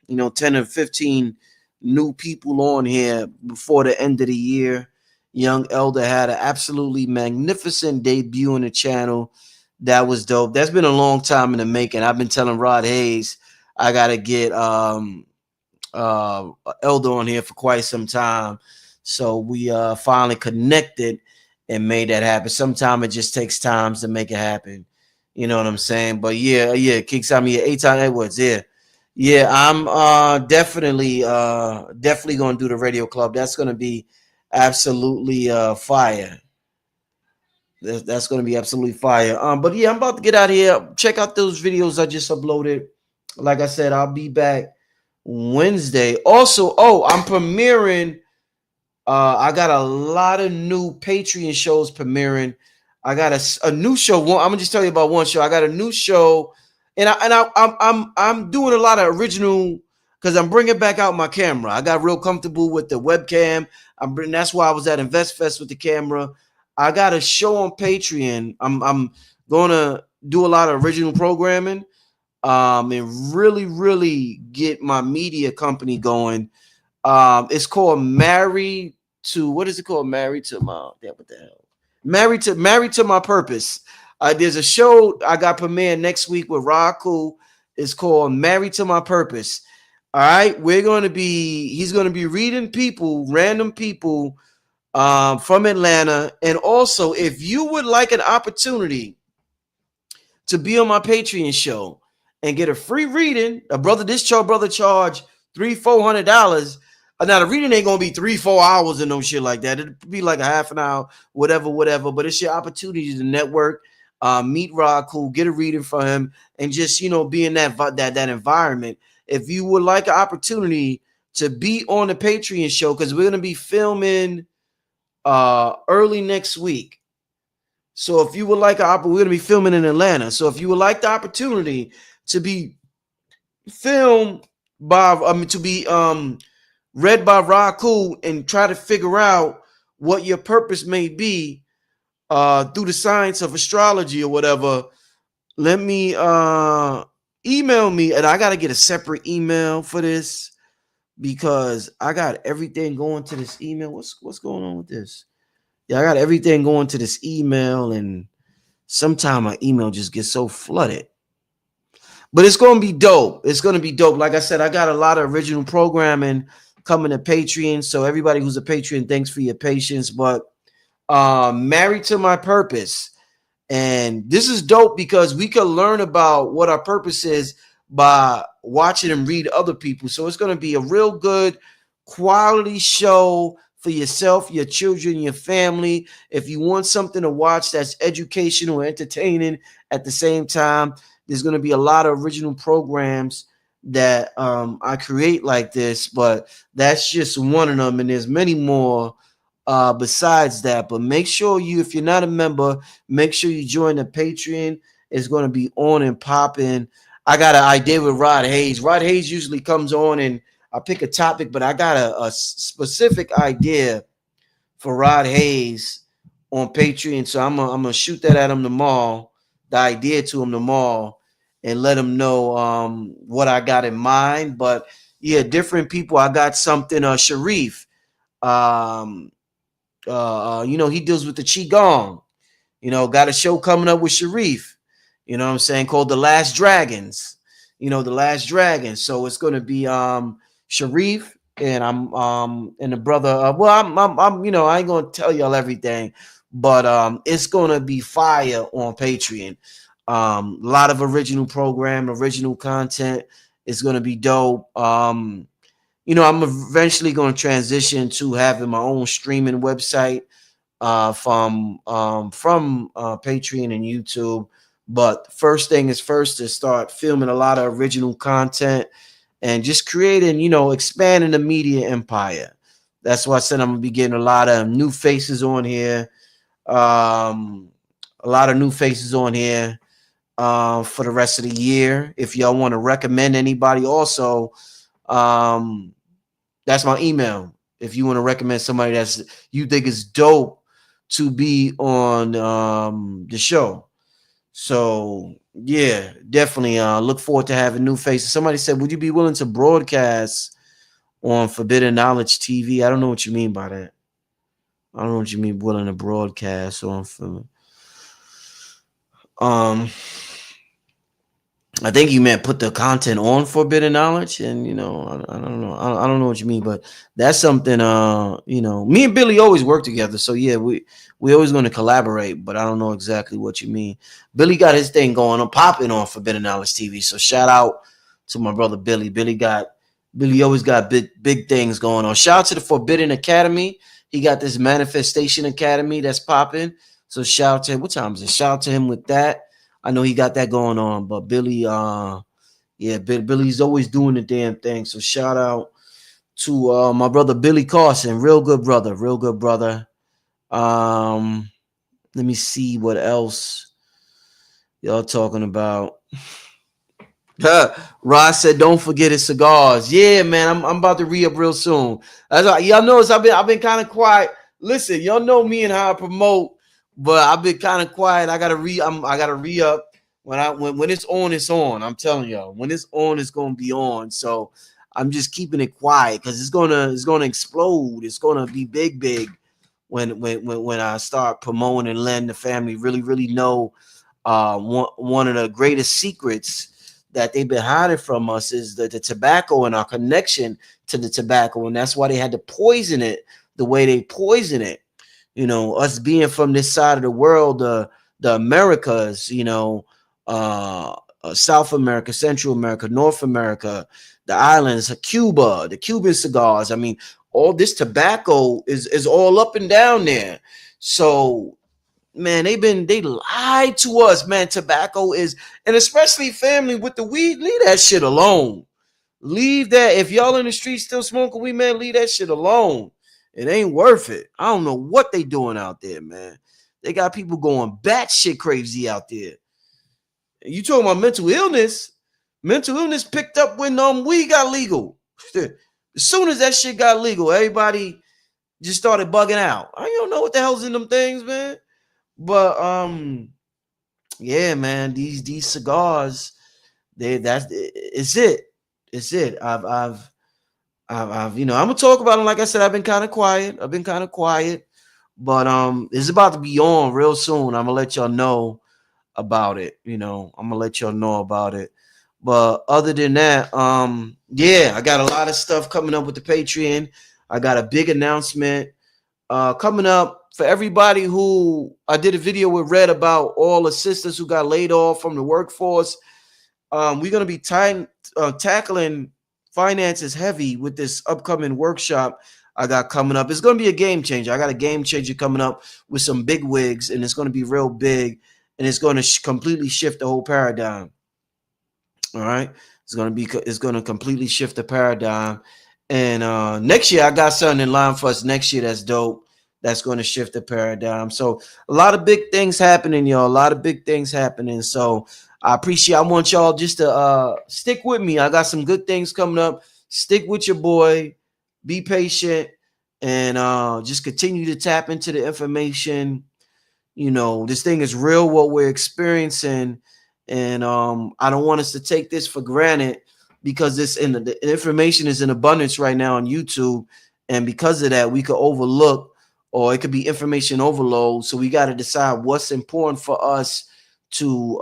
or 15 new people on here before the end of the year. Young Elder had an absolutely magnificent debut on the channel. That was dope. That's been a long time in the making. I've been telling Rod Hayes I gotta get Elder on here for quite some time. So we finally connected and made that happen. Sometimes it just takes time to make it happen. You know what I'm saying? But yeah, Kicksami, Aton Edwards, yeah. Yeah, I'm definitely gonna do the radio club. That's gonna be absolutely fire. That's gonna be absolutely fire. But yeah, I'm about to get out of here. Check out those videos I just uploaded. Like I said, I'll be back Wednesday. Also, I'm premiering. I got a lot of new Patreon shows premiering. I got a new show. I'm gonna just tell you about one show. I got a new show, and I'm doing a lot of original because I'm bringing back out my camera. I got real comfortable with the webcam. That's why I was at InvestFest with the camera. I got a show on Patreon. I'm gonna do a lot of original programming, and really get my media company going. It's called Married to, what is it called? Married to my, yeah, what the hell? Married to My Purpose. There's a show I got premiering next week with Raku. It's called Married to My Purpose. All right, he's gonna be reading random people from Atlanta. And also, if you would like an opportunity to be on my Patreon show and get a free reading, this brother charge $300-400. Now the reading ain't gonna be 3-4 hours and no shit like that. It'll be like a half an hour, whatever. But it's your opportunity to network, meet Rod Cool, get a reading from him, and just be in that environment. If you would like an opportunity to be on the Patreon show, because we're gonna be filming early next week. So if you would like we're going to be filming in Atlanta. So if you would like the opportunity to be filmed to be read by Raku and try to figure out what your purpose may be through the science of astrology or whatever, let me email me, and I got to get a separate email for this because I got everything going to this email. What's going on with this? Yeah, I got everything going to this email, and sometimes my email just gets so flooded. But it's going to be dope. It's going to be dope. Like I said, I got a lot of original programming coming to Patreon. So everybody who's a Patreon, thanks for your patience. But Married to My Purpose. And this is dope because we can learn about what our purpose is by watching and read other people. So it's going to be a real good quality show for yourself, your children, your family. If you want something to watch that's educational, entertaining at the same time, there's going to be a lot of original programs that I create like this, but that's just one of them, and there's many more besides that. But make sure if you're not a member, make sure you join the Patreon. It's going to be on and popping. I got an idea with Rod Hayes. Rod Hayes usually comes on and I pick a topic, but I got a specific idea for Rod Hayes on Patreon. So I'm gonna shoot that at him tomorrow, the idea to him tomorrow, and let him know what I got in mind. But yeah, different people. I got something. Sharif, he deals with the Qigong. Got a show coming up with Sharif. You know what I'm saying? Called The Last Dragons. The Last Dragons. So it's gonna be Sharif and I'm and the brother. I'm I ain't gonna tell y'all everything, but it's gonna be fire on Patreon. A lot of original program, original content. It's gonna be dope. I'm eventually going to transition to having my own streaming website from Patreon and YouTube. But first thing is first to start filming a lot of original content and just creating, expanding the media empire. That's why I said I'm going to be getting a lot of new faces on here. A lot of new faces on here. for the rest of the year. If y'all want to recommend anybody, also, that's my email. If you want to recommend somebody that's you think is dope to be on the show. So yeah, definitely look forward to having new faces. Somebody said, would you be willing to broadcast on Forbidden Knowledge TV? I don't know what you mean by that. I don't know what you mean willing to broadcast on um I think you meant put the content on Forbidden Knowledge, and I don't know, I don't know what you mean, but that's something. Me and Billy always work together, so yeah, we always going to collaborate, but I don't know exactly what you mean. Billy got his thing going on, popping on Forbidden Knowledge TV, so shout out to my brother Billy. Billy always got big things going on. Shout out to the Forbidden Academy. He got this Manifestation Academy that's popping. So shout out to him. What time is it? Shout out to him with that. I know he got that going on, but Billy, Billy's always doing the damn thing. So shout out to my brother Billy Carson, real good brother, real good brother. Let me see what else y'all talking about. Ross said, "Don't forget his cigars." Yeah, man, I'm about to re-up real soon. Y'all notice I've been kind of quiet. Listen, y'all know me and how I promote, but I've been kind of quiet. I gotta re-up. When it's on, it's on. I'm telling y'all, when it's on, it's gonna be on. So I'm just keeping it quiet because it's gonna explode. It's gonna be big when I start promoting and letting the family really know. One of the greatest secrets that they've been hiding from us is the tobacco and our connection to the tobacco, and that's why they had to poison it the way they poison it. Us being from this side of the world, the Americas, South America, Central America, North America, the islands, Cuba, the Cuban cigars. I mean, all this tobacco is all up and down there. So man, they lied to us, man. Tobacco is, and especially family with the weed, leave that shit alone. Leave that. If y'all in the street still smoking weed, man, leave that shit alone. It ain't worth it. I don't know what they doing out there, man. They got people going batshit crazy out there. You talking about mental illness? Mental illness picked up when weed got legal. As soon as that shit got legal, everybody just started bugging out. I don't know what the hell's in them things, man. But yeah, man, these cigars, it's it. It's it. I've I'm gonna talk about them. Like I said, I've been kind of quiet. But it's about to be on real soon. I'm gonna let y'all know about it. I'm gonna let y'all know about it. But other than that, yeah, I got a lot of stuff coming up with the Patreon. I got a big announcement coming up for everybody who I did a video with Red about all the sisters who got laid off from the workforce. We're going to be tackling finances heavy with this upcoming workshop I got coming up. It's going to be a game changer. I got a game changer coming up with some big wigs, and it's going to be real big, and it's going to completely shift the whole paradigm. All right. It's going to completely shift the paradigm. And next year, I got something in line for us next year that's dope. That's going to shift the paradigm. So a lot of big things happening, y'all. A lot of big things happening. So I want y'all just to stick with me. I got some good things coming up. Stick with your boy. Be patient. And just continue to tap into the information. This thing is real, what we're experiencing. And I don't want us to take this for granted because the information is in abundance right now on YouTube. And because of that, we could overlook, or it could be information overload. So we got to decide what's important for us to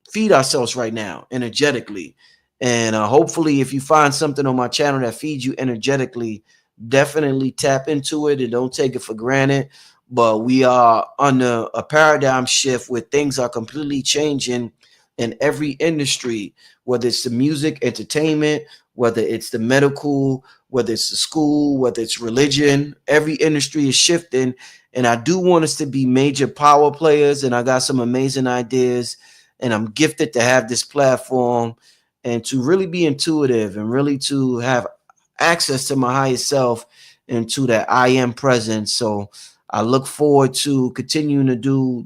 feed ourselves right now energetically. And hopefully, if you find something on my channel that feeds you energetically, definitely tap into it and don't take it for granted. But we are under a paradigm shift where things are completely changing in every industry, whether it's the music, entertainment, whether it's the medical, whether it's the school, whether it's religion. Every industry is shifting. And I do want us to be major power players. And I got some amazing ideas. And I'm gifted to have this platform and to really be intuitive and really to have access to my higher self and to that I am presence. So I look forward to continuing to do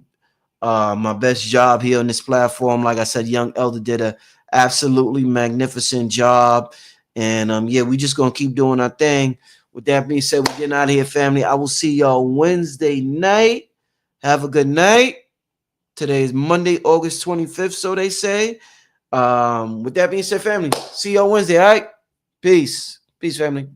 my best job here on this platform. Like I said, Young Elder did a absolutely magnificent job. And yeah, we just gonna keep doing our thing. With that being said, we're getting out of here, family. I will see y'all Wednesday night. Have a good night. Today is Monday, August 25th, so they say. With that being said, family, see y'all Wednesday. All right. Peace. Peace, family.